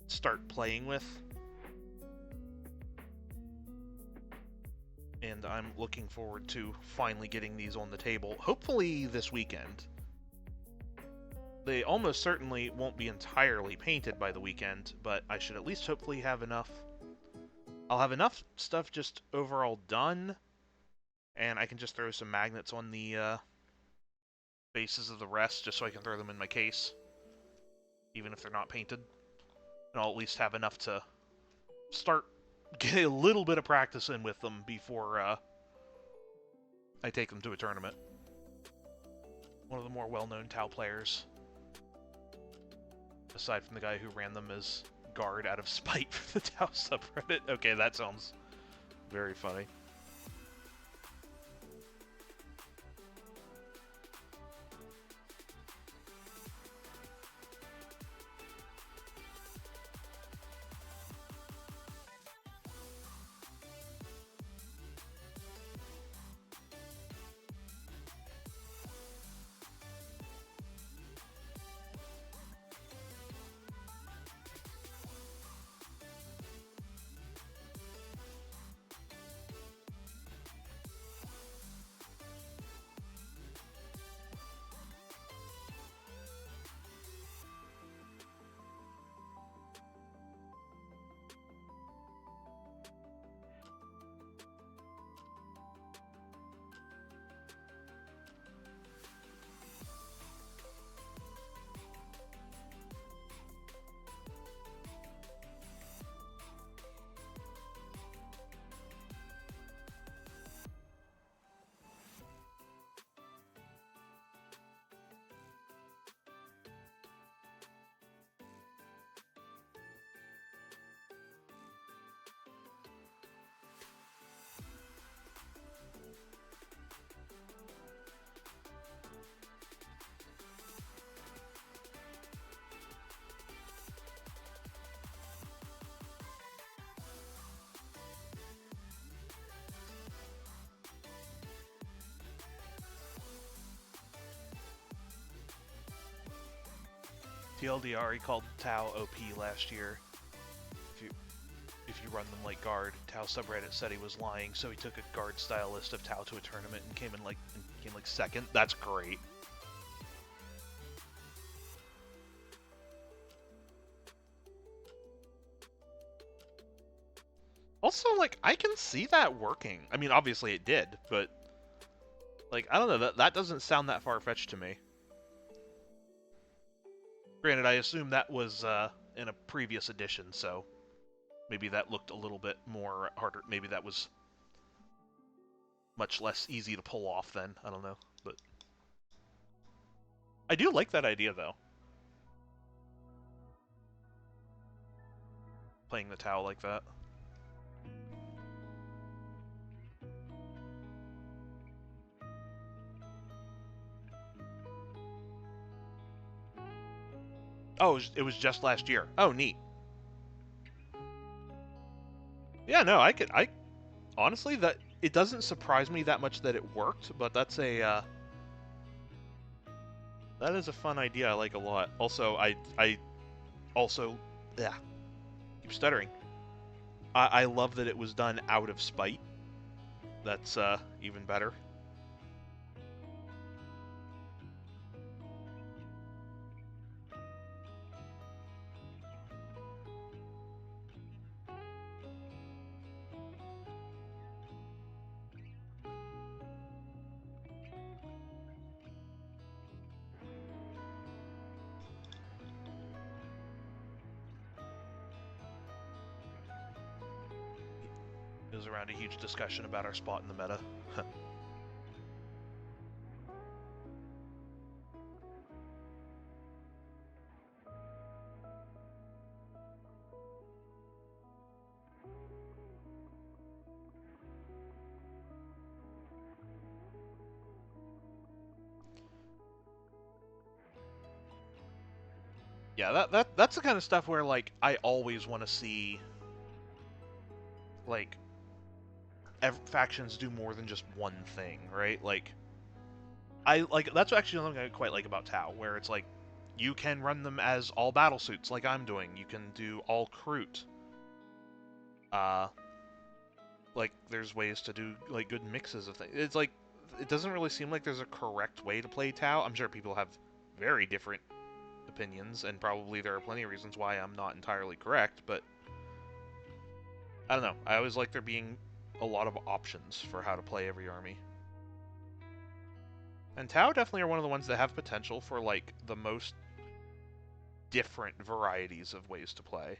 start playing with. And I'm looking forward to finally getting these on the table, hopefully this weekend. They almost certainly won't be entirely painted by the weekend, but I should at least hopefully have enough. I'll have enough stuff just overall done, and I can just throw some magnets on the bases of the rest, just so I can throw them in my case, even if they're not painted. And I'll at least have enough to start getting a little bit of practice in with them before I take them to a tournament. One of the more well-known Tau players, aside from the guy who ran them as guard out of spite for the Tau subreddit. Okay, that sounds very funny. TLDR, he called Tau OP last year. If you run them like guard, Tau subreddit said he was lying, so he took a guard style list of Tau to a tournament and came like second. That's great. Also, like, I can see that working. I mean, obviously it did, but like, I don't know, that doesn't sound that far-fetched to me. Granted, I assume that was in a previous edition, so maybe that looked a little bit more harder. Maybe that was much less easy to pull off then. I don't know, but I do like that idea, though. Playing the Tau like that. Oh, it was just last year. Oh, neat. Yeah, no, I honestly, that it doesn't surprise me that much that it worked, but that's a that is a fun idea I like a lot. Also, I also, yeah, keep stuttering. I love that it was done out of spite. That's even better. It was around a huge discussion about our spot in the meta. Yeah, that's the kind of stuff where like I always want to see like factions do more than just one thing, right? Like I like that's actually something I quite like about Tau, where it's like you can run them as all Battlesuits, like I'm doing. You can do all Kroot. Uh, like there's ways to do like good mixes of things. It's like it doesn't really seem like there's a correct way to play Tau. I'm sure people have very different opinions, and probably there are plenty of reasons why I'm not entirely correct, but I don't know. I always like there being a lot of options for how to play every army. And Tau definitely are one of the ones that have potential for like the most different varieties of ways to play.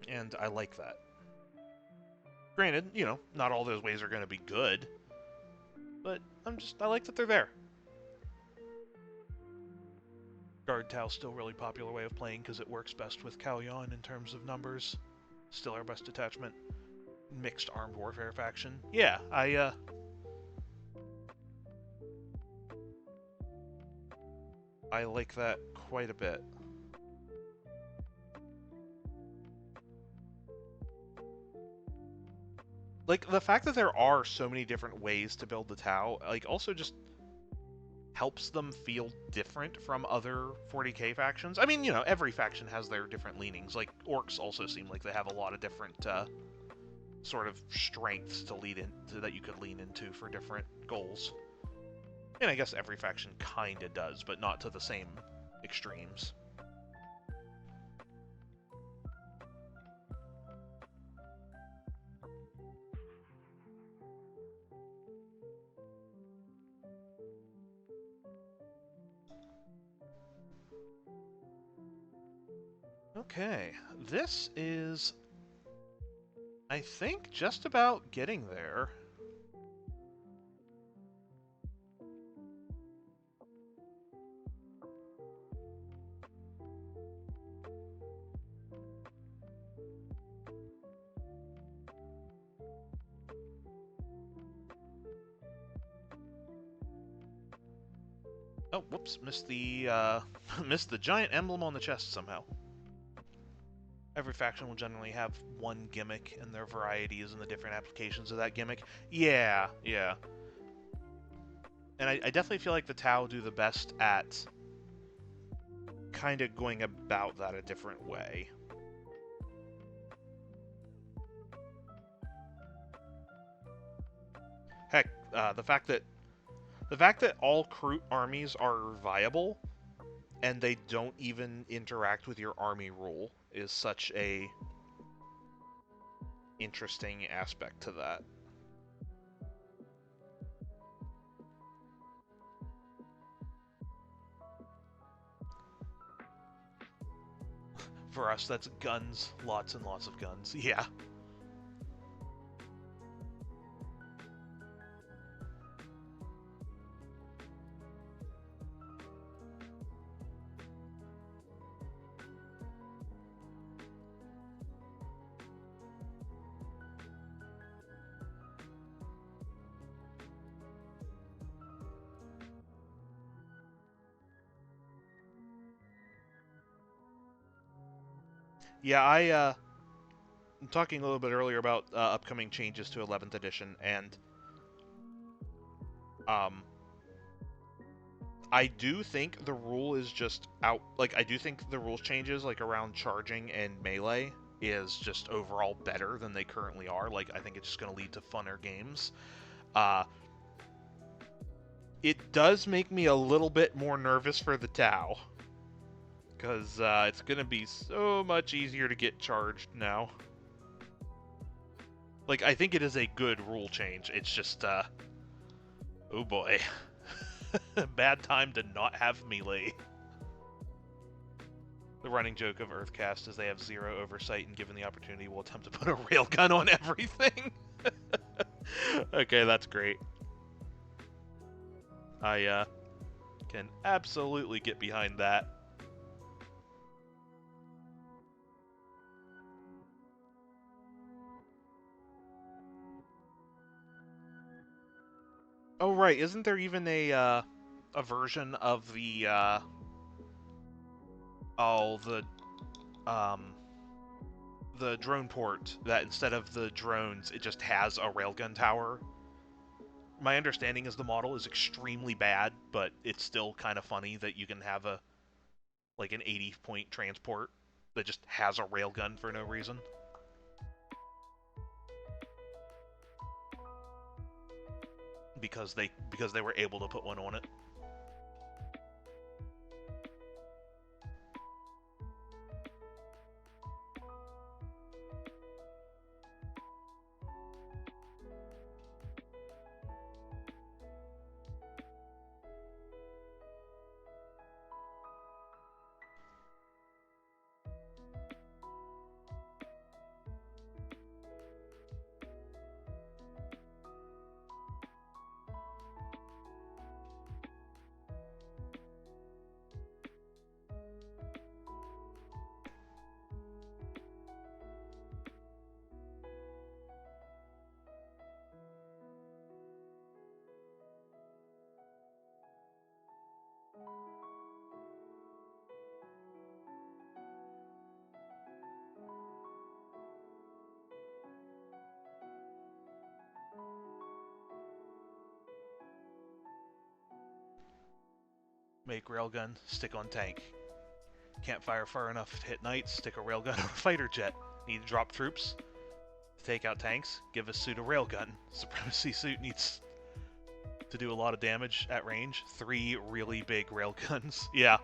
And I like that. Granted, you know, not all those ways are going to be good, but I like that they're there. Guard Tau's still a really popular way of playing because it works best with Kalyan in terms of numbers. Still our best attachment. Mixed armed warfare faction. Yeah, I like that quite a bit. Like, the fact that there are so many different ways to build the Tau, like, also just helps them feel different from other 40k factions. I mean, you know, every faction has their different leanings. Like, Orcs also seem like they have a lot of different, sort of strengths to lead into that you could lean into for different goals. And I guess every faction kinda does, but not to the same extremes. Okay, this is, I think, just about getting there. Oh, whoops, missed the, missed the giant emblem on the chest somehow. Every faction will generally have one gimmick, and their variety is in the different applications of that gimmick. Yeah, yeah. And I definitely feel like the Tau do the best at kind of going about that a different way. Heck, the fact that all crew armies are viable and they don't even interact with your army rule is such a interesting aspect to that. For us, that's guns. Lots and lots of guns. Yeah. Yeah, I'm talking a little bit earlier about upcoming changes to 11th edition, and um, I do think the rule is just out. Like, I do think the rules changes, like around charging and melee, is just overall better than they currently are. Like, I think it's just going to lead to funner games. Uh, it does make me a little bit more nervous for the Tau, because it's going to be so much easier to get charged now. Like, I think it is a good rule change. It's just, oh boy. Bad time to not have melee. The running joke of Earthcast is they have zero oversight, and given the opportunity, will attempt to put a railgun on everything. Okay, that's great. I can absolutely get behind that. Oh right, isn't there even a version of the oh the drone port that instead of the drones it just has a railgun tower? My understanding is the model is extremely bad, but it's still kind of funny that you can have a like an 80-point transport that just has a railgun for no reason. Because they were able to put one on it. Make railgun, stick on tank. Can't fire far enough to hit knights, stick a railgun on a fighter jet. Need to drop troops, take out tanks, give a suit a railgun. Supremacy suit needs to do a lot of damage at range. 3 really big railguns. Yeah.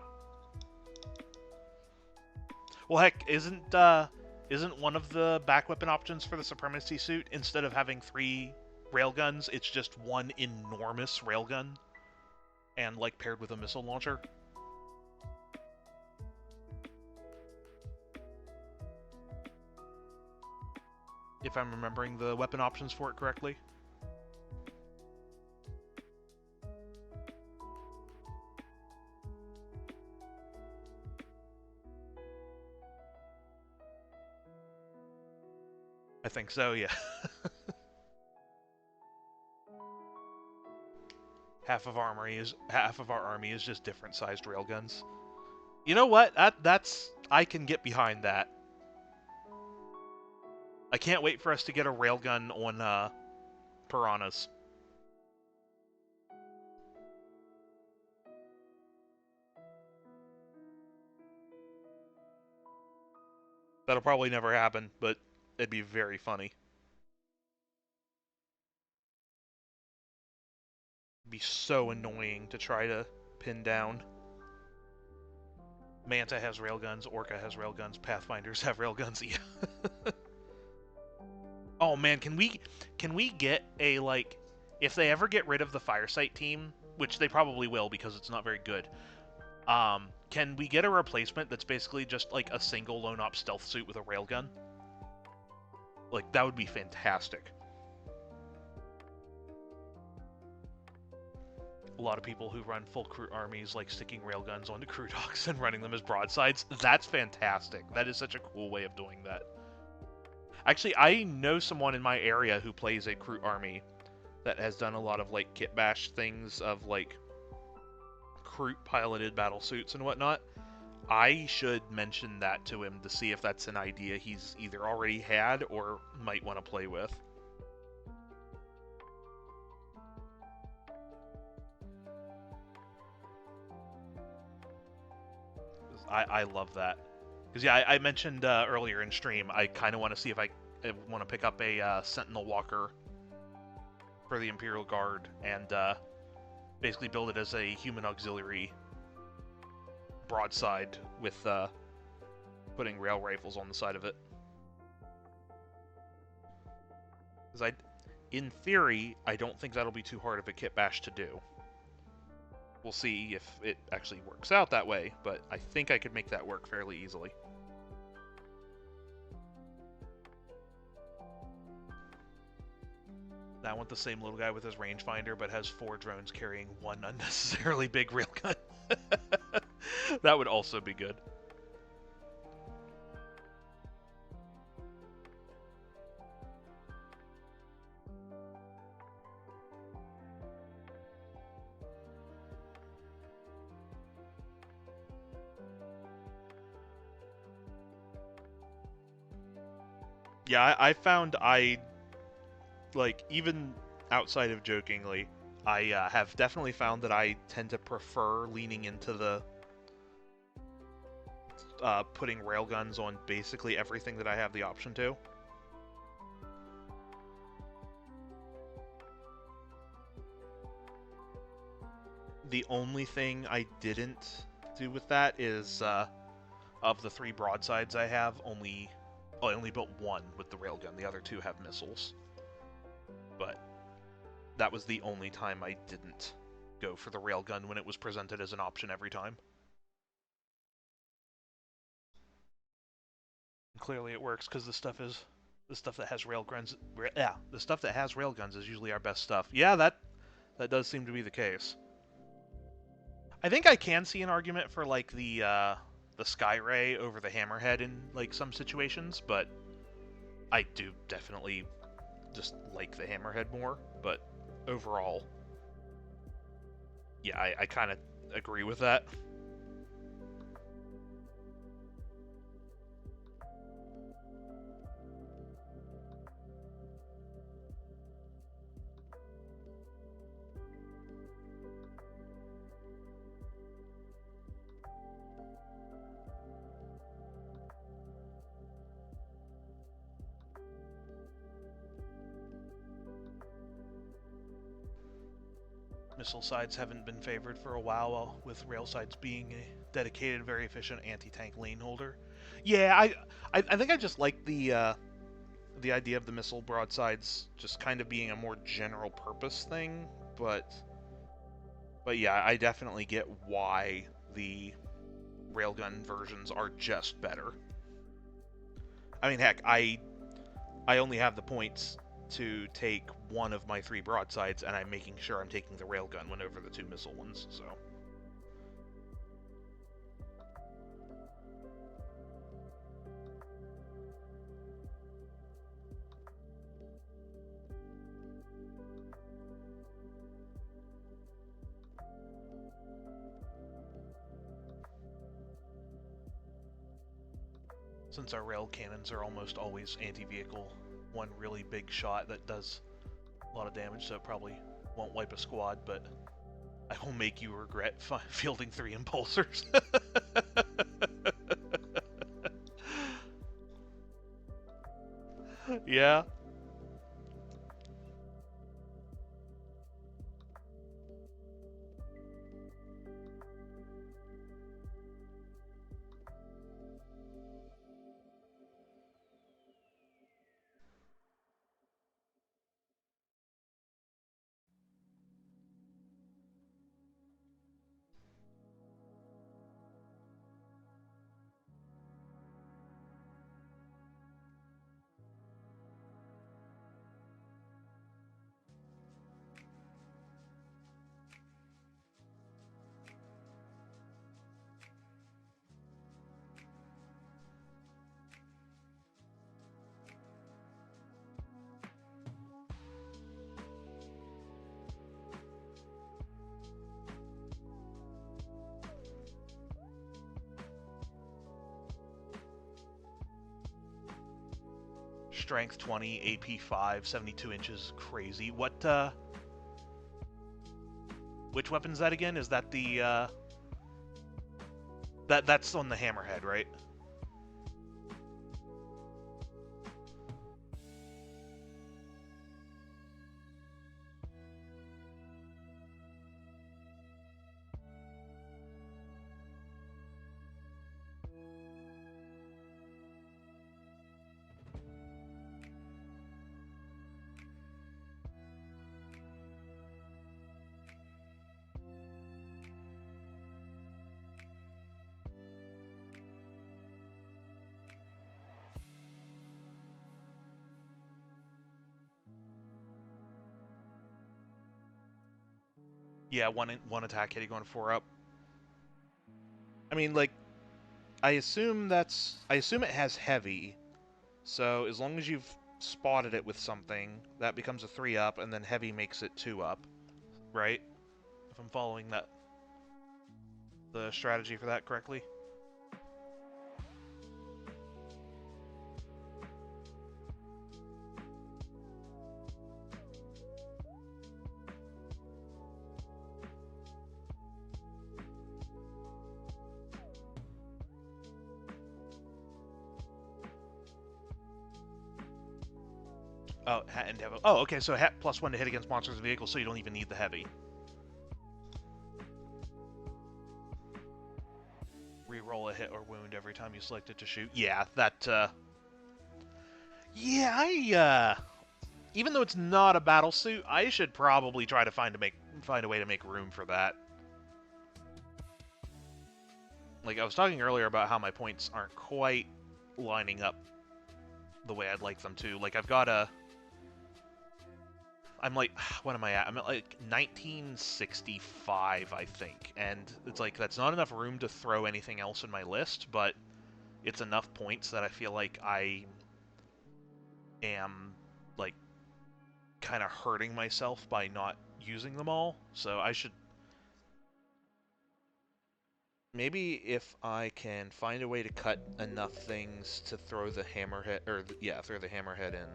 Well, heck, isn't one of the back weapon options for the Supremacy suit, instead of having 3 railguns, it's just one enormous railgun? And, like, paired with a missile launcher? If I'm remembering the weapon options for it correctly. I think so, yeah. half of our army is just different sized railguns. You know what? I can get behind that. I can't wait for us to get a railgun on piranhas. That'll probably never happen, but it'd be very funny. It'd be so annoying to try to pin down. Manta has railguns, Orca has railguns, Pathfinders have railguns. Yeah. Oh man, can we get a like if they ever get rid of the Firesight team, which they probably will because it's not very good. Can we get a replacement that's basically just like a single lone op stealth suit with a railgun? Like that would be fantastic. A lot of people who run full crew armies like sticking railguns onto crew docks and running them as broadsides. That's fantastic. That is such a cool way of doing that. Actually, I know someone in my area who plays a crew army that has done a lot of like kit bash things of like crew piloted battle suits and whatnot. I should mention that to him to see if that's an idea he's either already had or might want to play with. I love that. Because, yeah, I mentioned earlier in stream, I kind of want to see if I want to pick up a Sentinel Walker for the Imperial Guard and basically build it as a human auxiliary broadside with putting rail rifles on the side of it. Because in theory, I don't think that'll be too hard of a kit bash to do. We'll see if it actually works out that way, but I think I could make that work fairly easily. I want the same little guy with his rangefinder, but has 4 drones carrying 1 unnecessarily big railgun. That would also be good. Yeah, I found like, even outside of jokingly, I have definitely found that I tend to prefer leaning into the putting railguns on basically everything that I have the option to. The only thing I didn't do with that is, of the 3 broadsides I have, I only built 1 with the railgun. The other 2 have missiles. But that was the only time I didn't go for the railgun when it was presented as an option every time. And clearly it works because the stuff that has railguns. Yeah, the stuff that has railguns is usually our best stuff. Yeah, that does seem to be the case. I think I can see an argument for like the Skyray over the Hammerhead in like some situations, but I do definitely just like the Hammerhead more. But overall, yeah, I kind of agree with that. Missile sides haven't been favored for a while, with rail sides being a dedicated, very efficient anti-tank lane holder. Yeah, I think I just like the idea of the missile broadsides just kind of being a more general purpose thing, but yeah, I definitely get why the railgun versions are just better. I mean, heck, I only have the points to take 1 of my 3 broadsides, and I'm making sure I'm taking the railgun whenever the 2 missile ones, so. Since our rail cannons are almost always anti-vehicle one really big shot that does a lot of damage, so it probably won't wipe a squad, but I will make you regret fielding 3 impulsors. Yeah. Strength 20, AP 5, 72 inches, crazy. What, which weapon's that again? Is that the, That's on the hammerhead, right? Yeah, one attack hit, going 4 up. I mean, like, I assume it has heavy, so as long as you've spotted it with something, that becomes a 3 up, and then heavy makes it 2 up, right? If I'm following the strategy for that correctly. Oh, and heavy. Oh, okay, so +1 to hit against monsters and vehicles, so you don't even need the heavy. Reroll a hit or wound every time you select it to shoot. Yeah, that, Yeah, even though it's not a battlesuit, I should probably try to find a way to make room for that. Like, I was talking earlier about how my points aren't quite lining up the way I'd like them to. Like, I'm like, what am I at? I'm at like 1965, I think. And it's like, that's not enough room to throw anything else in my list, but it's enough points that I feel like I am, like, kind of hurting myself by not using them all. So I should... Maybe if I can find a way to cut enough things to throw the hammerhead, throw the hammerhead in.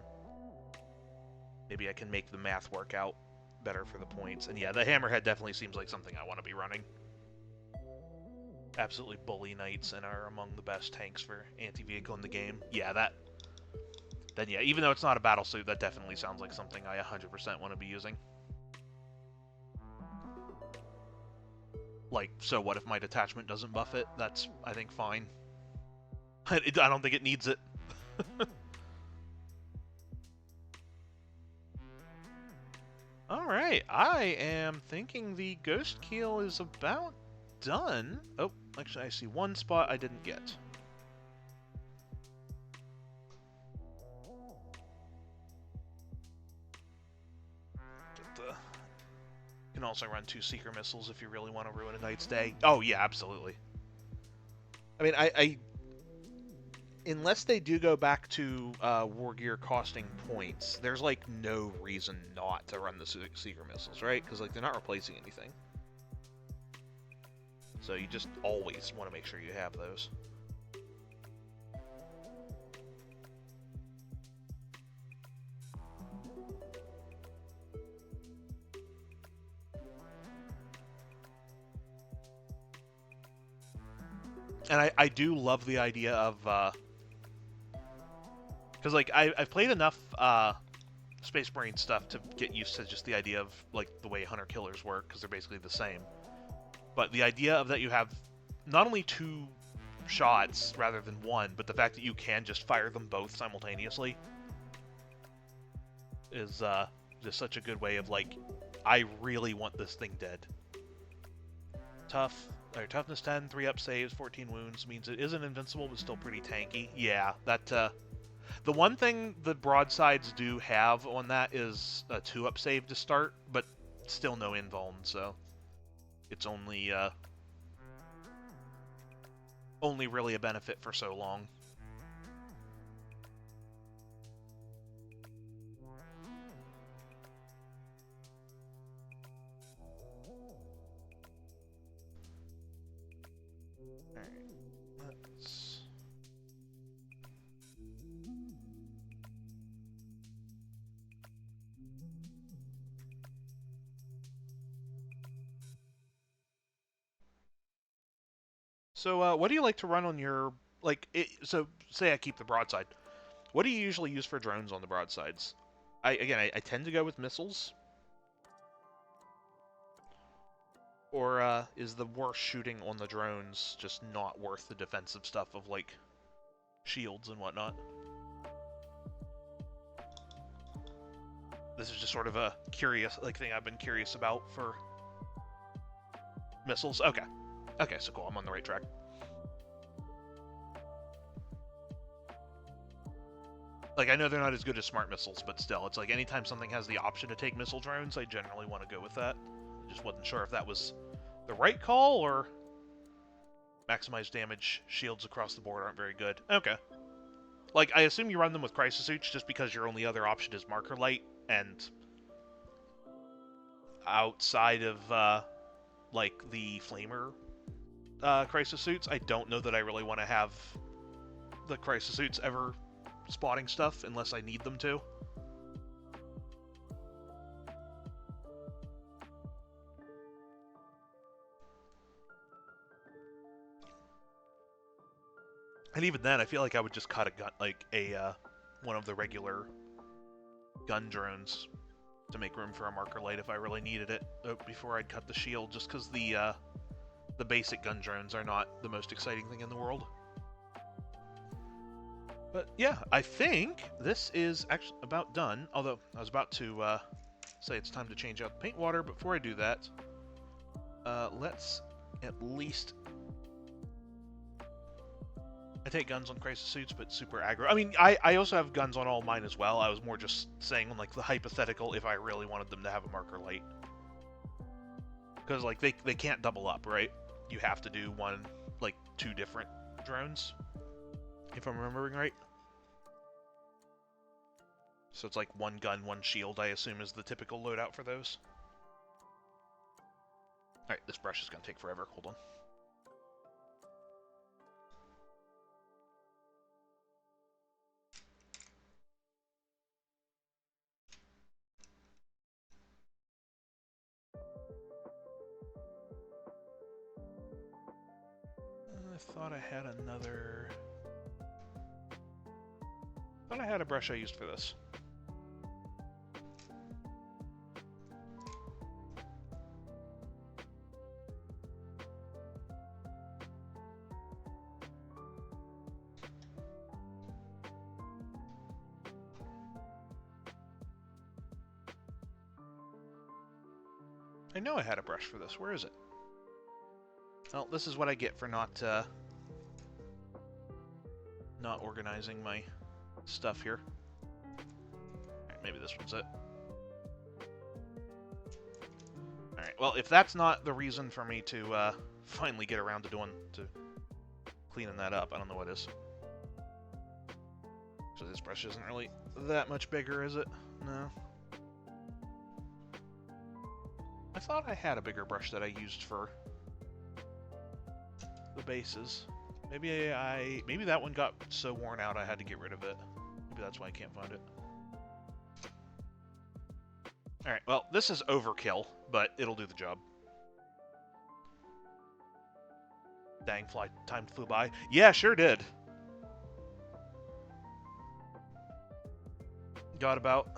Maybe I can make the math work out better for the points. And yeah, the hammerhead definitely seems like something I want to be running. Absolutely bully knights and are among the best tanks for anti-vehicle in the game. Yeah, then yeah, even though it's not a battlesuit, that definitely sounds like something I 100% want to be using. Like, so what if my detachment doesn't buff it? That's, I think, fine. I don't think it needs it. Alright, I am thinking the Ghostkeel is about done. Oh, actually, I see one spot I didn't get. You can also run 2 Seeker Missiles if you really want to ruin a Knight's day. Oh, yeah, absolutely. I mean, unless they do go back to War Gear costing points, there's, like, no reason not to run the Seeker Missiles, right? Because, like, they're not replacing anything. So you just always want to make sure you have those. And I do love the idea of, because like I've played enough Space Marine stuff to get used to just the idea of like the way hunter killers work, because they're basically the same. But the idea of that you have not only two shots rather than one, but the fact that you can just fire them both simultaneously is just such a good way of like, I really want this thing dead. Toughness 10, 3 up saves, 14 wounds means it isn't invincible, but still pretty tanky. Yeah, that the one thing the broadsides do have on that is a 2 up save to start, but still no invuln, so it's only really a benefit for so long. So, what do you like to run on your, like, so say I keep the broadside. What do you usually use for drones on the broadsides? I tend to go with missiles. Or is the worst shooting on the drones just not worth the defensive stuff of, like, shields and whatnot? This is just sort of a curious, like, thing I've been curious about for missiles. Okay. Okay, so cool. I'm on the right track. Like, I know they're not as good as smart missiles, but still, it's like anytime something has the option to take missile drones, I generally want to go with that. I just wasn't sure if that was the right call, or maximize damage shields across the board aren't very good. Okay. Like, I assume you run them with Crisis Suits just because your only other option is Marker Light, and outside of, like, the Flamer Crisis Suits, I don't know that I really want to have the Crisis Suits ever spotting stuff unless I need them to. And even then, I feel like I would just cut a gun, like one of the regular gun drones to make room for a Marker Light if I really needed it before I'd cut the shield, just because the basic gun drones are not the most exciting thing in the world. But yeah, I think this is actually about done, although I was about to say it's time to change out the paint water. Before I do that, let's at least... I take guns on Crisis Suits, but super aggro. I mean, I also have guns on all mine as well. I was more just saying on, like, the hypothetical if I really wanted them to have a Marker Light. Because, like, they can't double up, right? You have to do one, like, 2 different drones, if I'm remembering right. So it's like 1 gun, 1 shield, I assume, is the typical loadout for those. Alright, this brush is going to take forever. Hold on. I thought I had another... I thought I had a brush I used for this. I know I had a brush for this. Where is it? Well, this is what I get for not organizing my stuff here. Alright, maybe this one's it. Alright, well, if that's not the reason for me to finally get around to cleaning that up, I don't know what is. So this brush isn't really that much bigger, is it? No. I thought I had a bigger brush that I used for the bases. Maybe that one got so worn out I had to get rid of it. Maybe that's why I can't find it. Alright, well, this is overkill, but it'll do the job. Dang, time flew by. Yeah, sure did. Got about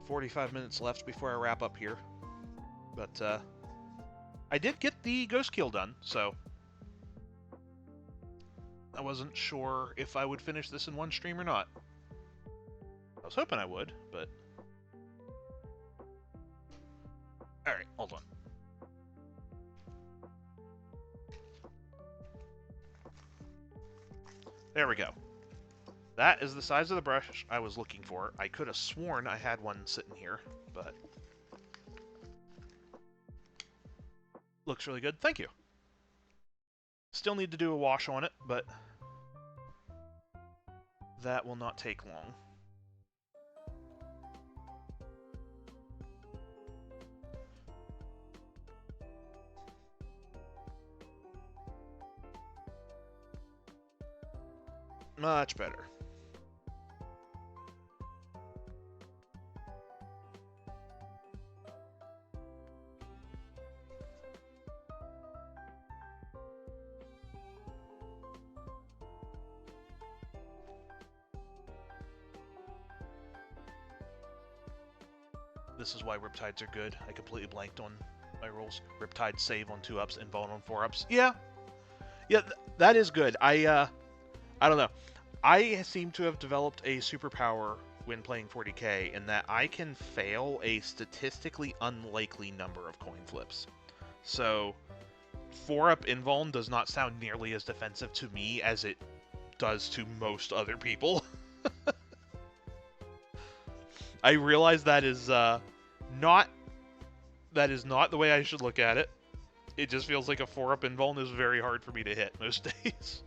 45 minutes left before I wrap up here. But, I did get the Ghostkeel done, so I wasn't sure if I would finish this in one stream or not. I was hoping I would, but... Alright, hold on. There we go. That is the size of the brush I was looking for. I could have sworn I had one sitting here, but... Looks really good. Thank you. Still need to do a wash on it, but... that will not take long. Much better. This is why Riptides are good. I completely blanked on my rules. Riptide save on 2-ups and Bone on 4-ups. Yeah. Yeah, that is good. I don't know. I seem to have developed a superpower when playing 40k in that I can fail a statistically unlikely number of coin flips. So, 4-up invuln does not sound nearly as defensive to me as it does to most other people. I realize that is not the way I should look at it. It just feels like a 4-up invuln is very hard for me to hit most days.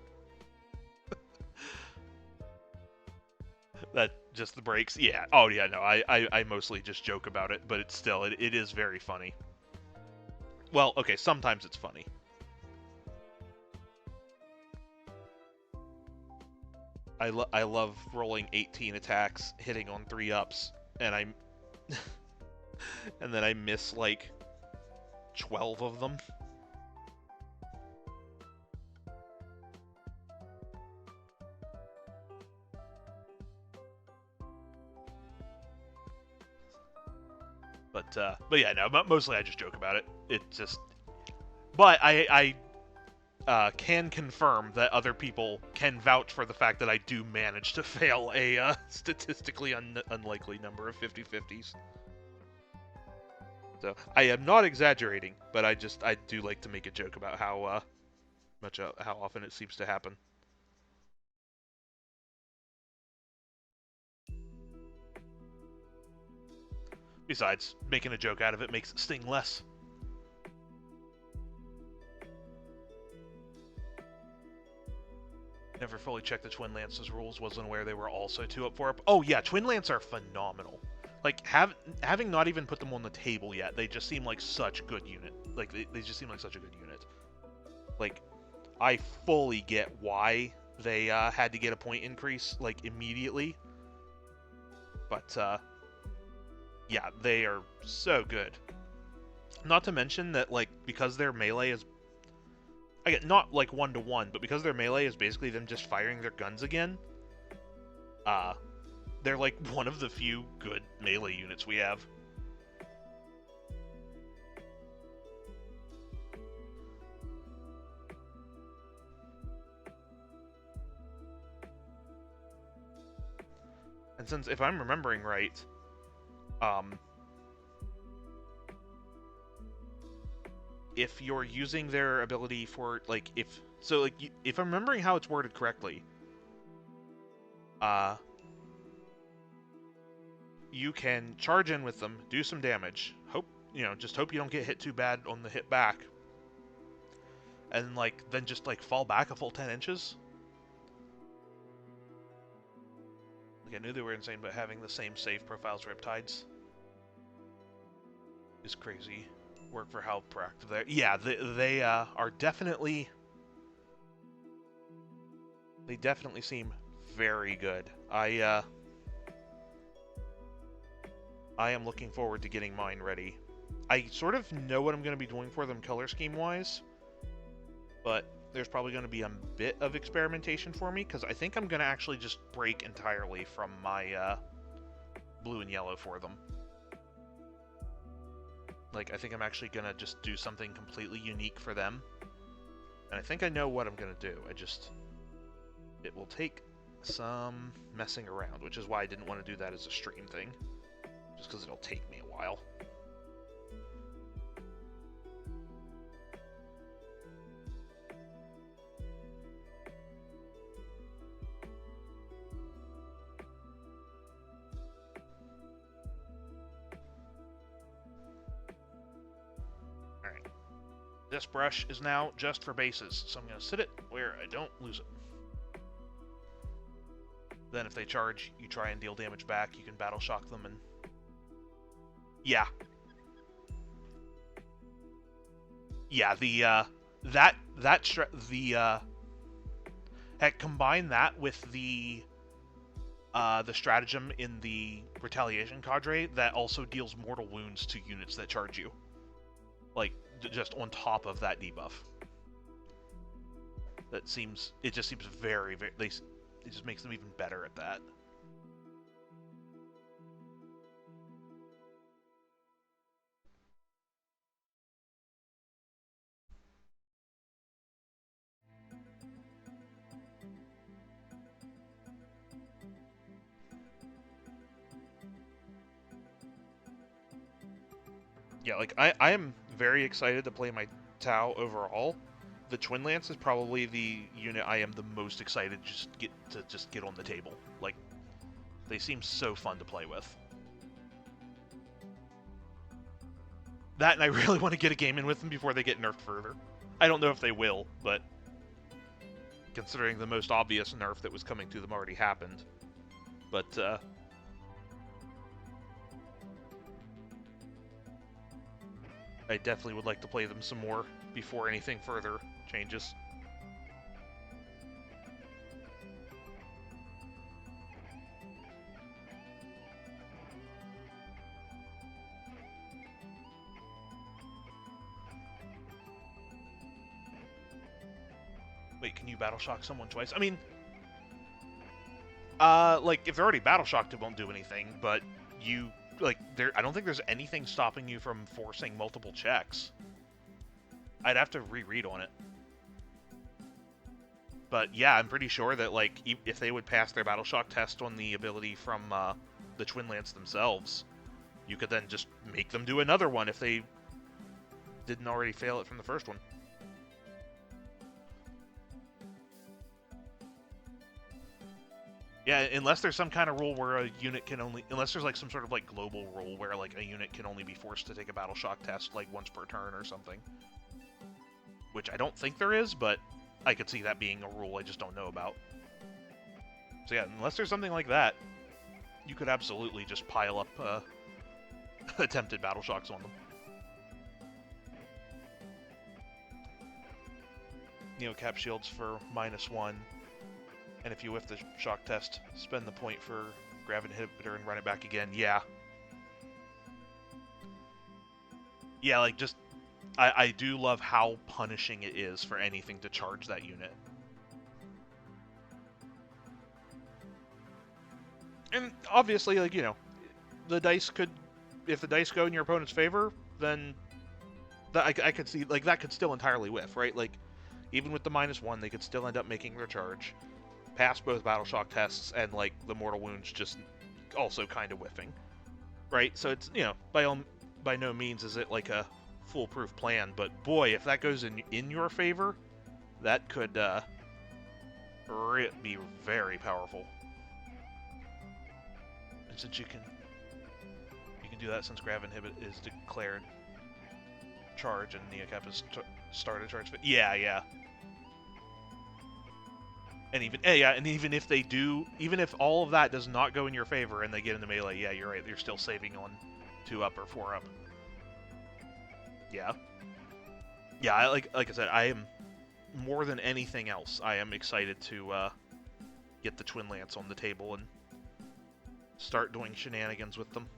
That just the breaks. Yeah. Oh yeah. No. I mostly just joke about it, but it's still it is very funny. Well, okay. Sometimes it's funny. I love rolling 18 attacks, hitting on 3-ups, and and then I miss like 12 of them. But yeah, no. Mostly I just joke about it. It just, but I can confirm that other people can vouch for the fact that I do manage to fail a statistically unlikely number of 50-50s. So I am not exaggerating, but I do like to make a joke about how how often it seems to happen. Besides, making a joke out of it makes it sting less. Never fully checked the Twin Lance's rules, wasn't aware they were also 2-up, 4-up. Oh yeah, Twin Lance are phenomenal. Like, having not even put them on the table yet, they just seem like such good unit. Like, they just seem like such a good unit. Like, I fully get why they had to get a point increase, like, immediately. But, yeah, they are so good. Not to mention that, like, because their melee is... Again, not, like, 1-to-1, but because their melee is basically them just firing their guns again, they're, like, one of the few good melee units we have. And since, if I'm remembering right, if you're using their ability for, like, if I'm remembering how it's worded correctly, you can charge in with them, do some damage, just hope you don't get hit too bad on the hit back, and, like, then just, like, fall back a full 10 inches. Like, I knew they were insane, but having the same save profiles Riptides is crazy. Work for how proactive they are. Yeah, they are definitely... They definitely seem very good. I am looking forward to getting mine ready. I sort of know what I'm going to be doing for them color scheme-wise, but there's probably going to be a bit of experimentation for me, because I think I'm going to actually just break entirely from my blue and yellow for them. Like, I think I'm actually going to just do something completely unique for them. And I think I know what I'm going to do. It will take some messing around, which is why I didn't want to do that as a stream thing. Just because it'll take me a while. Alright. This brush is now just for bases, so I'm going to sit it where I don't lose it. Then if they charge, you try and deal damage back, you can battle shock them and... Yeah. Yeah, heck, combine that with the stratagem in the retaliation cadre that also deals mortal wounds to units that charge you. Like, just on top of that debuff. It just seems very, very, it just makes them even better at that. Yeah, like, I am very excited to play my Tau overall. The Twin Lance is probably the unit I am the most excited to just get on the table. Like, they seem so fun to play with. That, and I really want to get a game in with them before they get nerfed further. I don't know if they will, but considering the most obvious nerf that was coming to them already happened. But, I definitely would like to play them some more before anything further changes. Wait, can you battle shock someone twice? I mean, like, if they're already battle shocked, it won't do anything, but you, like, I don't think there's anything stopping you from forcing multiple checks. I'd have to reread on it. But yeah, I'm pretty sure that, like, if they would pass their battle shock test on the ability from the Twin Lance themselves, you could then just make them do another one if they didn't already fail it from the first one. Yeah, unless there's some kind of rule where a unit can only... Unless there's, like, some sort of, like, global rule where, like, a unit can only be forced to take a battle shock test, like, once per turn or something. Which I don't think there is, but I could see that being a rule I just don't know about. So yeah, unless there's something like that, you could absolutely just pile up attempted battle shocks on them. Neocap shields for -1. And if you whiff the shock test, spend the point for grab inhibitor and run it back again. Yeah. Yeah, like, just... I do love how punishing it is for anything to charge that unit. And obviously, like, you know, the dice could... If the dice go in your opponent's favor, then... I could see, like, that could still entirely whiff, right? Like, even with the -1, they could still end up making their charge. Pass both battle shock tests, and, like, the mortal wounds just also kind of whiffing, right? So it's, you know, by no means is it like a foolproof plan, but boy, if that goes in your favor, that could be very powerful. And since you can do that since Grav Inhibit is declared charge and Neocap is started charge. Yeah. And even if they do, even if all of that does not go in your favor and they get into melee, yeah, you're right, you're still saving on 2 up or 4 up. Yeah. Yeah, like I said, I am, more than anything else, I am excited to get the Twin Lance on the table and start doing shenanigans with them.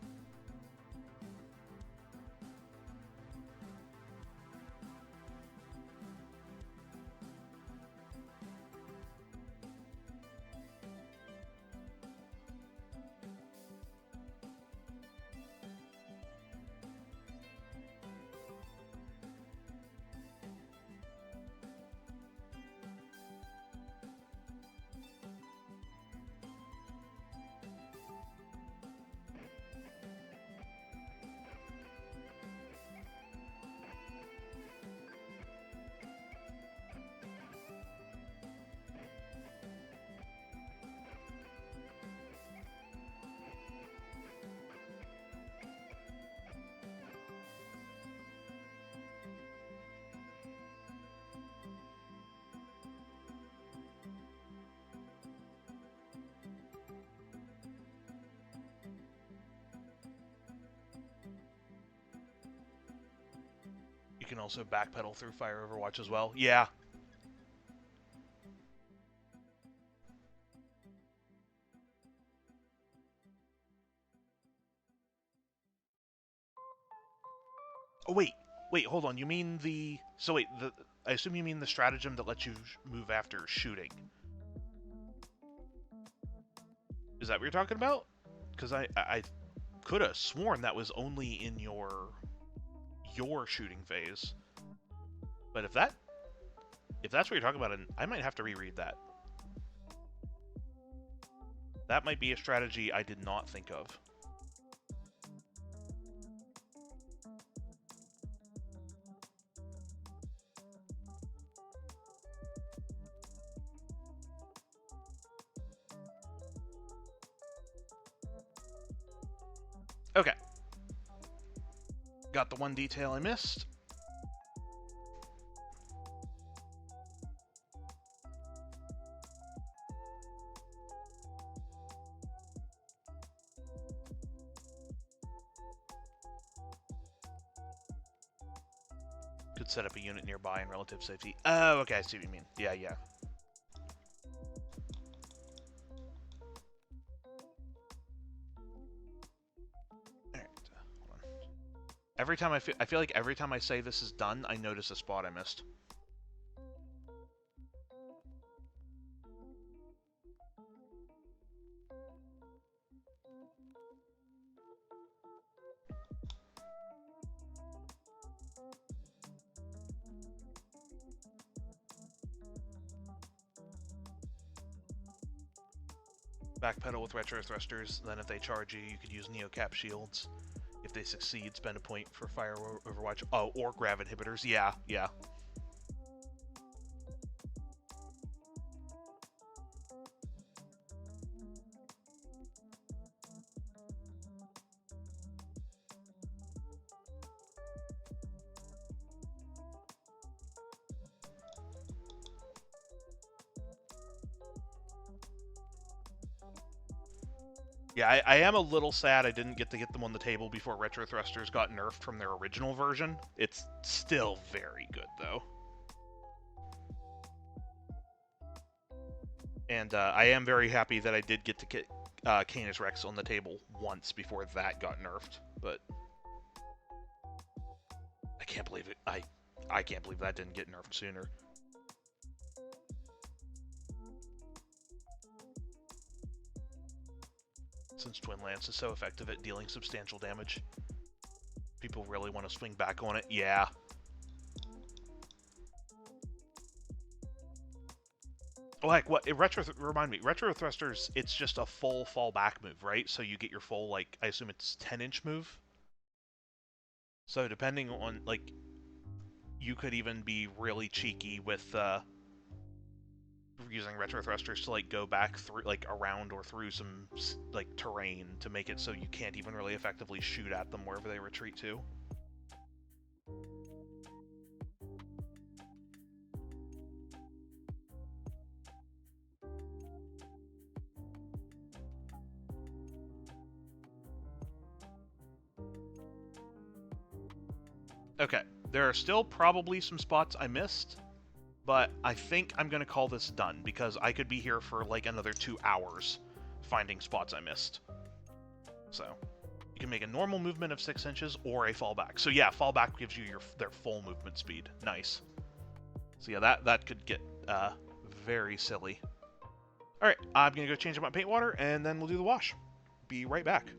can also backpedal through Fire Overwatch as well. Yeah. Oh, wait, hold on. You mean the... So wait, I assume you mean the stratagem that lets you move after shooting. Is that what you're talking about? Because I could have sworn that was only in your shooting phase. But if that's what you're talking about, I might have to reread that. That might be a strategy I did not think of. Okay. Got the one detail I missed. Could set up a unit nearby in relative safety. Oh, okay, I see what you mean. Yeah. Every time I feel like every time I say this is done, I notice a spot I missed. Backpedal with retro thrusters, then if they charge you, you could use Neocap shields. If they succeed, spend a point for Fire Overwatch. Oh, or Grav inhibitors. Yeah. Yeah, I am a little sad I didn't get to get them on the table before retro thrusters got nerfed from their original version. It's still very good, though. And I am very happy that I did get to get Canis Rex on the table once before that got nerfed, but I can't believe it. I can't believe that didn't get nerfed sooner. Since Twin Lance is so effective at dealing substantial damage, people really want to swing back on it. Yeah. Oh, heck, what? Remind me, retro thrusters, it's just a full fallback move, right? So you get your full, like, I assume it's 10-inch move? So depending on, like, you could even be really cheeky with, using retro thrusters to, like, go back through, like, around or through some, like, terrain to make it so you can't even really effectively shoot at them wherever they retreat to. Okay, there are still probably some spots I missed, but I think I'm going to call this done, because I could be here for like another 2 hours finding spots I missed. So, you can make a normal movement of 6 inches or a fallback. So yeah, fallback gives you their full movement speed. Nice. So yeah, that could get very silly. Alright, I'm going to go change up my paint water, and then we'll do the wash. Be right back.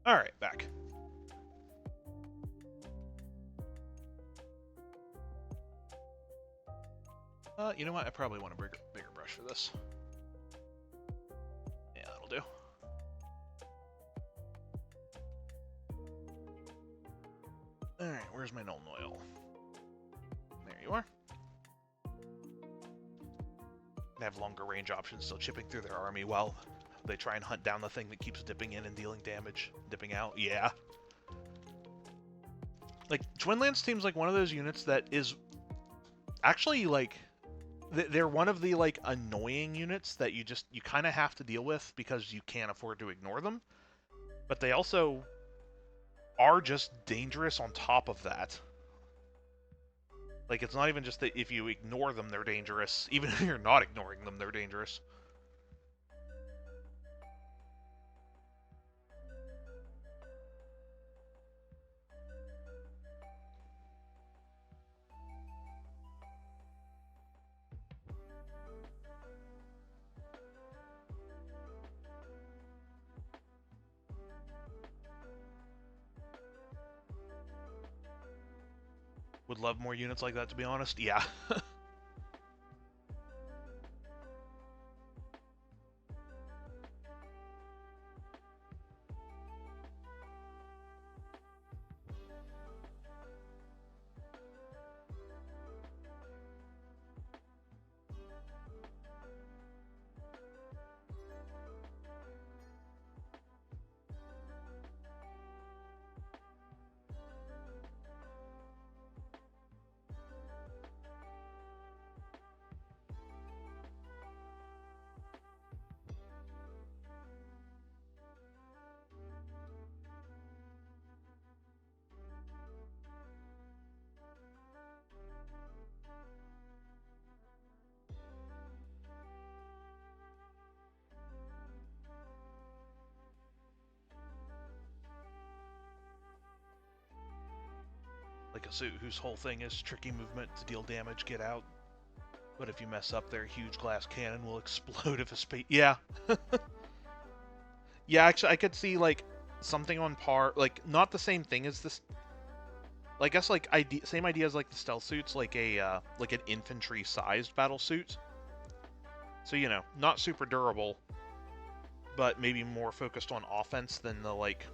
Alright, back. You know what? I probably want a bigger brush for this. Yeah, that'll do. Alright, where's my Nuln Oil? There you are. They have longer range options, still chipping through their army while they try and hunt down the thing that keeps dipping in and dealing damage. Dipping out, yeah. Like, Twinlands seems like one of those units that is actually, like, they're one of the, like, annoying units that you kind of have to deal with because you can't afford to ignore them. But they also are just dangerous on top of that. Like, it's not even just that if you ignore them, they're dangerous. Even if you're not ignoring them, they're dangerous. Would love more units like that, to be honest. Yeah. Like a suit whose whole thing is tricky movement to deal damage, get out. But if you mess up, their huge glass cannon will explode if a space. Yeah. Yeah, actually, I could see, like, something on par. Like, not the same thing as this. I guess, like, same idea as, like, the stealth suits, like like an infantry-sized battle suit. So, you know, not super durable, but maybe more focused on offense than the, like,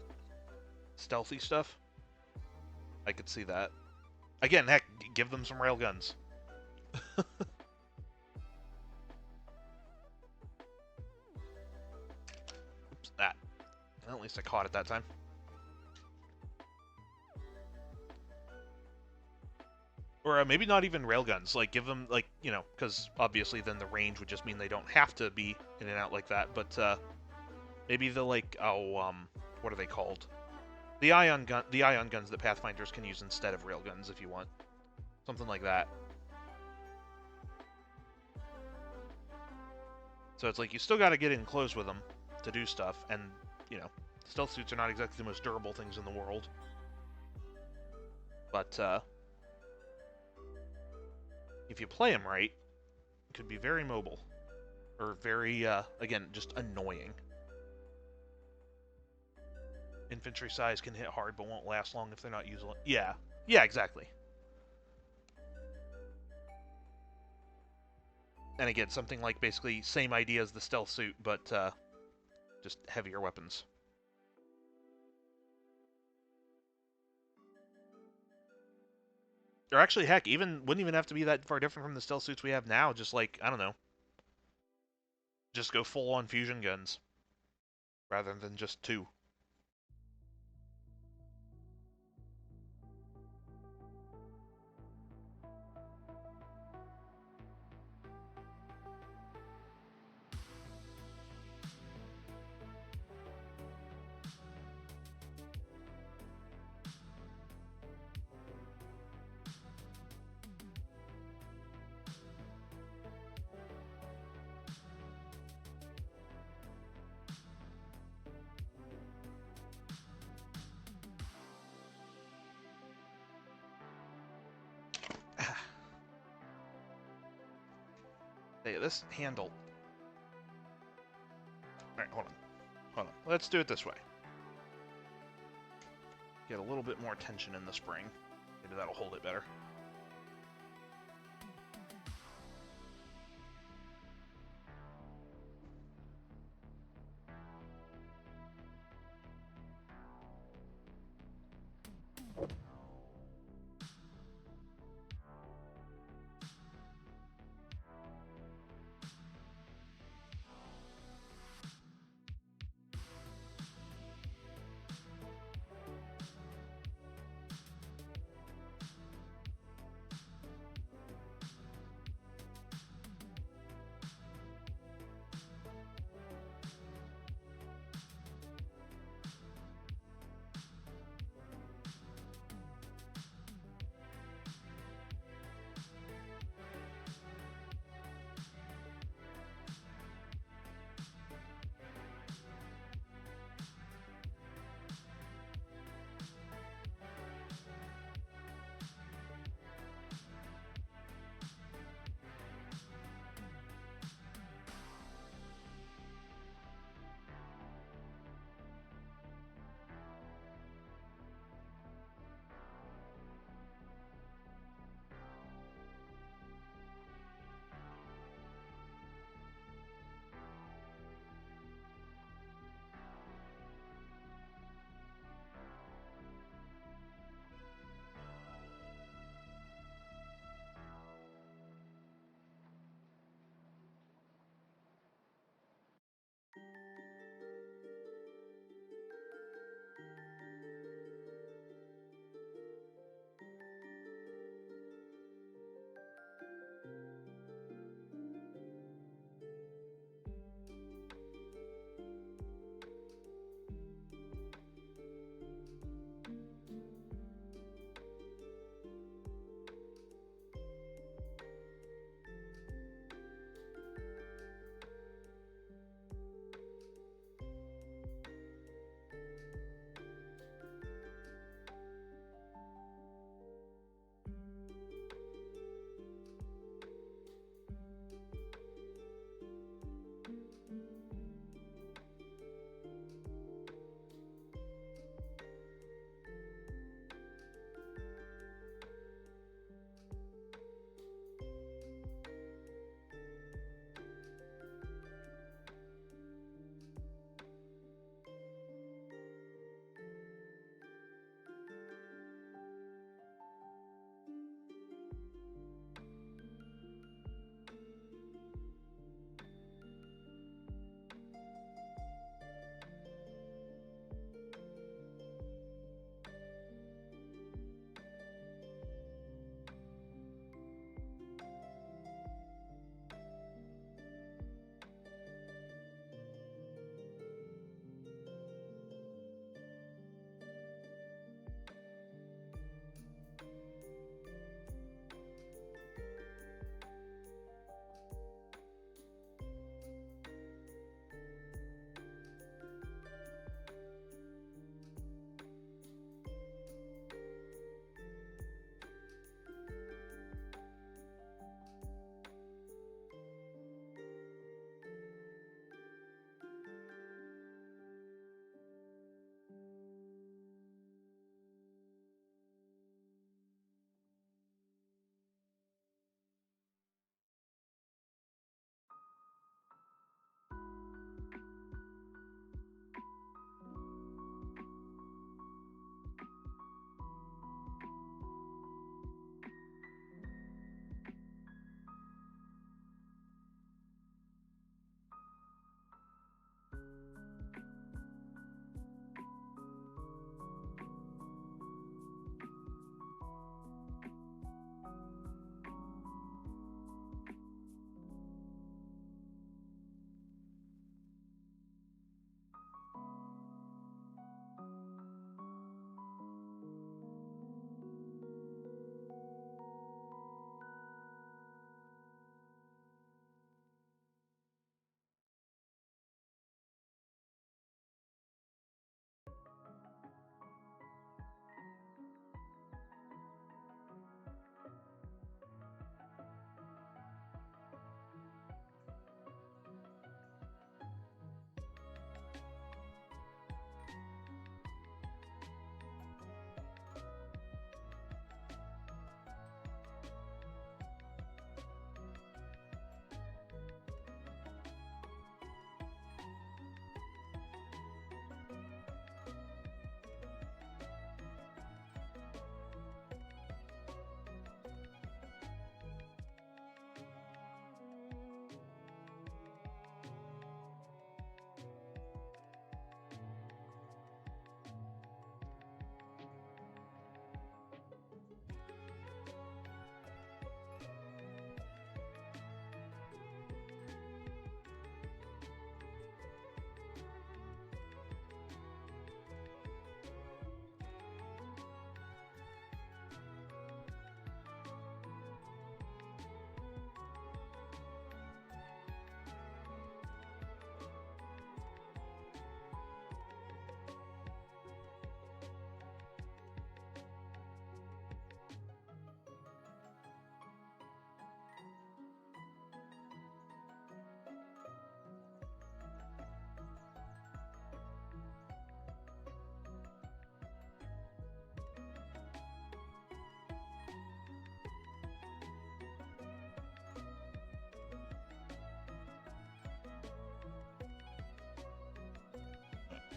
stealthy stuff. I could see that. Again, heck, give them some railguns. Oops, that. Well, at least I caught it that time. Or maybe not even railguns. Like, give them, like, you know, because obviously then the range would just mean they don't have to be in and out like that. But maybe the, like, what are they called? The ion guns that Pathfinders can use instead of railguns if you want. Something like that. So it's like you still got to get in close with them to do stuff, and, you know, stealth suits are not exactly the most durable things in the world. But, if you play them right, it could be very mobile. Or very, again, just annoying. Infantry size can hit hard, but won't last long if they're not usable. Yeah. Yeah, exactly. And again, something like basically same idea as the stealth suit, but just heavier weapons. Or actually, heck, wouldn't even have to be that far different from the stealth suits we have now. Just like, I don't know, just go full on fusion guns rather than just two. Hey, this handle. Alright, hold on. Hold on. Let's do it this way. Get a little bit more tension in the spring. Maybe that'll hold it better.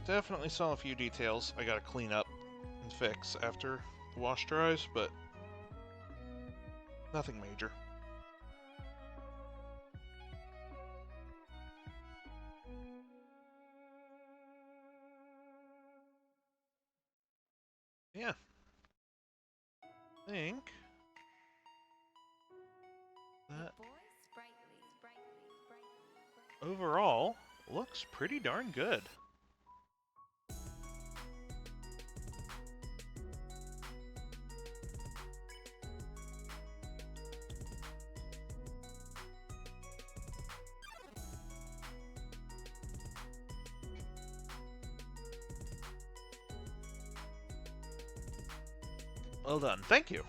Definitely saw a few details I gotta clean up and fix after the wash dries, but nothing major. Yeah. I think that overall looks pretty darn good. Well done. Thank you.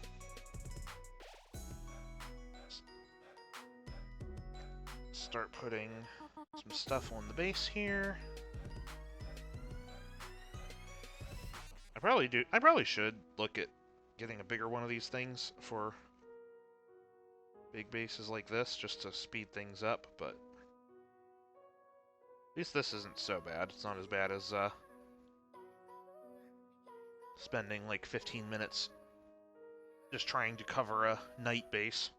Start putting some stuff on the base here. I probably should look at getting a bigger one of these things for big bases like this, just to speed things up, but at least this isn't so bad. It's not as bad as spending like 15 minutes just trying to cover a night base.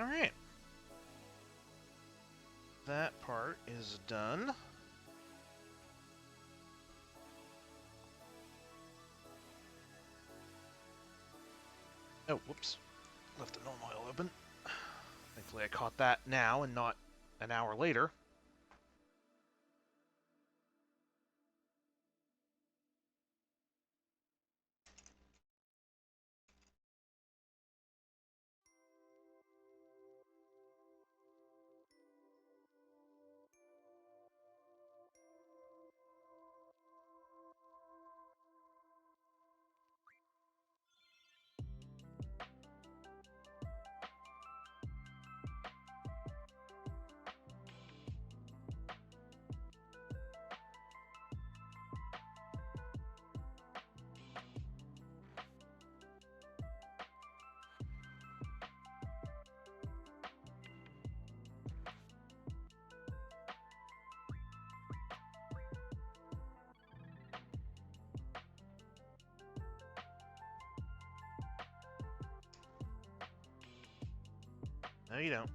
Alright. That part is done. Oh, whoops. Left the gnome oil open. Thankfully I caught that now and not an hour later. No, you don't.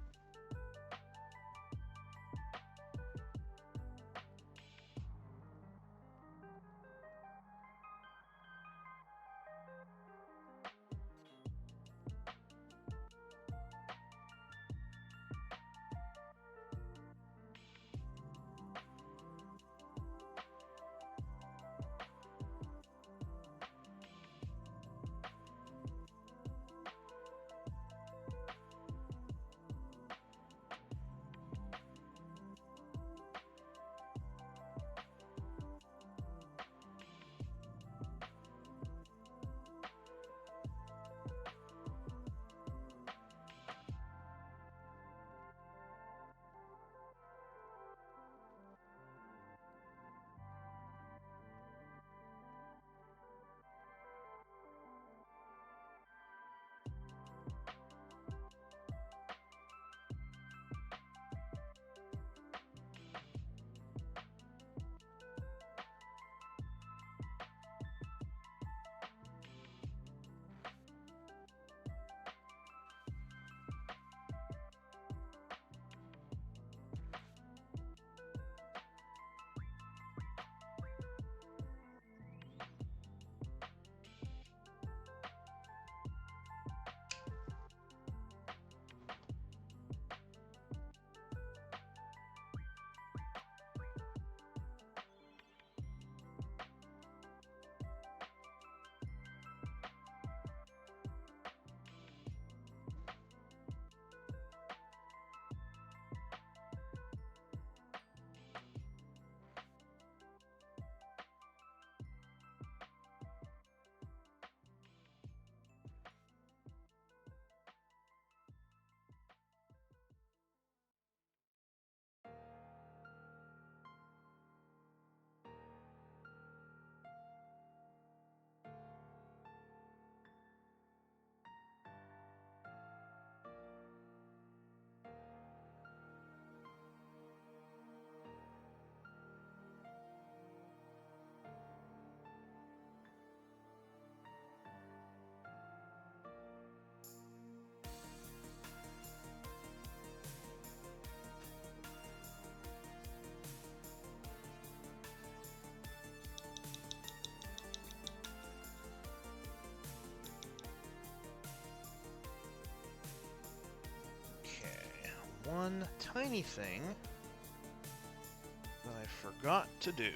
One tiny thing that I forgot to do.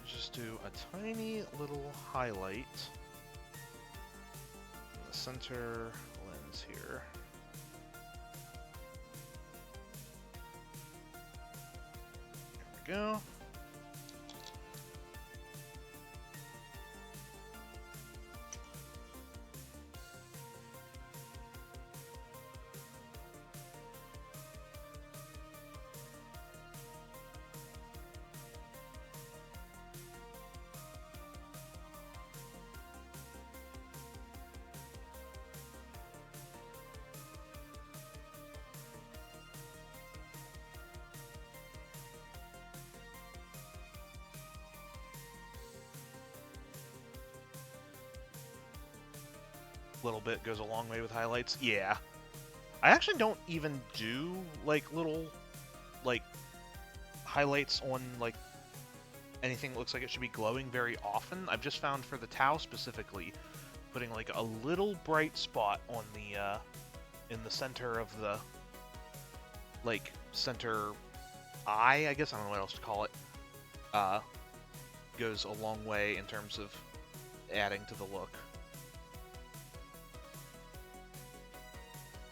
Just do a tiny little highlight in the center lens here. There we go. little bit goes a long way with highlights. Yeah. I actually don't even do, like, little, like, highlights on, like, anything that looks like it should be glowing very often. I've just found for the Tau specifically, putting, like, a little bright spot on the, in the center of the, like, center eye, I guess, I don't know what else to call it, goes a long way in terms of adding to the look.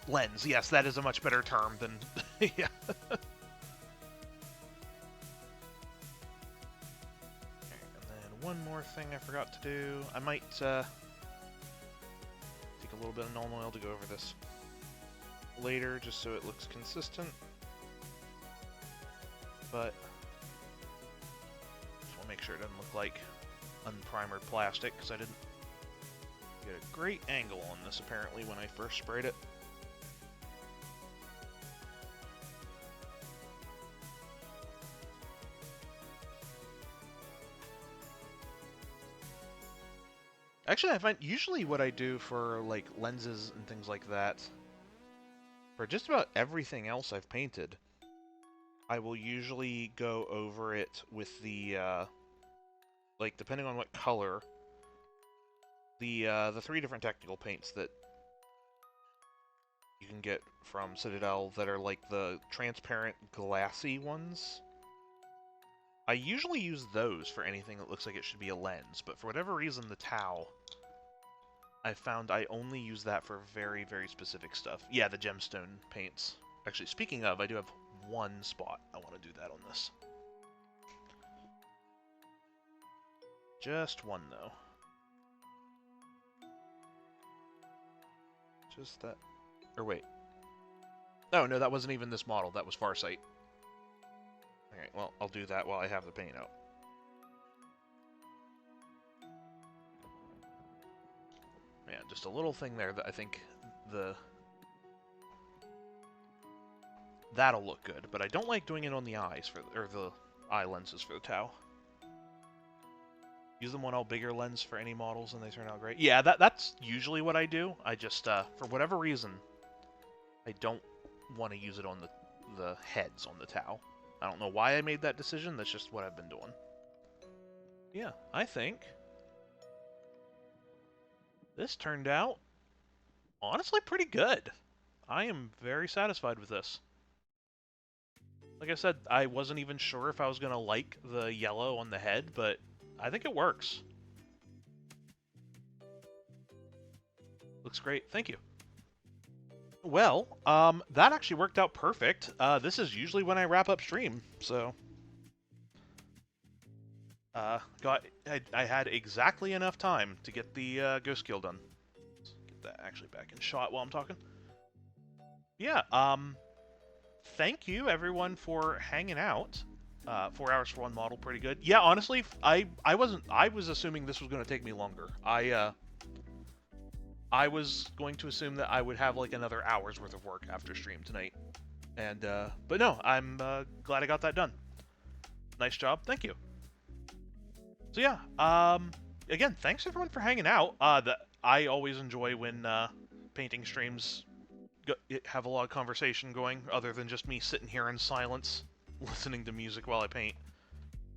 Lens, yes, that is a much better term than... yeah. And then one more thing I forgot to do. I might take a little bit of null oil to go over this later, just so it looks consistent. But just want to make sure it doesn't look like unprimered plastic, because I didn't get a great angle on this apparently when I first sprayed it. Actually, I find usually what I do for, like, lenses and things like that, for just about everything else I've painted, I will usually go over it with the, like, depending on what color, the 3 different technical paints that you can get from Citadel that are, like, the transparent, glassy ones. I usually use those for anything that looks like it should be a lens, but for whatever reason, the Tau, I found I only use that for very, very specific stuff. Yeah, the gemstone paints. Actually, speaking of, I do have one spot I want to do that on this. Just one, though. Just that. Or wait. Oh, no, that wasn't even this model. That was Farsight. Alright, well, I'll do that while I have the paint out. Yeah, just a little thing there that I think that'll look good, but I don't like doing it on the eyes or the eye lenses for the Tau. Use them on all bigger lens for any models and they turn out great. Yeah, that's usually what I do. I just for whatever reason I don't want to use it on the heads on the Tau. I don't know why I made that decision, that's just what I've been doing. Yeah, I think this turned out honestly pretty good. I am very satisfied with this. Like I said, I wasn't even sure if I was going to like the yellow on the head, but I think it works. Looks great. Thank you. Well, that actually worked out perfect. This is usually when I wrap up stream, so... I had exactly enough time to get the Ghostkeel done. Let's get that actually back in shot while I'm talking. Yeah, thank you everyone for hanging out. 4 hours for one model, pretty good. Yeah, honestly, I was assuming this was going to take me longer. I was going to assume that I would have like another hour's worth of work after stream tonight. And, but no, I'm glad I got that done. Nice job, thank you. So yeah, again, thanks everyone for hanging out. I always enjoy when painting streams have a lot of conversation going, other than just me sitting here in silence, listening to music while I paint.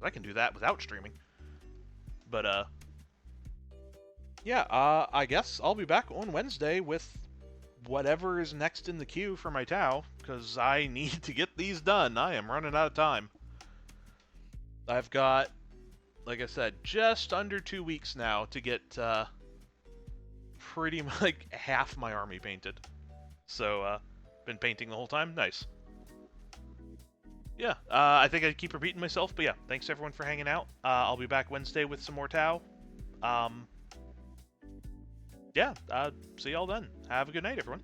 I can do that without streaming. But, yeah, I guess I'll be back on Wednesday with whatever is next in the queue for my Tau, because I need to get these done. I am running out of time. I've got, like I said, just under 2 weeks now to get pretty much like half my army painted. So, been painting the whole time. Nice. Yeah, I think I keep repeating myself, but yeah, thanks everyone for hanging out. I'll be back Wednesday with some more Tau. Yeah, see y'all then. Have a good night, everyone.